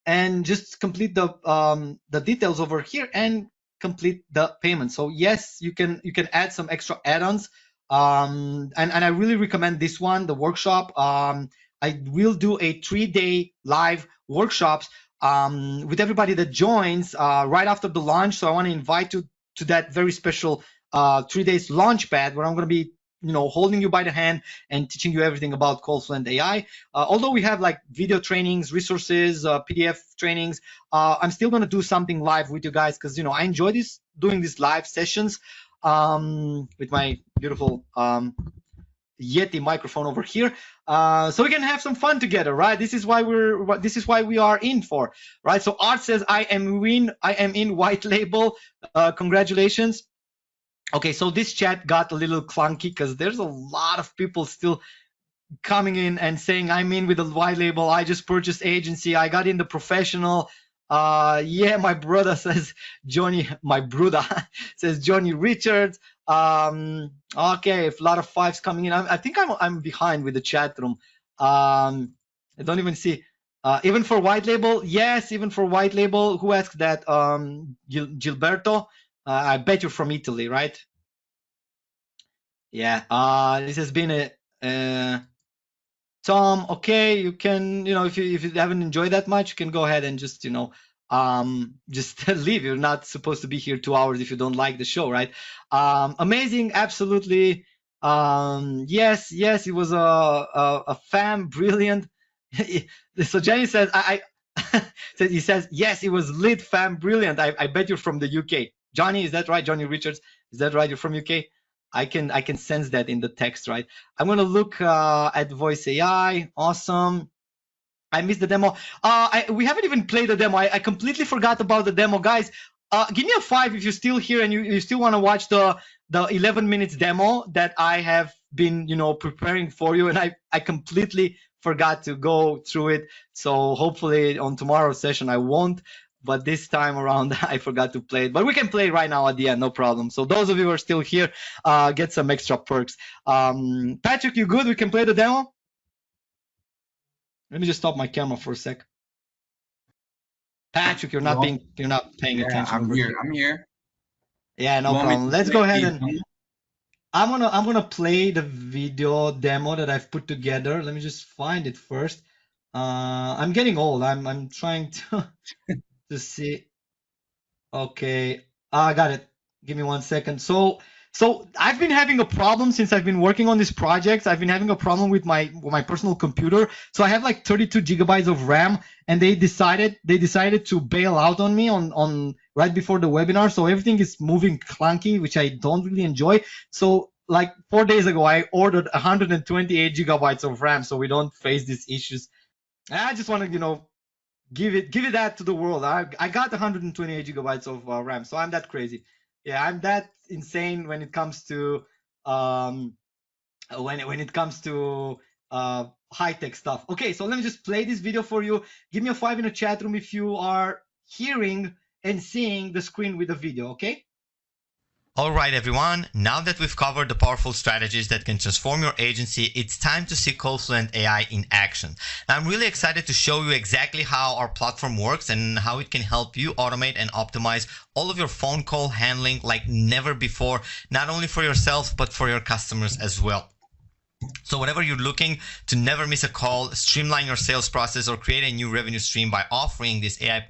and just complete the details over here and complete the payment. So yes, you can add some extra add-ons, and I really recommend this one, the workshop. I will do a 3-day live workshops with everybody that joins right after the launch. So I want to invite you to that very special 3 days launch pad, where I'm going to be holding you by the hand and teaching you everything about CallFluent AI. Although we have like video trainings, resources, PDF trainings, I'm still going to do something live with you guys, because I enjoy doing these live sessions with my beautiful Yeti microphone over here, so we can have some fun together, right? This is why we are in for, right? So Art says, I am in white label. Congratulations. Okay, so this chat got a little clunky because there's a lot of people still coming in and saying, I'm in with the white label, I just purchased agency, I got in the professional. Yeah, my brother says Johnny, my brother says Johnny Richards. Okay, a lot of fives coming in. I think I'm behind with the chat room. I don't even see. Even for white label, yes, even for white label. Who asked that? Gilberto. I bet you're from Italy, right? Yeah. This has been Tom, okay, you can, if you haven't enjoyed that much, you can go ahead and just, just leave. You're not supposed to be here 2 hours if you don't like the show, right? Amazing, absolutely. Yes, it was a fan, brilliant. So Jenny says, he says, yes, it was lit, fam, brilliant. I bet you're from the UK. Johnny, is that right? Johnny Richards, is that right? You're from UK? I can sense that in the text, right? I'm gonna look at voice AI. Awesome. I missed the demo. We haven't even played the demo. I completely forgot about the demo, guys. Give me a 5 if you're still here and you still want to watch the 11 minutes demo that I have been preparing for you, and I completely forgot to go through it. So hopefully on tomorrow's session I won't. But this time around, I forgot to play it. But we can play it right now at the end, no problem. So those of you who are still here, get some extra perks. Patrick, you good? We can play the demo? Let me just stop my camera for a sec. Patrick, you're not paying attention. I'm here. I'm here. Yeah, no problem. Let's go ahead and I'm gonna play the video demo that I've put together. Let me just find it first. I'm getting old. I'm trying to see. Okay, I got it. Give me 1 second. So I've been having a problem since I've been working on this project. I've been having a problem with my personal computer. So I have like 32 gigabytes of RAM, and they decided to bail out on me on right before the webinar. So everything is moving clunky, which I don't really enjoy. So like 4 days ago, I ordered 128 gigabytes of RAM, so we don't face these issues. I just want to give it that to the world. I got 128 gigabytes of RAM, so I'm that crazy. Yeah, I'm that insane when it comes to when it comes to high-tech stuff. Okay, so let me just play this video for you. Give me a 5 in the chat room if you are hearing and seeing the screen with the video, okay? All right, everyone. Now that we've covered the powerful strategies that can transform your agency, it's time to see CallFluent AI in action. Now, I'm really excited to show you exactly how our platform works and how it can help you automate and optimize all of your phone call handling like never before, not only for yourself, but for your customers as well. So whenever you're looking to never miss a call, streamline your sales process, or create a new revenue stream by offering these AI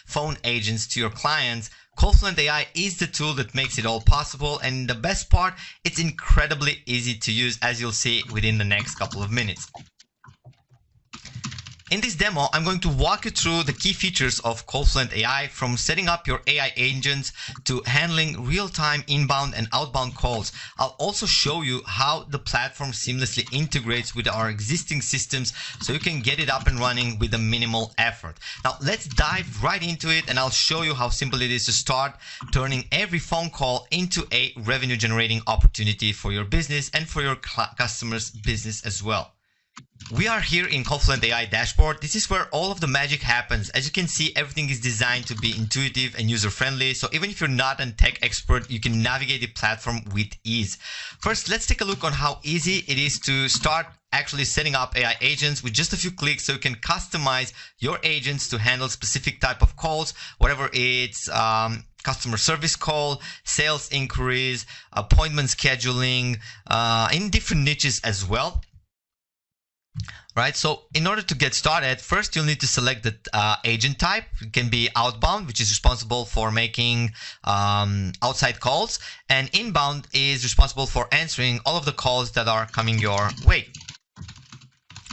phone agents to your clients, CallFluent AI is the tool that makes it all possible. And the best part, it's incredibly easy to use, as you'll see within the next couple of minutes. In this demo, I'm going to walk you through the key features of CallFluent AI, from setting up your AI agents to handling real-time inbound and outbound calls. I'll also show you how the platform seamlessly integrates with our existing systems so you can get it up and running with a minimal effort. Now, let's dive right into it, and I'll show you how simple it is to start turning every phone call into a revenue-generating opportunity for your business and for your customers' business as well. We are here in CallFluent AI dashboard. This is where all of the magic happens. As you can see, everything is designed to be intuitive and user-friendly. So even if you're not a tech expert, you can navigate the platform with ease. First, let's take a look on how easy it is to start actually setting up AI agents with just a few clicks, so you can customize your agents to handle specific type of calls, whatever it's customer service call, sales inquiries, appointment scheduling, in different niches as well. Right, so in order to get started, first you'll need to select the agent type. It can be outbound, which is responsible for making outside calls, and inbound is responsible for answering all of the calls that are coming your way.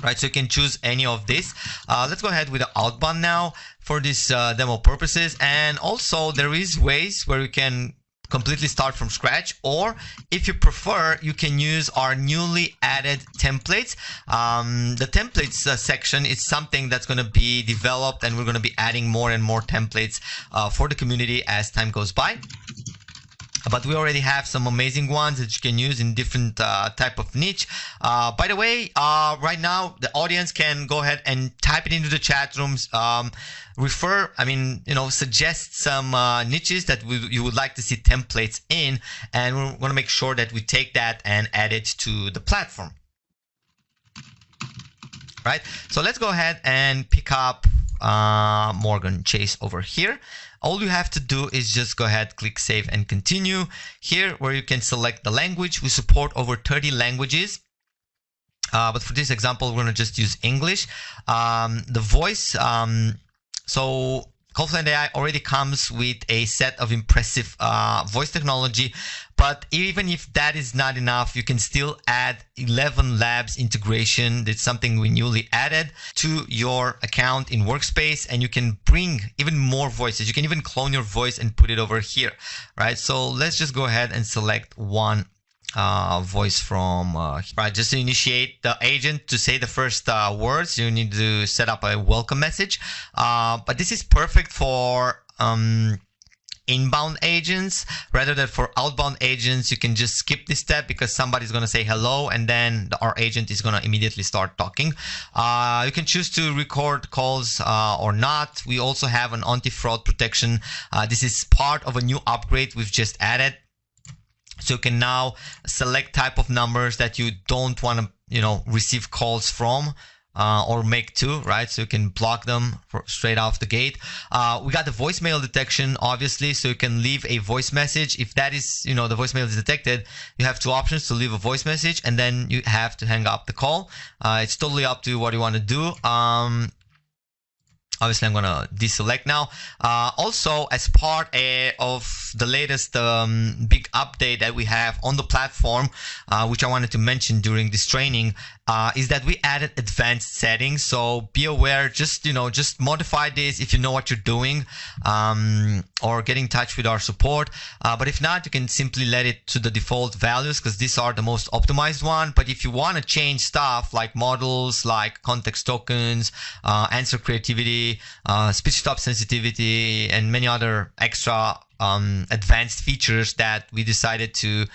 Right, so you can choose any of this. Let's go ahead with the outbound now for this demo purposes. And also there is ways where you can completely start from scratch, or if you prefer, you can use our newly added templates. The templates section is something that's going to be developed, and we're going to be adding more and more templates for the community as time goes by. But we already have some amazing ones that you can use in different type of niche. By the way, right now the audience can go ahead and type it into the chat rooms. Suggest some niches that you would like to see templates in, and we're going to make sure that we take that and add it to the platform. Right, so let's go ahead and pick up Morgan Chase over here. All you have to do is just go ahead, click save and continue. Here where you can select the language. We support over 30 languages. but for this example, we're going to just use English. The voice, so CallFluent AI already comes with a set of impressive voice technology, but even if that is not enough, you can still add 11 Labs integration. That's something we newly added to your account in Workspace, and you can bring even more voices. You can even clone your voice and put it over here, right? So let's just go ahead and select one voice from right. Just to initiate the agent to say the first words, you need to set up a welcome message, but this is perfect for inbound agents. Rather than for outbound agents, you can just skip this step because somebody's going to say hello and then our agent is going to immediately start talking. You can choose to record calls or not. We also have an anti-fraud protection. This is part of a new upgrade we've just added. So you can now select type of numbers that you don't want to, receive calls from or make to, right? So you can block them straight off the gate. We got the voicemail detection, obviously, so you can leave a voice message. If that is, the voicemail is detected, you have two options to leave a voice message and then you have to hang up the call. It's totally up to what you want to do. Obviously, I'm going to deselect now. Also, as part of the latest big update that we have on the platform, which I wanted to mention during this training, is that we added advanced settings. So be aware, just modify this if you know what you're doing, or get in touch with our support. But if not, you can simply let it to the default values because these are the most optimized one. But if you want to change stuff like models, like context tokens, answer creativity, speech stop sensitivity, and many other extra advanced features that we decided to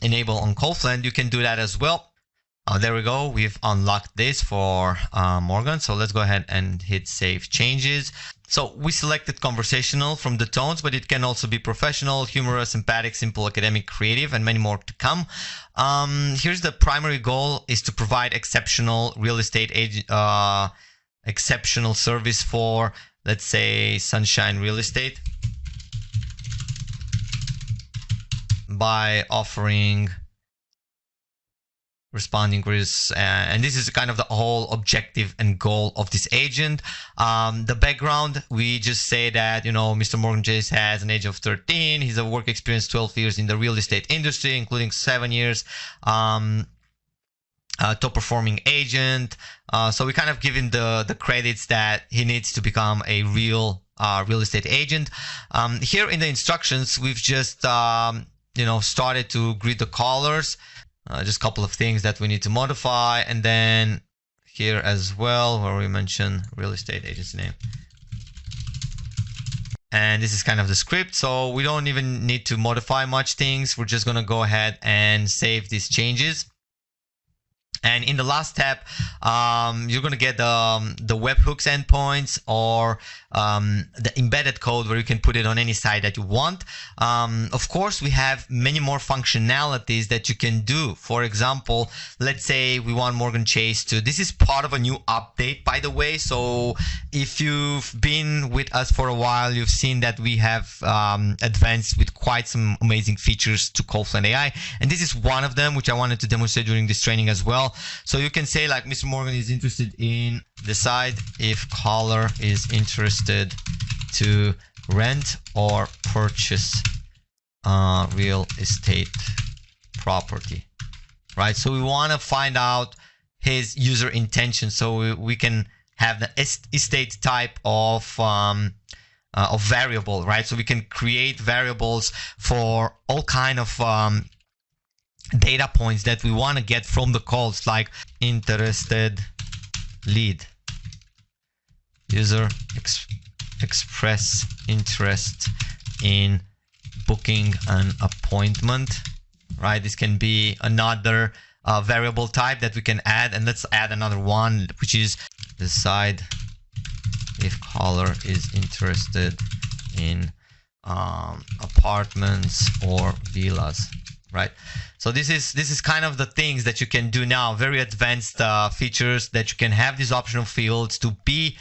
enable on CallFluent, you can do that as well. There we go. We've unlocked this for Morgan. So let's go ahead and hit save changes. So we selected conversational from the tones, but it can also be professional, humorous, empathic, simple, academic, creative, and many more to come. Here's the primary goal is to provide exceptional real estate exceptional service for, let's say, Sunshine Real Estate by offering responding queries, and this is kind of the whole objective and goal of this agent. The background, we just say that Mr. Morgan Chase has an age of 13. He's a work experience 12 years in the real estate industry, including 7 years. Top performing agent. So we kind of give him the credits that he needs to become a real estate agent. Here in the instructions, we've just started to greet the callers. Just a couple of things that we need to modify, and then here as well where we mention real estate agent's name. And this is kind of the script, so we don't even need to modify much things. We're just going to go ahead and save these changes. And in the last tab, you're going to get the webhooks endpoints or the embedded code where you can put it on any site that you want. Of course, we have many more functionalities that you can do. For example, let's say we want Morgan Chase to, this is part of a new update, by the way. So if you've been with us for a while, you've seen that we have advanced with quite some amazing features to CallFluent AI. And this is one of them, which I wanted to demonstrate during this training as well. So you can say like Mr. Morgan is interested in decide if caller is interested to rent or purchase real estate property, right? So we want to find out his user intention so we can have the estate type of variable, right? So we can create variables for all kind of data points that we want to get from the calls, like interested lead, user express interest in booking an appointment, right? This can be another variable type that we can add, and let's add another one, which is decide if caller is interested in apartments or villas, right? So this is kind of the things that you can do now, very advanced features that you can have these optional fields to be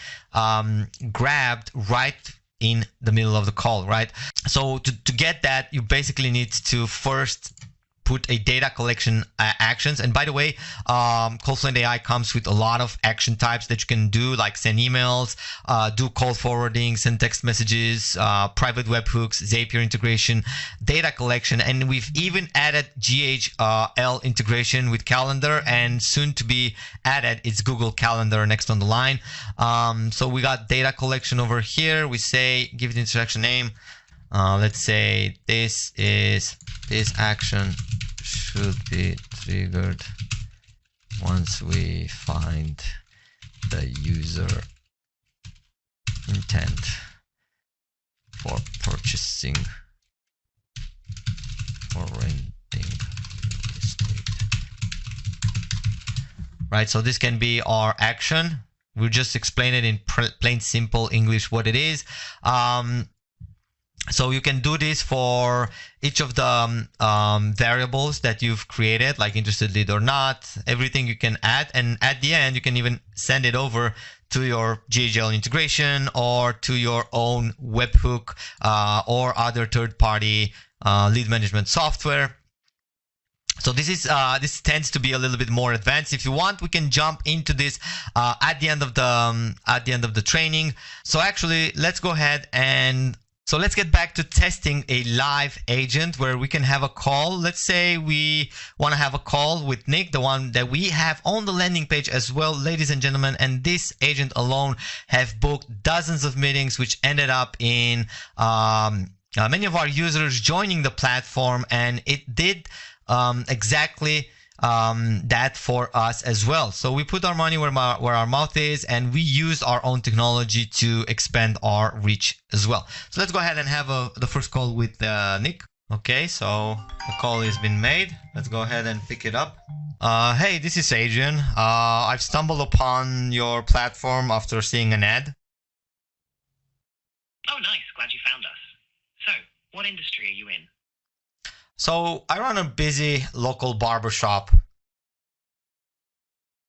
grabbed right in the middle of the call, right? So to get that, you basically need to first put a data collection actions. And by the way, CallFluent AI comes with a lot of action types that you can do, like send emails, do call forwarding, send text messages, private webhooks, Zapier integration, data collection, and we've even added GHL integration with calendar, and soon to be added is Google Calendar next on the line. So we got data collection over here. We say, give it the instruction name. Let's say this action should be triggered once we find the user intent for purchasing or renting real estate. Right, so this can be our action. We'll just explain it in plain simple English what it is. So you can do this for each of the variables that you've created, like interested lead or not, everything you can add. And at the end, you can even send it over to your GHL integration or to your own webhook or other third-party lead management software. So this tends to be a little bit more advanced. If you want, we can jump into this at the end of the training. So actually, let's go ahead and so let's get back to testing a live agent where we can have a call. Let's say we want to have a call with Nick, the one that we have on the landing page as well, ladies and gentlemen. And this agent alone have booked dozens of meetings, which ended up in many of our users joining the platform, and it did exactly that for us as well. So we put our money where our mouth is, and we use our own technology to expand our reach as well. So let's go ahead and have the first call with Nick. Okay, so the call has been made. Let's go ahead and pick it up. Hey, this is Adrian. I've stumbled upon your platform after seeing an ad. Oh, nice. Glad you found us. So, what industry are you in? So I run a busy local barber shop.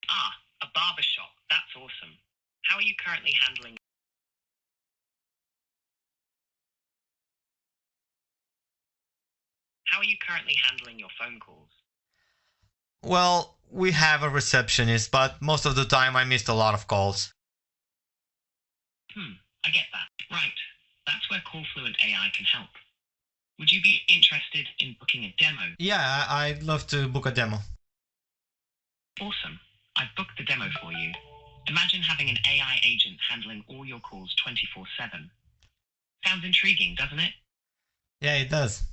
Ah, a barber shop. That's awesome. How are you currently handling your phone calls? Well, we have a receptionist, but most of the time I missed a lot of calls. I get that. Right. That's where CallFluent AI can help. Would you be interested in booking a demo? Yeah, I'd love to book a demo. Awesome. I've booked the demo for you. Imagine having an AI agent handling all your calls 24/7. Sounds intriguing, doesn't it? Yeah, it does.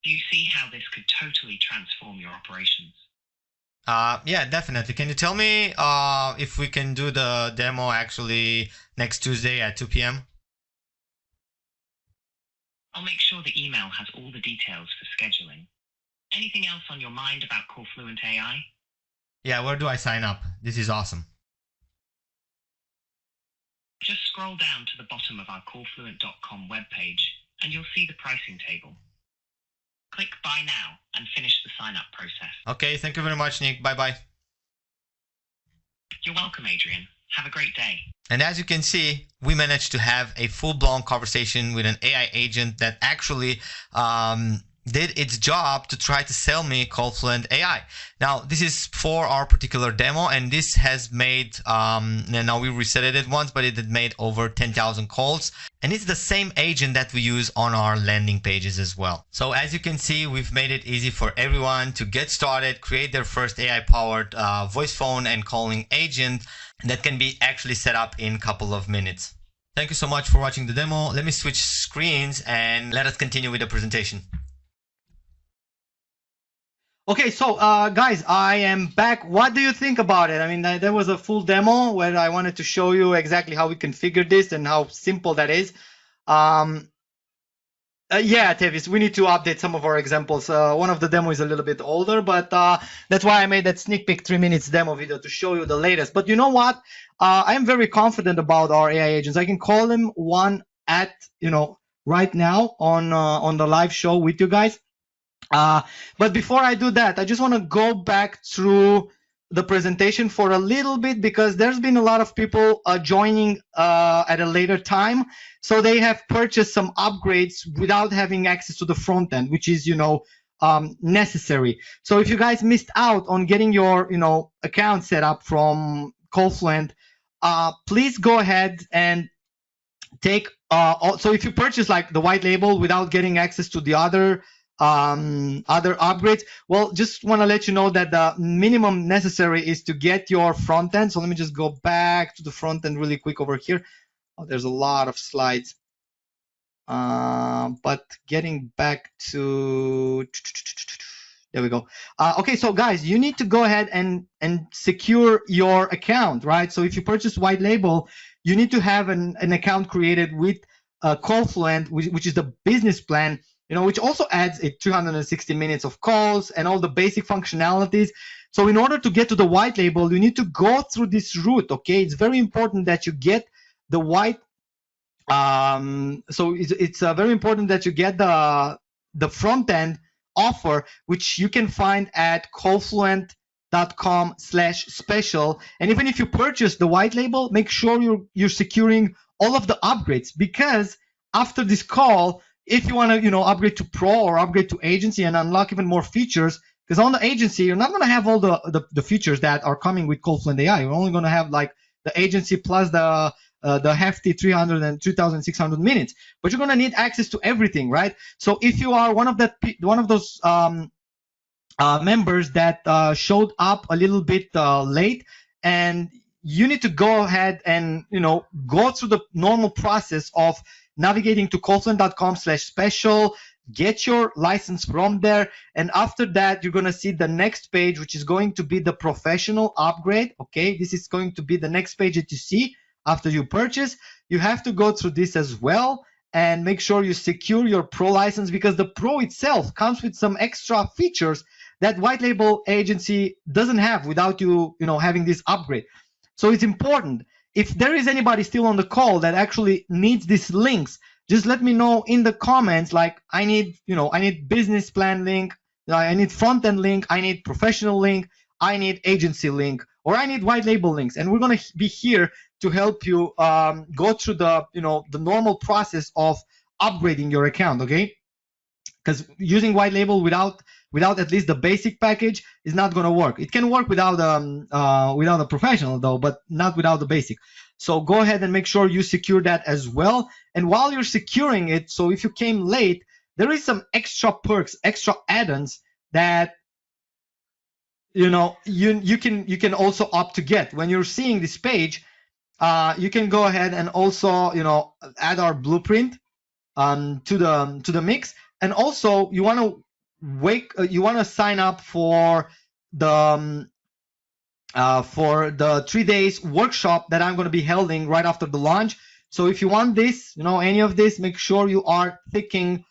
Do you see how this could totally transform your operations? Yeah, definitely. Can you tell me if we can do the demo actually next Tuesday at 2 p.m.? I'll make sure the email has all the details for scheduling. Anything else on your mind about CallFluent AI? Yeah, where do I sign up? This is awesome. Just scroll down to the bottom of our callfluent.com webpage and you'll see the pricing table. Click Buy Now and finish the sign-up process. Okay, thank you very much, Nick. Bye-bye. You're welcome, Adrian. Have a great day. And as you can see, we managed to have a full-blown conversation with an AI agent that actually did its job to try to sell me CallFluent AI. Now, this is for our particular demo, and this has made, now we reset it once, but it had made over 10,000 calls. And it's the same agent that we use on our landing pages as well. So as you can see, we've made it easy for everyone to get started, create their first AI-powered voice phone and calling agent that can be actually set up in a couple of minutes. Thank you so much for watching the demo. Let me switch screens and let us continue with the presentation. Okay, so guys, I am back. What do you think about it? I mean, there was a full demo where I wanted to show you exactly how we configured this and how simple that is. Yeah, Tevis, we need to update some of our examples. One of the demo is a little bit older, but that's why I made that sneak peek 3 minutes demo video to show you the latest. But you know what? I am very confident about our AI agents. I can call them one at, right now on the live show with you guys. But before I do that, I just want to go back through the presentation for a little bit because there's been a lot of people joining at a later time. So they have purchased some upgrades without having access to the front end, which is, necessary. So if you guys missed out on getting your, account set up from CallFluent, please go ahead and take so if you purchase like the white label without getting access to the other upgrades, well, just want to let you know that the minimum necessary is to get your front end. So let me just go back to the front end really quick over here. Oh, there's a lot of slides, but getting back to, there we go. Okay, so guys, you need to go ahead and secure your account, right? So if you purchase white label, you need to have an account created with CallFluent, which is the business plan, which also adds 260 minutes of calls and all the basic functionalities. So in order to get to the white label, you need to go through this route, okay? It's very important that you get the white, so it's very important that you get the front end offer, which you can find at callfluent.com/special. And even if you purchase the white label, make sure you're securing all of the upgrades, because after this call, if you want to upgrade to pro or upgrade to agency and unlock even more features, because on the agency you're not going to have all the features that are coming with CallFluent AI. You're only going to have like the agency plus the hefty 300 and 2,600 minutes, but you're going to need access to everything, right? So if you are one of those members that showed up a little bit late, and you need to go ahead and go through the normal process of navigating to callfluent.com/special, get your license from there, and after that you're going to see the next page, which is going to be the professional upgrade. Okay, this is going to be the next page that you see after you purchase. You have to go through this as well and make sure you secure your pro license, because the pro itself comes with some extra features that white label agency doesn't have without you having this upgrade. So it's important. If there is anybody still on the call that actually needs these links, just let me know in the comments. Like, I need business plan link, I need front end link, I need professional link, I need agency link, or I need white label links. And we're going to be here to help you go through the normal process of upgrading your account, okay? Because using white label without at least the basic package is not going to work. It can work without a professional though, but not without the basic. So go ahead and make sure you secure that as well. And while you're securing it, so if you came late, there is some extra perks, extra add-ons that you can also opt to get. When you're seeing this page, you can go ahead and also add our blueprint to the mix. And also you want to sign up for the 3 days workshop that I'm going to be holding right after the launch. So if you want this, any of this, make sure you are ticking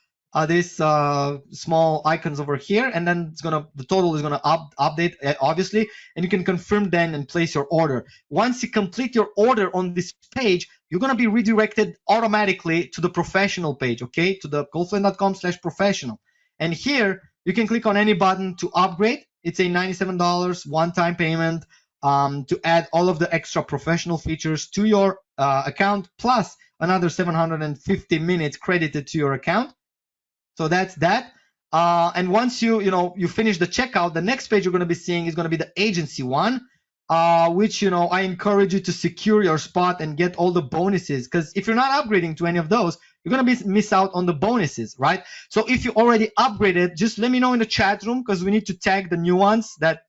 this small icons over here, and then the total is gonna update obviously, and you can confirm then and place your order. Once you complete your order on this page, you're gonna be redirected automatically to the professional page, okay, to the callfluent.com/professional. And here you can click on any button to upgrade. It's a $97 one-time payment to add all of the extra professional features to your account, plus another 750 minutes credited to your account. So that's that. And once you finish the checkout, the next page you're going to be seeing is going to be the agency one, which I encourage you to secure your spot and get all the bonuses, because if you're not upgrading to any of those, you're going to miss out on the bonuses, right? So if you already upgraded, just let me know in the chat room, because we need to tag the new ones that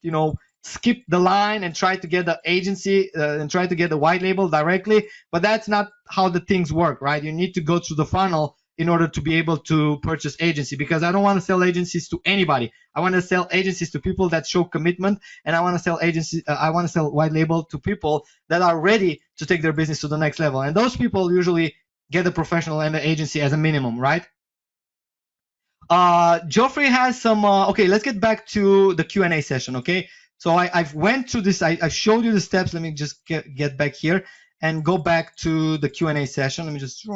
skip the line and try to get the agency and try to get the white label directly. But that's not how the things work, right? You need to go through the funnel in order to be able to purchase agency, because I don't want to sell agencies to anybody. I want to sell agencies to people that show commitment, and I want to sell white label to people that are ready to take their business to the next level. And those people usually get the professional and the agency as a minimum, right? Geoffrey has some, okay, let's get back to the Q&A session, okay? So I've went through this, I showed you the steps. Let me just get back here. and go back to the Q&A session. Let me just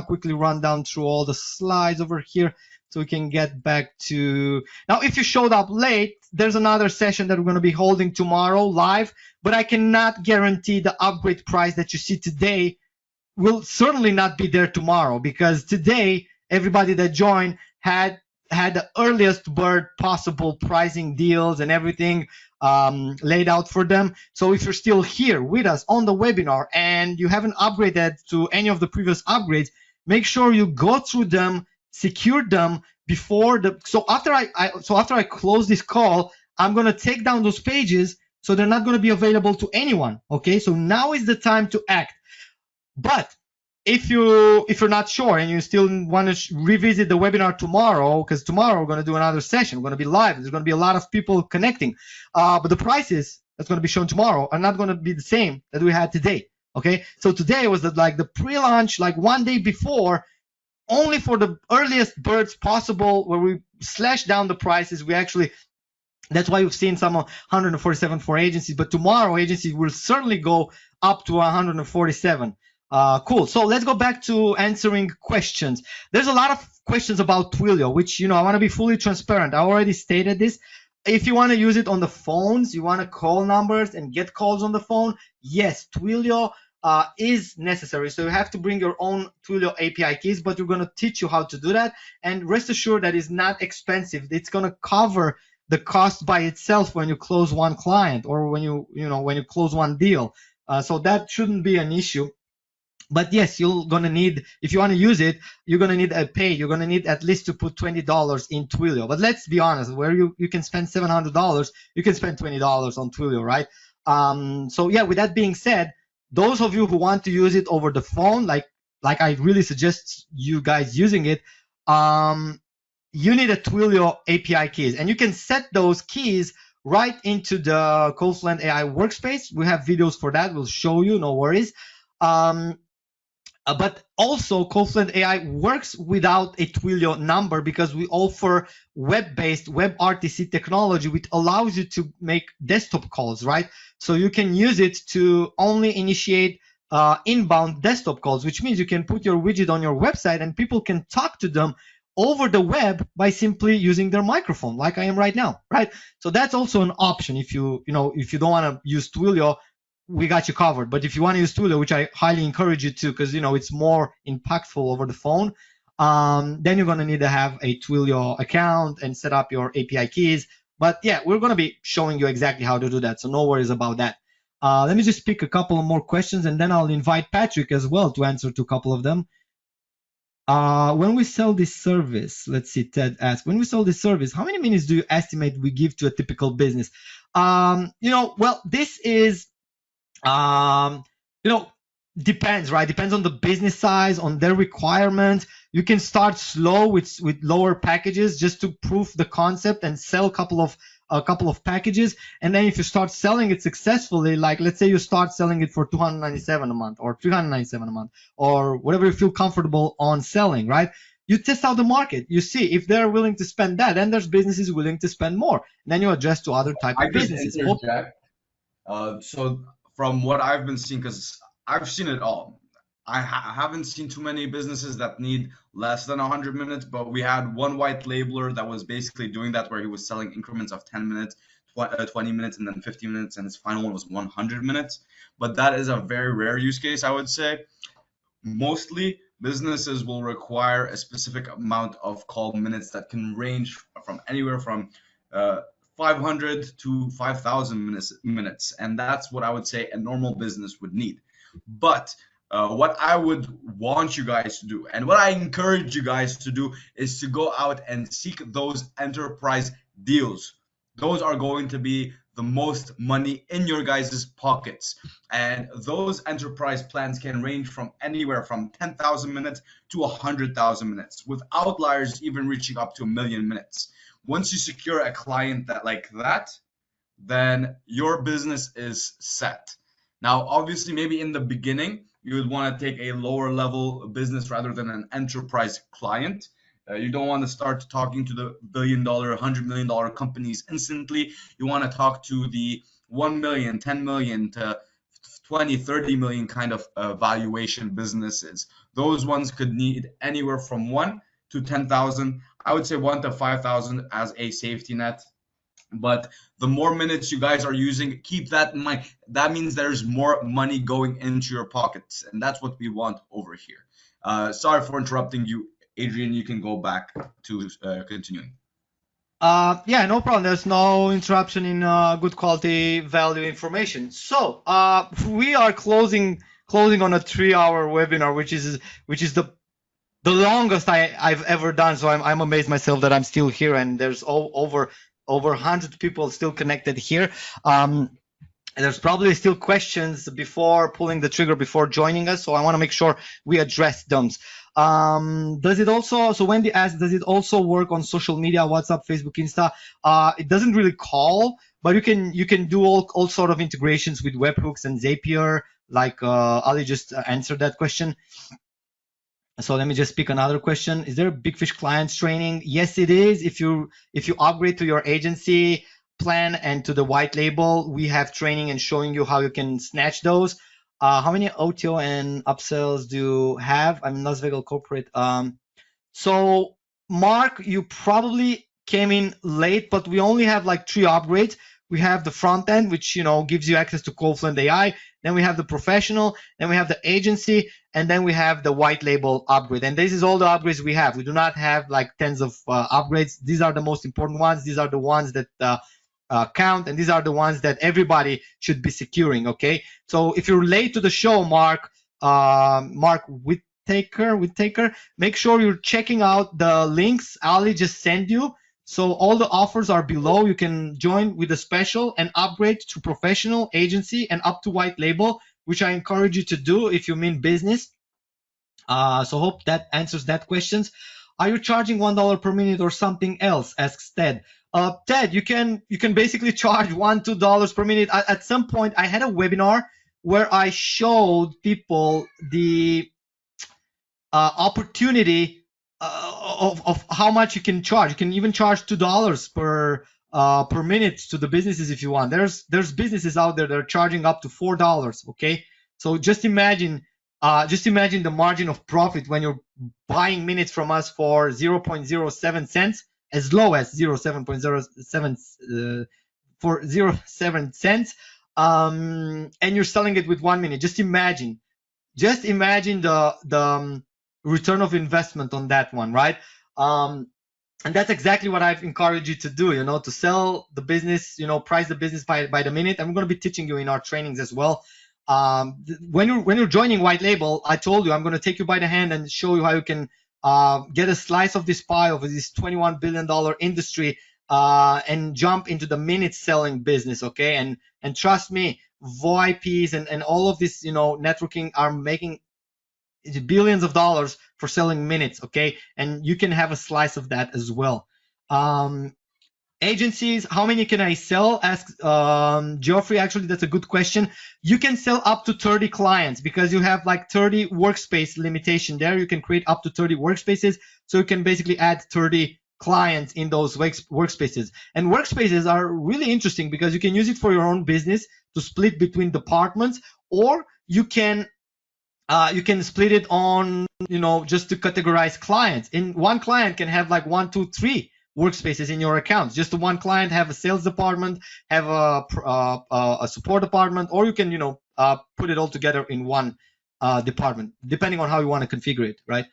quickly run down through all the slides over here so we can get back to... Now, if you showed up late, there's another session that we're going to be holding tomorrow live, but I cannot guarantee the upgrade price that you see today will certainly not be there tomorrow, because today everybody that joined had the earliest bird possible pricing deals and everything laid out for them. So if you're still here with us on the webinar and you haven't upgraded to any of the previous upgrades, make sure you go through them, secure them before the... So after I close this call, I'm going to take down those pages so they're not going to be available to anyone. Okay, so now is the time to act. But if you're not sure and you still want to revisit the webinar tomorrow, because tomorrow we're going to do another session, we're going to be live, there's going to be a lot of people connecting, but the prices that's going to be shown tomorrow are not going to be the same that we had today. Okay, so today was the pre-launch, like 1 day before, only for the earliest birds possible, where we slashed down the prices. We actually... That's why you've seen some 147 for agencies, but tomorrow agencies will certainly go up to 147. Cool. So let's go back to answering questions. There's a lot of questions about Twilio, which, I want to be fully transparent. I already stated this. If you want to use it on the phones, you want to call numbers and get calls on the phone, yes, Twilio is necessary. So you have to bring your own Twilio API keys, but we're going to teach you how to do that. And rest assured that it's not expensive. It's going to cover the cost by itself when you close one client or when you close one deal. So that shouldn't be an issue. But yes, you're gonna need, if you want to use it, you're gonna need a pay. You're gonna need at least to put $20 in Twilio. But let's be honest, where you can spend $700, you can spend $20 on Twilio, right? So yeah, with that being said, those of you who want to use it over the phone, like I really suggest you guys using it, you need a Twilio API keys, and you can set those keys right into the CallFluent AI workspace. We have videos for that. We'll show you, no worries. But also CallFluent AI works without a Twilio number, because we offer web-based WebRTC technology, which allows you to make desktop calls, right? So you can use it to only initiate inbound desktop calls, which means you can put your widget on your website and people can talk to them over the web by simply using their microphone, like I am right now, right? So that's also an option. If you don't want to use Twilio, we got you covered. But if you want to use Twilio, which I highly encourage you to, because it's more impactful over the phone, then you're going to need to have a Twilio account and set up your API keys. But yeah, we're going to be showing you exactly how to do that, so no worries about that. Let me just pick a couple of more questions, and then I'll invite Patrick as well to answer to a couple of them. When we sell this service, let's see, Ted asked, when we sell this service, how many minutes do you estimate we give to a typical business? Well, this is, depends, right? Depends on the business size, on their requirements. You can start slow with lower packages just to prove the concept and sell a couple of packages. And then if you start selling it successfully, like let's say you start selling it for $297 a month or $397 a month or whatever you feel comfortable on selling, right? You test out the market. You see if they're willing to spend that, and there's businesses willing to spend more. And then you adjust to other type of businesses. So from what I've been seeing, because I've seen it all, I haven't seen too many businesses that need less than 100 minutes, but we had one white labeler that was basically doing that, where he was selling increments of 10 minutes, 20 minutes, and then 50 minutes, and his final one was 100 minutes. But that is a very rare use case, I would say. Mostly businesses will require a specific amount of call minutes that can range from anywhere from 500 to 5,000 minutes, and that's what I would say a normal business would need. But what I would want you guys to do, and what I encourage you guys to do, is to go out and seek those enterprise deals. Those are going to be the most money in your guys' pockets, and those enterprise plans can range from anywhere from 10,000 minutes to 100,000 minutes, with outliers even reaching up to 1 million minutes. Once you secure a client like that, then your business is set. Now, obviously, maybe in the beginning, you would want to take a lower level business rather than an enterprise client. You don't want to start talking to the $1 billion, $100 million companies instantly. You want to talk to the 1 million, 10 million to 20, 30 million kind of valuation businesses. Those ones could need anywhere from 1 to 10,000. I would say 1 to 5,000 as a safety net. But the more minutes you guys are using, keep that in mind. That means there's more money going into your pockets, and that's what we want over here. Sorry for interrupting you, Adrian. You can go back to continuing. Yeah, no problem. There's no interruption in good quality value information. So we are closing on a 3-hour webinar, which is the longest I've ever done. So I'm amazed myself that I'm still here, and there's over 100 people still connected here. There's probably still questions before pulling the trigger, before joining us. So I want to make sure we address them. Does it also, so Wendy asked, does it also work on social media, WhatsApp, Facebook, Insta? It doesn't really call, but you can do all sort of integrations with webhooks and Zapier, like Ali just answered that question. So let me just pick another question. Is there a Big Fish clients training? Yes, it is. If you upgrade to your agency plan and to the white label, we have training and showing you how you can snatch those. How many OTO and upsells do you have? I'm Las Vegas corporate. So Mark, you probably came in late, but we only have like 3 upgrades. We have the front end, which gives you access to CallFluent AI. Then we have the professional. Then we have the agency, and then we have the white label upgrade. And this is all the upgrades we have. We do not have like tens of upgrades. These are the most important ones. These are the ones that count, and these are the ones that everybody should be securing. Okay. So if you're late to the show, Mark Whittaker, make sure you're checking out the links Ali just sent you. So all the offers are below. You can join with a special and upgrade to professional, agency, and up to white label, which I encourage you to do if you mean business. So hope that answers that questions. Are you charging $1 per minute or something else? Asks Ted. Ted, you can basically charge $1-2 per minute. At some point, I had a webinar where I showed people the opportunity of how much you can charge. You can even charge $2 per minute to the businesses if you want. There's businesses out there that are charging up to $4. Okay, so just imagine the margin of profit when you're buying minutes from us for 0.07 cents, as low as 0.07 for 0.07 cents, and you're selling it with 1 minute. Just imagine the return of investment on that one, right? And that's exactly what I've encouraged you to do, to sell the business, price the business by the minute. I'm going to be teaching you in our trainings as well. When you're joining white label, I told you I'm going to take you by the hand and show you how you can get a slice of this pie of this $21 billion industry and jump into the minute selling business. Okay, and trust me, VIPs and all of this networking are making billions of dollars for selling minutes. Okay, and you can have a slice of that as well. Agencies, how many can I sell? Asks Geoffrey. Actually, that's a good question. You can sell up to 30 clients because you have like 30 workspace limitation there. You can create up to 30 workspaces, so you can basically add 30 clients in those workspaces. And workspaces are really interesting because you can use it for your own business to split between departments, or you can split it on just to categorize clients. In one client can have like 1, 2, 3 workspaces in your accounts. Just one client have a sales department, have a support department, or you can put it all together in one department, depending on how you want to configure it, right?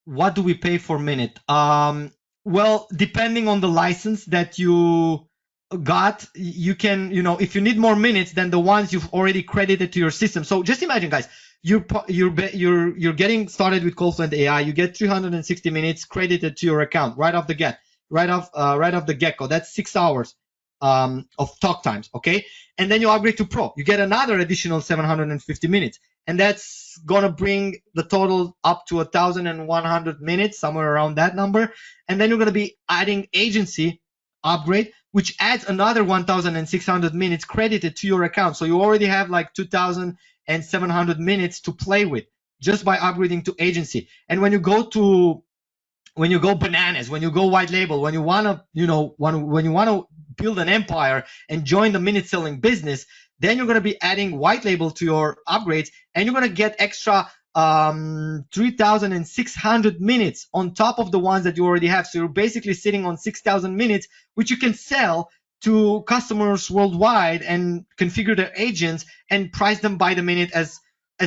What do we pay for minute? Well, depending on the license that you got, you can, if you need more minutes than the ones you've already credited to your system. So just imagine, guys, you're getting started with CallFluent AI. You get 360 minutes credited to your account right off the get-go. That's 6 hours of talk times. Okay, and then you upgrade to Pro. You get another additional 750 minutes, and that's gonna bring the total up to 1,100 minutes, somewhere around that number. And then you're gonna be adding agency upgrade, which adds another 1,600 minutes credited to your account. So you already have like 2,700 minutes to play with just by upgrading to agency. And when you go bananas, when you go white label, when you wanna build an empire and join the minute selling business, then you're going to be adding white label to your upgrades, and you're going to get extra 3,600 minutes on top of the ones that you already have. So you're basically sitting on 6,000 minutes, which you can sell to customers worldwide and configure their agents and price them by the minute as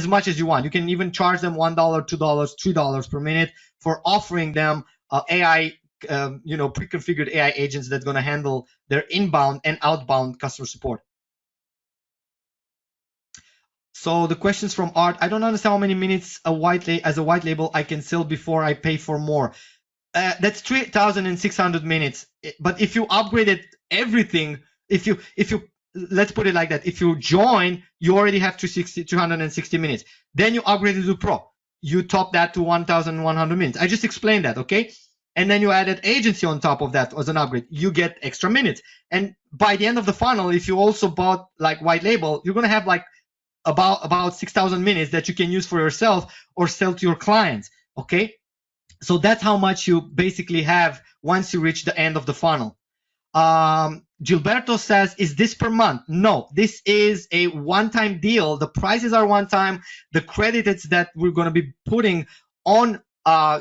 much as you want. You can even charge them $1, $2, $3 per minute for offering them AI, pre-configured AI agents that's going to handle their inbound and outbound customer support. So the questions from Art: I don't understand how many minutes as a white label I can sell before I pay for more. That's 3,600 minutes. But if you upgraded everything, if you let's put it like that, if you join, you already have 260 minutes. Then you upgrade it to Pro. You top that to 1,100 minutes. I just explained that, okay? And then you added agency on top of that as an upgrade. You get extra minutes. And by the end of the funnel, if you also bought like white label, you're gonna have like about 6,000 minutes that you can use for yourself or sell to your clients, okay? So that's how much you basically have once you reach the end of the funnel. Gilberto says, is this per month? No, this is a one-time deal. The prices are one-time. The credits that we're going to be putting on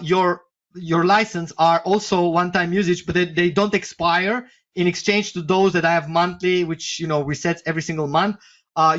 your license are also one-time usage, but they don't expire. In exchange to those that I have monthly, which resets every single month,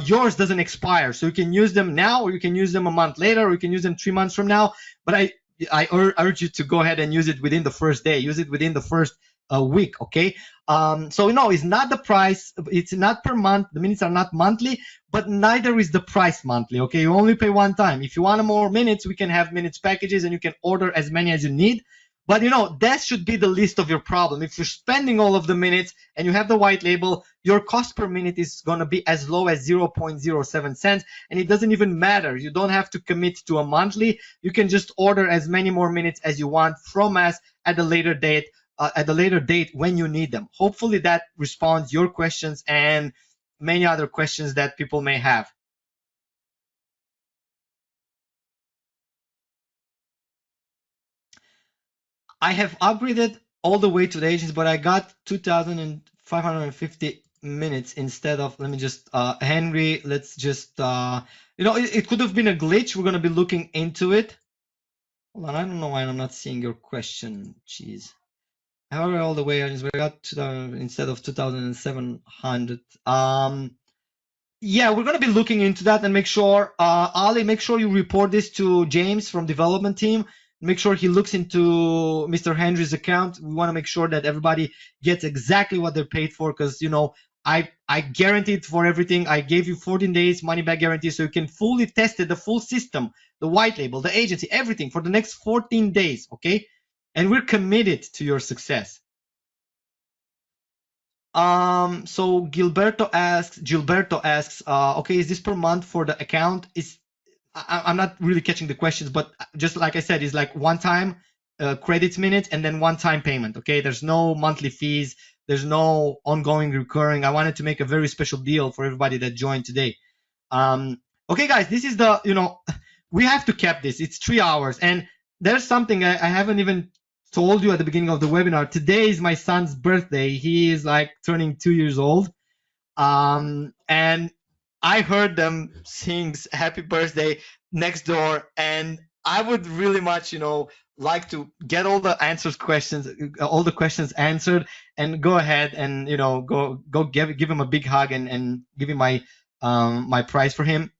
yours doesn't expire. So you can use them now, or you can use them a month later, or you can use them 3 months from now. But I urge you to go ahead and use it within the first day. Use it within the first week, okay? So no, it's not the price. It's not per month. The minutes are not monthly, but neither is the price monthly, okay? You only pay one time. If you want more minutes, we can have minutes packages, and you can order as many as you need. But that should be the least of your problem. If you're spending all of the minutes and you have the white label, your cost per minute is going to be as low as 0.07 cents, and it doesn't even matter. You don't have to commit to a monthly. You can just order as many more minutes as you want from us at a later date when you need them. Hopefully that responds your questions and many other questions that people may have. I have upgraded all the way to the agents, but I got 2,550 minutes instead of, let me just, Henry, let's just, it could have been a glitch. We're going to be looking into it. Hold on, I don't know why I'm not seeing your question. Jeez. However, all the way, I got 2,000 instead of 2,700. Yeah, we're going to be looking into that and make sure, Ali, make sure you report this to James from development team. Make sure he looks into Mr. Henry's account. We want to make sure that everybody gets exactly what they're paid for, because I guaranteed for everything. I gave you 14 days money back guarantee, so you can fully test it, the full system, the white label, the agency, everything for the next 14 days, okay? And we're committed to your success. So Gilberto asks, okay, is this per month for the account? I'm not really catching the questions, but just like I said, it's like one time credits minutes and then one time payment. Okay, there's no monthly fees, there's no ongoing recurring. I wanted to make a very special deal for everybody that joined today. Okay, guys, this is the we have to cap this. It's 3 hours, and there's something I haven't even told you at the beginning of the webinar. Today is my son's birthday. He is like turning 2 years old, and I heard them sing happy birthday next door, and I would really much, like to get all the all the questions answered, and go ahead and, go give him a big hug and give him my my prize for him,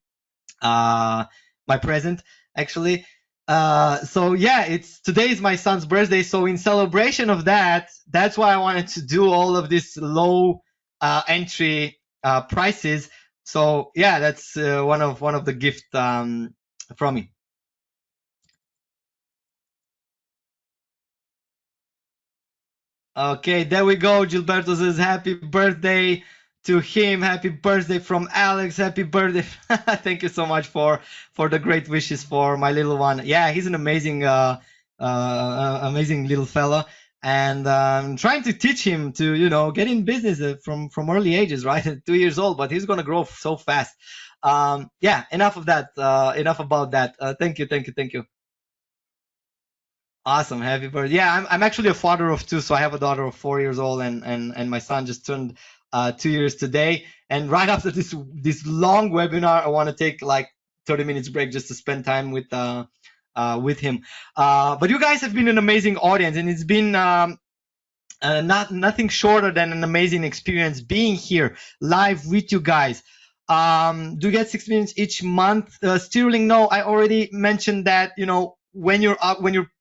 my present actually. So yeah, today is my son's birthday. So in celebration of that, that's why I wanted to do all of this low entry prices. So yeah, that's one of the gift from me. Okay, there we go. Gilberto says happy birthday to him. Happy birthday from Alex. Happy birthday. Thank you so much for the great wishes for my little one. Yeah, he's an amazing amazing little fella. And I'm trying to teach him to, get in business from early ages, right? 2 years old, but he's going to grow so fast. Yeah, enough of that. Enough about that. Thank you. Awesome. Happy birthday. Yeah, I'm actually a father of two, so I have a daughter of 4 years old, and my son just turned 2 years today. And right after this long webinar, I want to take like 30 minutes break just to spend time with him. But you guys have been an amazing audience, and it's been nothing shorter than an amazing experience being here live with you guys. Do you get 6 minutes each month? Sterling, no, I already mentioned that, when you're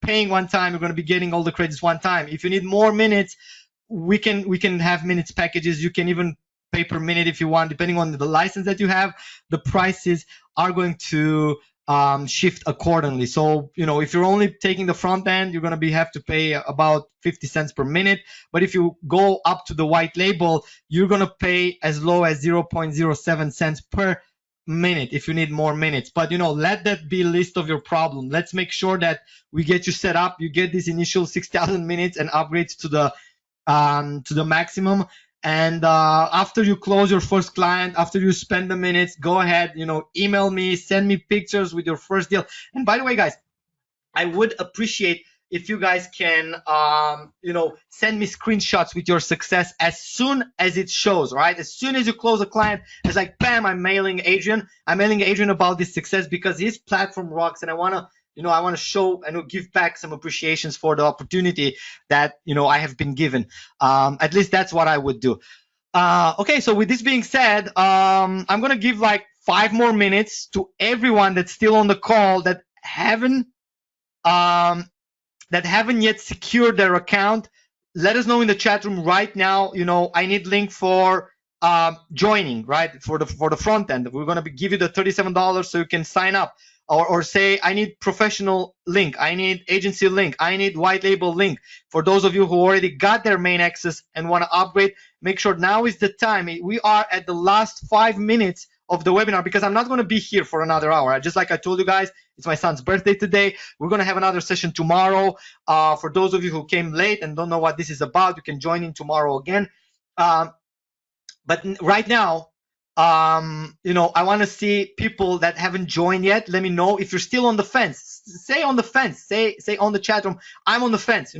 paying one time, you're going to be getting all the credits one time. If you need more minutes, we can have minutes packages. You can even pay per minute if you want, depending on the license that you have. The prices are going to shift accordingly. So, if you're only taking the front end, you're going to have to pay about 50 cents per minute. But if you go up to the white label, you're going to pay as low as 0.07 cents per minute if you need more minutes. But let that be a list of your problem. Let's make sure that we get you set up. You get this initial 6,000 minutes and upgrades to the maximum. And after you close your first client, after you spend the minutes, go ahead, email me, send me pictures with your first deal. And by the way, guys, I would appreciate if you guys can, send me screenshots with your success as soon as it shows, right? As soon as you close a client, it's like, bam, I'm mailing Adrian about this success because his platform rocks. And I want to show and give back some appreciations for the opportunity that, I have been given. At least that's what I would do. Okay, so with this being said, I'm going to give like 5 more minutes to everyone that's still on the call that haven't yet secured their account. Let us know in the chat room right now. I need link for joining, right? For the front end. We're gonna give you the $37 so you can sign up. Or say, I need professional link, I need agency link, I need white label link. For those of you who already got their main access and want to upgrade, make sure now is the time. We are at the last 5 minutes of the webinar because I'm not going to be here for another hour. Just like I told you guys, it's my son's birthday today. We're going to have another session tomorrow. For those of you who came late and don't know what this is about, you can join in tomorrow again. But right now, I want to see people that haven't joined yet. Let me know if you're still on the fence. Say on the fence. Say on the chat room, I'm on the fence.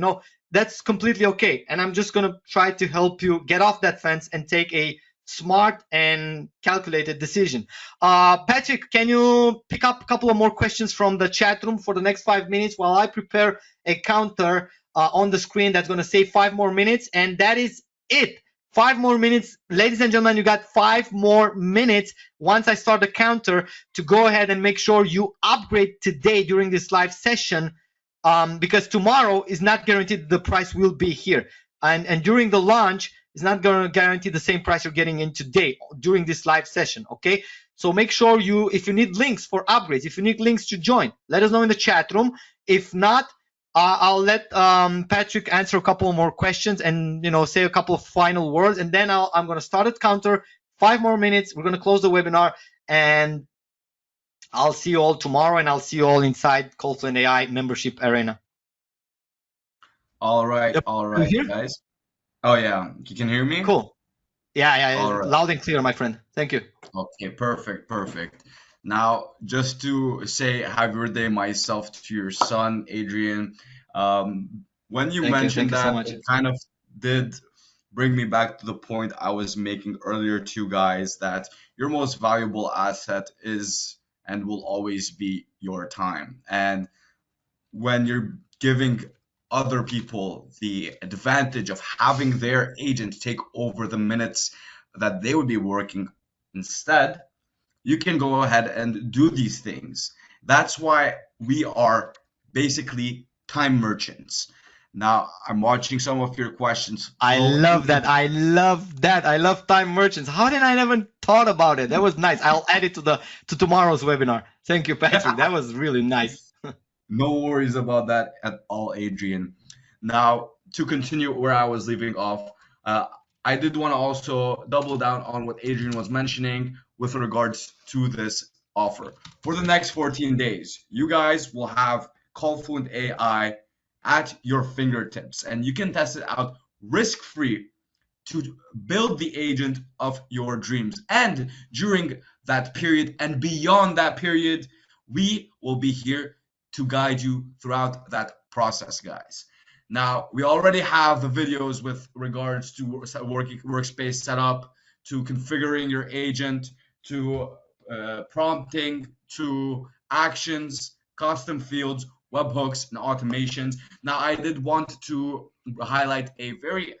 That's completely okay. And I'm just gonna try to help you get off that fence and take a smart and calculated decision. Patrick, can you pick up a couple of more questions from the chat room for the next 5 minutes while I prepare a counter on the screen that's gonna say 5 more minutes, and that is it. 5 more minutes. Ladies and gentlemen, you got 5 more minutes once I start the counter to go ahead and make sure you upgrade today during this live session, because tomorrow is not guaranteed the price will be here. And during the launch, it's not going to guarantee the same price you're getting in today during this live session, okay? So make sure if you need links for upgrades, if you need links to join, let us know in the chat room. If not, I'll let Patrick answer a couple more questions and say a couple of final words, and then I'm going to start at counter. 5 more minutes. We're going to close the webinar, and I'll see you all tomorrow, and I'll see you all inside CallFluent AI membership arena. All right, Yep. all right, guys. Oh yeah, you can hear me? Cool. Yeah, All loud and clear, my friend. Thank you. Okay, perfect. Now, just to say happy birthday myself to your son, Adrian. When you mentioned Thank you so much. it kind of did bring me back to the point I was making earlier to you guys, that your most valuable asset is and will always be your time. And when you're giving other people the advantage of having their agent take over the minutes that they would be working instead, you can go ahead and do these things. That's why we are basically time merchants. Now, I'm watching some of your questions. I love that. I love time merchants. How did I never thought about it? That was nice. I'll add it to tomorrow's webinar. Thank you, Patrick. That was really nice. No worries about that at all, Adrian. Now, to continue where I was leaving off, I did want to also double down on what Adrian was mentioning with regards to this offer. For the next 14 days, you guys will have CallFluent AI at your fingertips, and you can test it out risk-free to build the agent of your dreams. And during that period and beyond that period, we will be here to guide you throughout that process, guys. Now, we already have the videos with regards to workspace setup, to configuring your agent, to prompting, to actions, custom fields, webhooks, and automations. Now, I did want to highlight a very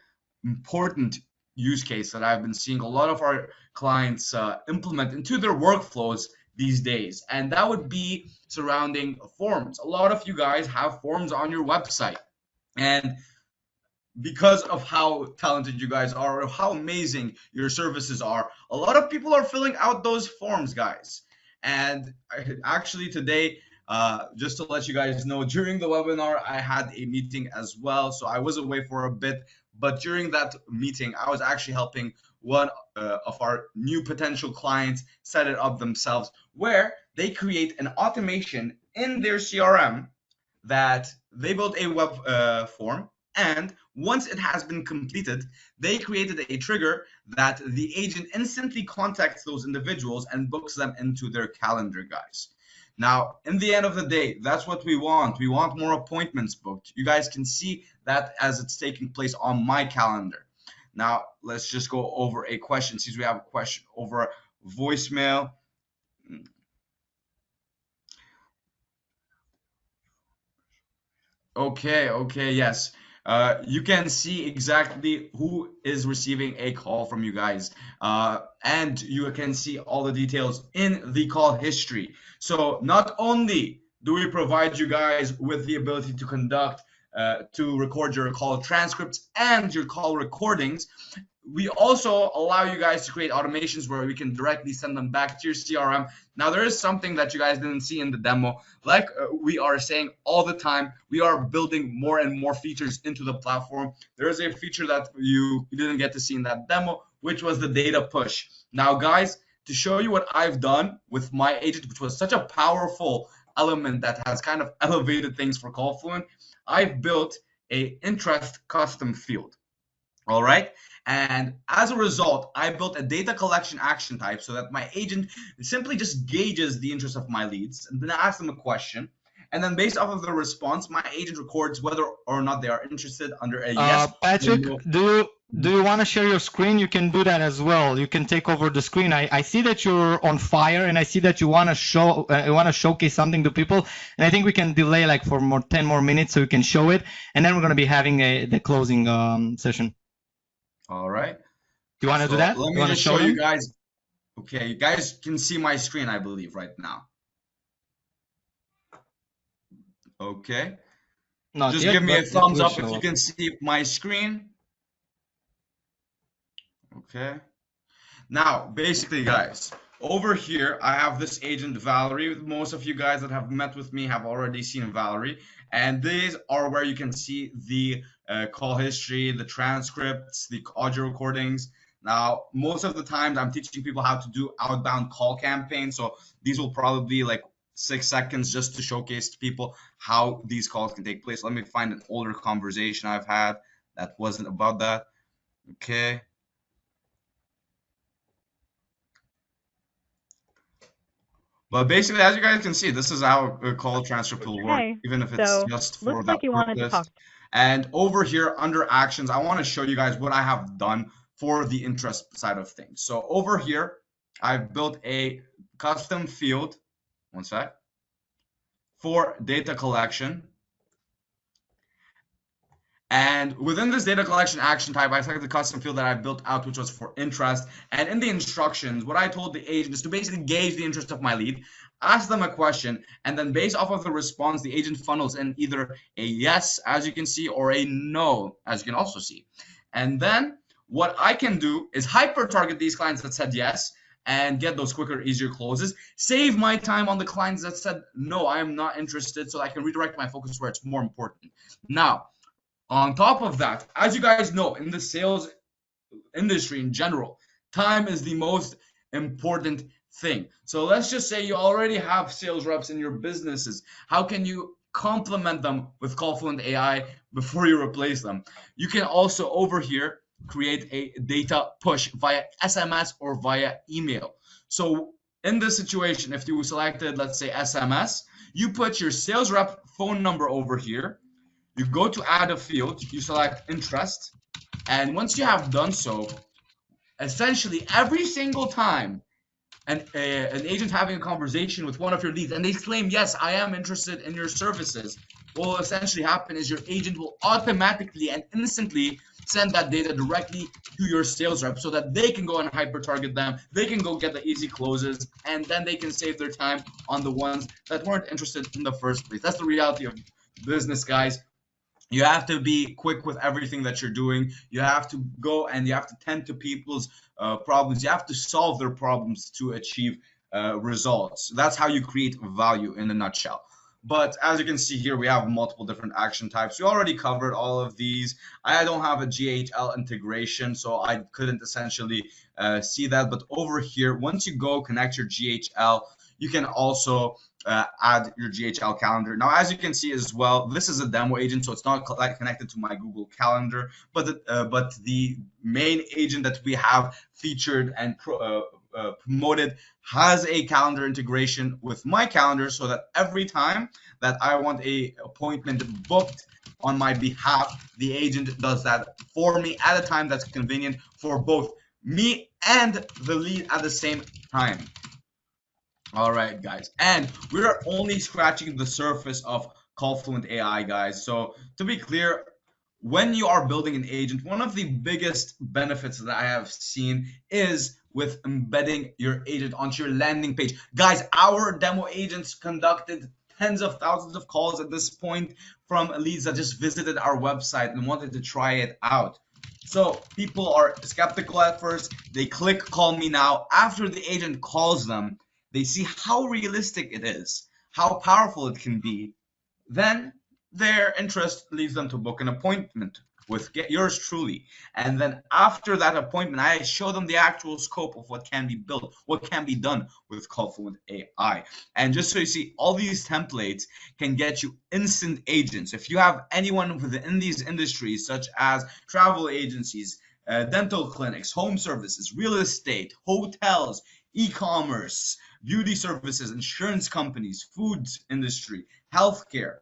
important use case that I've been seeing a lot of our clients implement into their workflows these days, and that would be surrounding forms. A lot of you guys have forms on your website, and because of how talented you guys are or how amazing your services are, a lot of people are filling out those forms, guys. And actually today, just to let you guys know, during the webinar I had a meeting as well, so I was away for a bit, but during that meeting I was actually helping one of our new potential clients set it up themselves, where they create an automation in their CRM that they built a web form, and once it has been completed, they created a trigger that the agent instantly contacts those individuals and books them into their calendar, guys. Now, in the end of the day, that's what we want. We want more appointments booked. You guys can see that as it's taking place on my calendar. Now, let's just go over a question, since we have a question over voicemail. Okay, yes. You can see exactly who is receiving a call from you guys. And you can see all the details in the call history. So not only do we provide you guys with the ability to to record your call transcripts and your call recordings, we also allow you guys to create automations where we can directly send them back to your CRM. Now, there is something that you guys didn't see in the demo. Like we are saying all the time, we are building more and more features into the platform. There is a feature that you didn't get to see in that demo, which was the data push. Now, guys, to show you what I've done with my agent, which was such a powerful element that has kind of elevated things for CallFluent, I've built a interest custom field. All right. And as a result, I built a data collection action type so that my agent simply just gauges the interest of my leads and then I ask them a question. And then based off of the response, my agent records whether or not they are interested under a yes. Patrick, no. do you want to share your screen? You can do that as well. You can take over the screen. I see that you're on fire, and I see that you want to showcase something to people. And I think we can delay like for 10 more minutes so you can show it, and then we're going to be having the closing session. All right. Do you want to do that? Let me just show you guys. Okay, you guys can see my screen, I believe, right now. Okay. Just give me a thumbs up if you can see my screen. Okay. Now, basically, guys, over here, I have this agent, Valerie. Most of you guys that have met with me have already seen Valerie. And these are where you can see the call history, the transcripts, the audio recordings. Now, most of the times I'm teaching people how to do outbound call campaigns. So these will probably be like 6 seconds just to showcase to people how these calls can take place. Let me find an older conversation I've had that wasn't about that. Okay. But basically, as you guys can see, this is how a call transcript will work, even if it's just for that purpose. And over here under actions, I want to show you guys what I have done for the interest side of things. So over here, I've built a custom field, one sec, for data collection. And within this data collection action type, I selected the custom field that I built out, which was for interest. And in the instructions, what I told the agent is to basically gauge the interest of my lead, ask them a question, and then based off of the response, the agent funnels in either a yes, as you can see, or a no, as you can also see. And then what I can do is hyper target these clients that said yes and get those quicker, easier closes, save my time on the clients that said, no, I am not interested, so I can redirect my focus where it's more important. Now, on top of that, as you guys know, in the sales industry in general, time is the most important thing. So let's just say you already have sales reps in your businesses. How can you complement them with CallFluent AI before you replace them? You can also over here create a data push via SMS or via email. So in this situation, if you selected, let's say, SMS, you put your sales rep phone number over here. You go to add a field, you select interest, and once you have done so, essentially every single time an agent having a conversation with one of your leads and they claim, yes, I am interested in your services, what will essentially happen is your agent will automatically and instantly send that data directly to your sales rep so that they can go and hyper target them, they can go get the easy closes, and then they can save their time on the ones that weren't interested in the first place. That's the reality of business, guys. You have to be quick with everything that you're doing. You have to go and you have to tend to people's problems. You have to solve their problems to achieve results. That's how you create value in a nutshell. But as you can see here, we have multiple different action types. We already covered all of these. I don't have a GHL integration, so I couldn't essentially see that. But over here, once you go connect your GHL, you can also add your GHL calendar. Now, as you can see as well, this is a demo agent, so it's not connected to my Google Calendar, but the main agent that we have featured and promoted has a calendar integration with my calendar, so that every time that I want a appointment booked on my behalf, the agent does that for me at a time that's convenient for both me and the lead at the same time. All right, guys, and we're only scratching the surface of CallFluent AI, guys. So to be clear, when you are building an agent, one of the biggest benefits that I have seen is with embedding your agent onto your landing page. Guys, our demo agents conducted tens of thousands of calls at this point from leads that just visited our website and wanted to try it out. So people are skeptical at first. They click call me now. After the agent calls them, they see how realistic it is, how powerful it can be. Then their interest leads them to book an appointment with yours truly. And then after that appointment, I show them the actual scope of what can be built, what can be done with CallFluent AI. And just so you see, all these templates can get you instant agents. If you have anyone within these industries, such as travel agencies, dental clinics, home services, real estate, hotels, e-commerce, beauty services, insurance companies, foods industry, healthcare,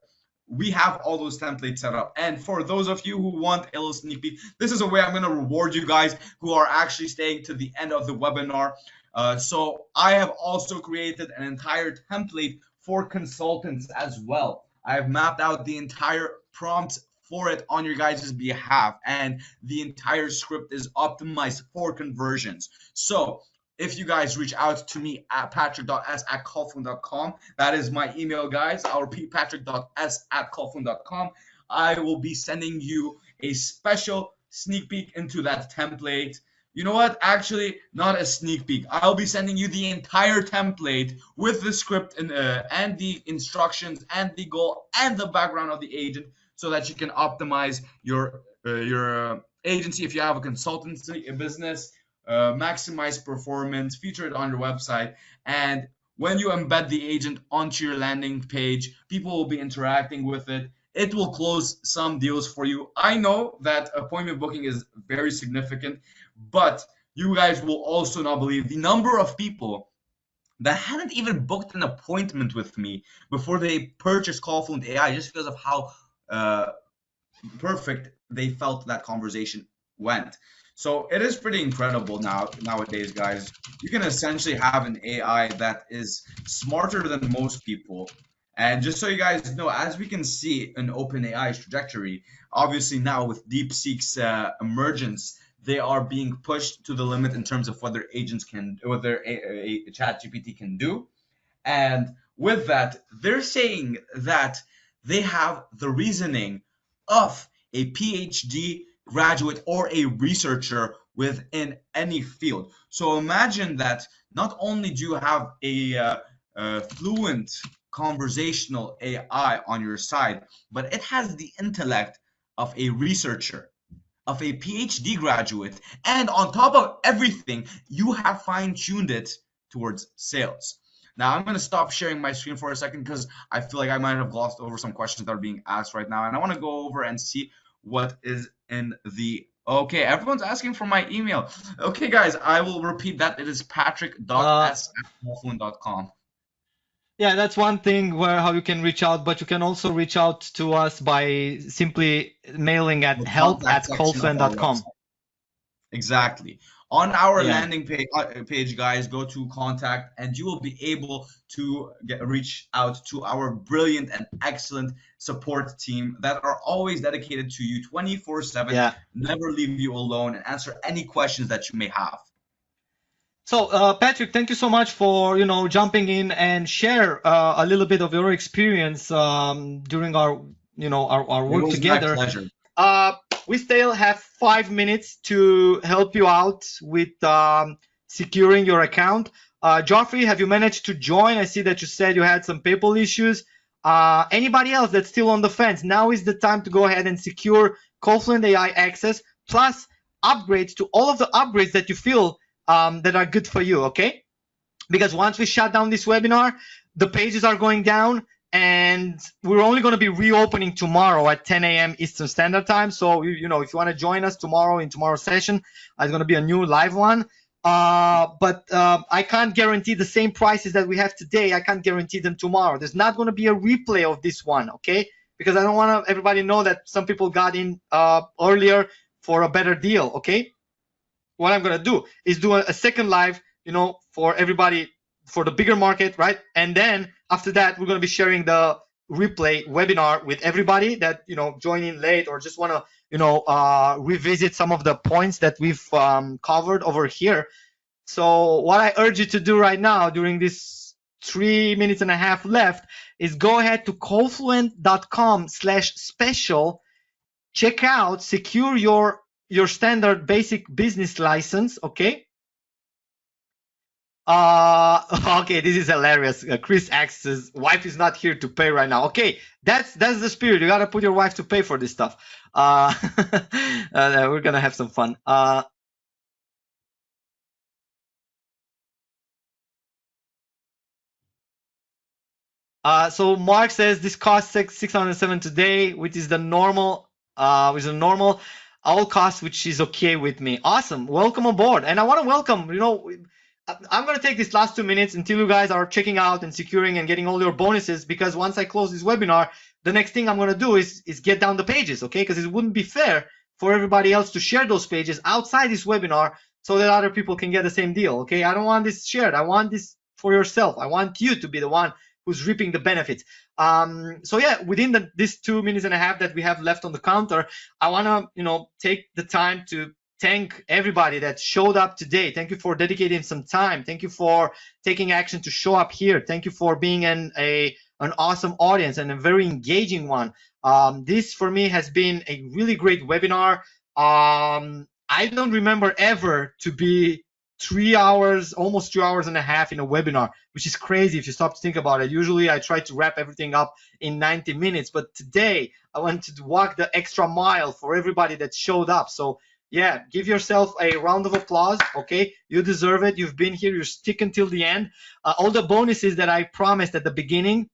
we have all those templates set up. And for those of you who want a little sneak peek, this is a way I'm going to reward you guys who are actually staying to the end of the webinar. So I have also created an entire template for consultants as well. I have mapped out the entire prompt for it on your guys' behalf, and the entire script is optimized for conversions. So if you guys reach out to me at patrick.s@callfluent.com, that is my email, guys. I'll repeat, patrick.s@callfluent.com. I will be sending you a special sneak peek into that template. You know what? Actually, not a sneak peek. I'll be sending you the entire template with the script and the instructions and the goal and the background of the agent, so that you can optimize your agency if you have a consultancy, a business. Maximize performance, feature it on your website, and when you embed the agent onto your landing page, people will be interacting with it. It will close some deals for you. I know that appointment booking is very significant, but you guys will also not believe the number of people that hadn't even booked an appointment with me before they purchased CallFluent AI, just because of how perfect they felt that conversation went. So it is pretty incredible nowadays, guys. You can essentially have an AI that is smarter than most people. And just so you guys know, as we can see in OpenAI's trajectory, obviously now with DeepSeek's emergence, they are being pushed to the limit in terms of what their agents can, what their ChatGPT can do. And with that, they're saying that they have the reasoning of a PhD graduate or a researcher within any field. So imagine that not only do you have a fluent conversational AI on your side, but it has the intellect of a researcher, of a PhD graduate, and on top of everything, you have fine-tuned it towards sales. Now, I'm going to stop sharing my screen for a second because I feel like I might have glossed over some questions that are being asked right now, and I want to go over and see what is in the Okay, everyone's asking for my email. Okay, guys, I will repeat that. It is patrick.s@callfluent.com. Yeah, that's one thing where how you can reach out, but you can also reach out to us by simply mailing at The contact section of our help@callfluent.com. website. Exactly. On our Yeah. landing page, guys, go to contact, and you will be able to reach out to our brilliant and excellent support team that are always dedicated to you 24/7, Yeah. never leave you alone, and answer any questions that you may have. So, Patrick, thank you so much for jumping in and share a little bit of your experience during our our It work was my together. pleasure. We still have 5 minutes to help you out with securing your account. Joffrey, have you managed to join? I see that you said you had some PayPal issues. Anybody else that's still on the fence? Now is the time to go ahead and secure CallFluent AI access plus upgrades to all of the upgrades that you feel that are good for you, okay? Because once we shut down this webinar, the pages are going down, and we're only going to be reopening tomorrow at 10 a.m. Eastern Standard Time. So, if you want to join us tomorrow in tomorrow's session, it's going to be a new live one. But I can't guarantee the same prices that we have today. I can't guarantee them tomorrow. There's not going to be a replay of this one, okay? Because I don't want everybody to know that some people got in earlier for a better deal, okay? What I'm going to do is do a second live, for everybody, for the bigger market, right? And then after that, we're going to be sharing the replay webinar with everybody that, join in late or just want to, revisit some of the points that we've covered over here. So what I urge you to do right now during this 3 minutes and a half left is go ahead to callfluent.com/special, check out, secure your standard basic business license, okay? Okay, this is hilarious. Chris asks, his wife is not here to pay right now. Okay, that's the spirit. You gotta put your wife to pay for this stuff. We're gonna have some fun. So Mark says this costs 607 today, which is the normal, all costs, which is okay with me. Awesome, welcome aboard. And I want to welcome, I'm going to take this last 2 minutes until you guys are checking out and securing and getting all your bonuses, because once I close this webinar, the next thing I'm going to do is get down the pages, okay? Because it wouldn't be fair for everybody else to share those pages outside this webinar so that other people can get the same deal, okay? I don't want this shared. I want this for yourself. I want you to be the one who's reaping the benefits. So yeah, within this 2 minutes and a half that we have left on the counter, I want to, take the time to thank everybody that showed up today. Thank you for dedicating some time. Thank you for taking action to show up here. Thank you for being an awesome audience and a very engaging one. This for me has been a really great webinar. I don't remember ever to be 3 hours, almost 2 hours and a half in a webinar, which is crazy if you stop to think about it. Usually I try to wrap everything up in 90 minutes, but today I wanted to walk the extra mile for everybody that showed up. So yeah, give yourself a round of applause, okay? You deserve it. You've been here. You're sticking till the end. All the bonuses that I promised at the beginning,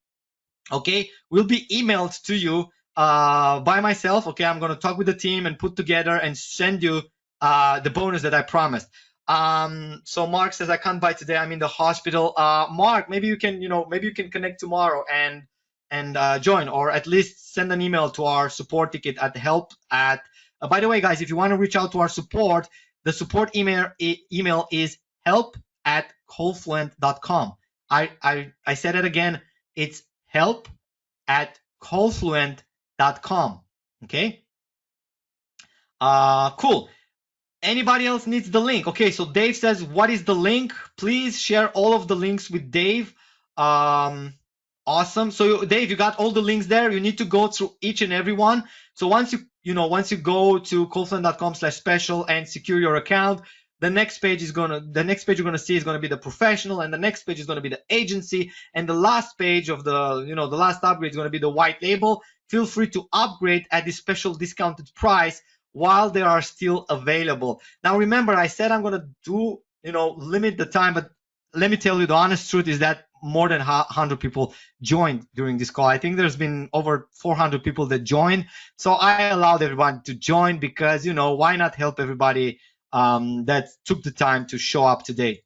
okay, will be emailed to you by myself, okay? I'm going to talk with the team and put together and send you the bonus that I promised. So Mark says, I can't buy today. I'm in the hospital. Mark, maybe you can, maybe you can connect tomorrow and join, or at least send an email to our support ticket at help at. By the way, guys, if you want to reach out to our support, the support email is help@callfluent.com. I said it again. It's help@callfluent.com. Okay. Cool. Anybody else needs the link? Okay, so Dave says, what is the link? Please share all of the links with Dave. Awesome. So Dave, you got all the links there. You need to go through each and every one. So once you go to callfluent.com/special and secure your account, the next page you're gonna see is gonna be the professional, and the next page is gonna be the agency, and the last page of the the last upgrade is gonna be the white label. Feel free to upgrade at this special discounted price while they are still available. Now remember, I said I'm gonna do limit the time, but let me tell you, the honest truth is that more than 100 people joined during this call. I think there's been over 400 people that joined. So I allowed everyone to join because, you know, why not help everybody that took the time to show up today.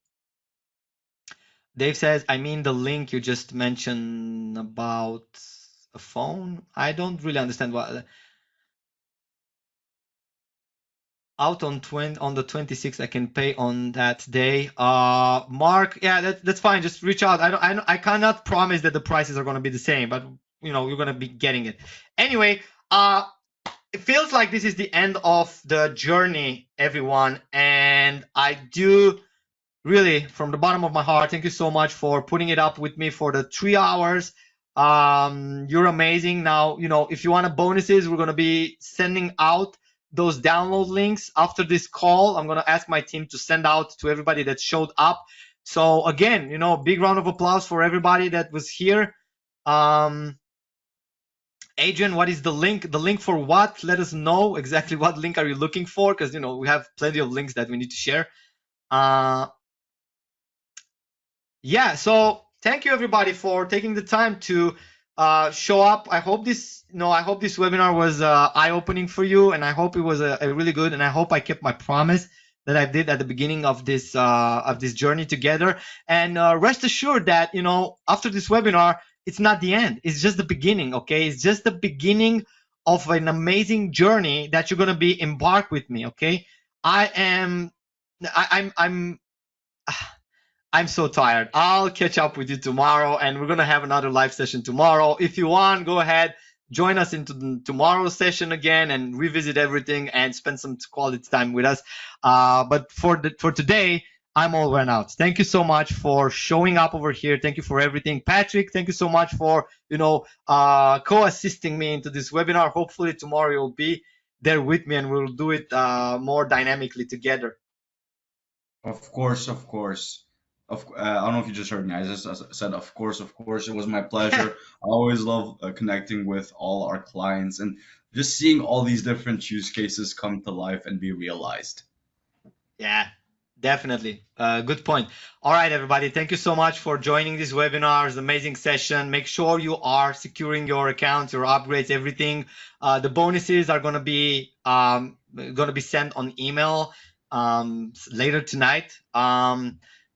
Dave says, I mean the link you just mentioned about a phone. I don't really understand what. Out on the 26th, I can pay on that day. Mark, yeah, that's fine. Just reach out. I cannot promise that the prices are going to be the same, but you know, you're going to be getting it anyway. It feels like this is the end of the journey, everyone, and I do really, from the bottom of my heart, thank you so much for putting it up with me for the 3 hours. You're amazing. Now, you know, if you want bonuses, we're going to be sending out those download links after this call. I'm going to ask my team to send out to everybody that showed up. So again, you know, big round of applause for everybody that was here. Adrian, what is the link? The link for what? Let us know exactly what link are you looking for, because, you know, we have plenty of links that we need to share. Yeah, so thank you everybody for taking the time to show up. I hope this, I hope this webinar was eye-opening for you, and I hope it was a really good, and I hope I kept my promise that I did at the beginning of this journey together. And rest assured that, you know, after this webinar, it's not the end. It's just the beginning, okay? It's just the beginning of an amazing journey that you're gonna be embarked with me, okay? I'm so tired. I'll catch up with you tomorrow, and we're gonna have another live session tomorrow. If you want, go ahead, join us into tomorrow's session again and revisit everything and spend some quality time with us. But for today, I'm all run out. Thank you so much for showing up over here. Thank you for everything, Patrick. Thank you so much for co-assisting me into this webinar. Hopefully tomorrow you'll be there with me, and we'll do it more dynamically together. Of course, of course. I don't know if you just heard me. I just said, of course, of course. It was my pleasure. I always love connecting with all our clients and just seeing all these different use cases come to life and be realized. Yeah, definitely. Good point. All right, everybody. Thank you so much for joining this webinar. It's an amazing session. Make sure you are securing your accounts, your upgrades, everything. The bonuses are going to be sent on email later tonight.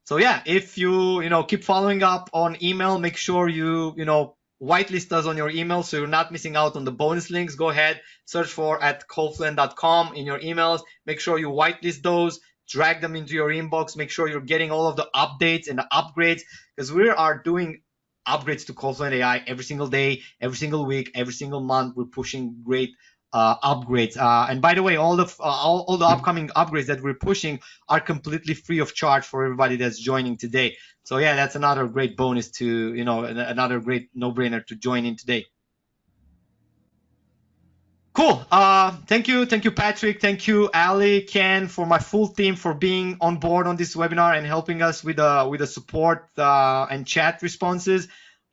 So yeah, if you keep following up on email, make sure you whitelist us on your email so you're not missing out on the bonus links. Go ahead, search for at callfluent.com in your emails. Make sure you whitelist those, drag them into your inbox. Make sure you're getting all of the updates and the upgrades, because we are doing upgrades to CallFluent AI every single day, every single week, every single month. We're pushing great upgrades. And by the way, all the upcoming upgrades that we're pushing are completely free of charge for everybody that's joining today. So yeah, that's another great bonus to, another great no-brainer to join in today. Cool. Thank you, Patrick. Thank you, Ali, Ken, for my full team for being on board on this webinar and helping us with the support and chat responses.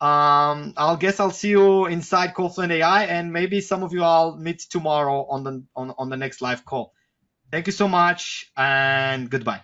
I'll see you inside CallFluent AI, and maybe some of you I'll meet tomorrow on the next live call. Thank you so much, and goodbye.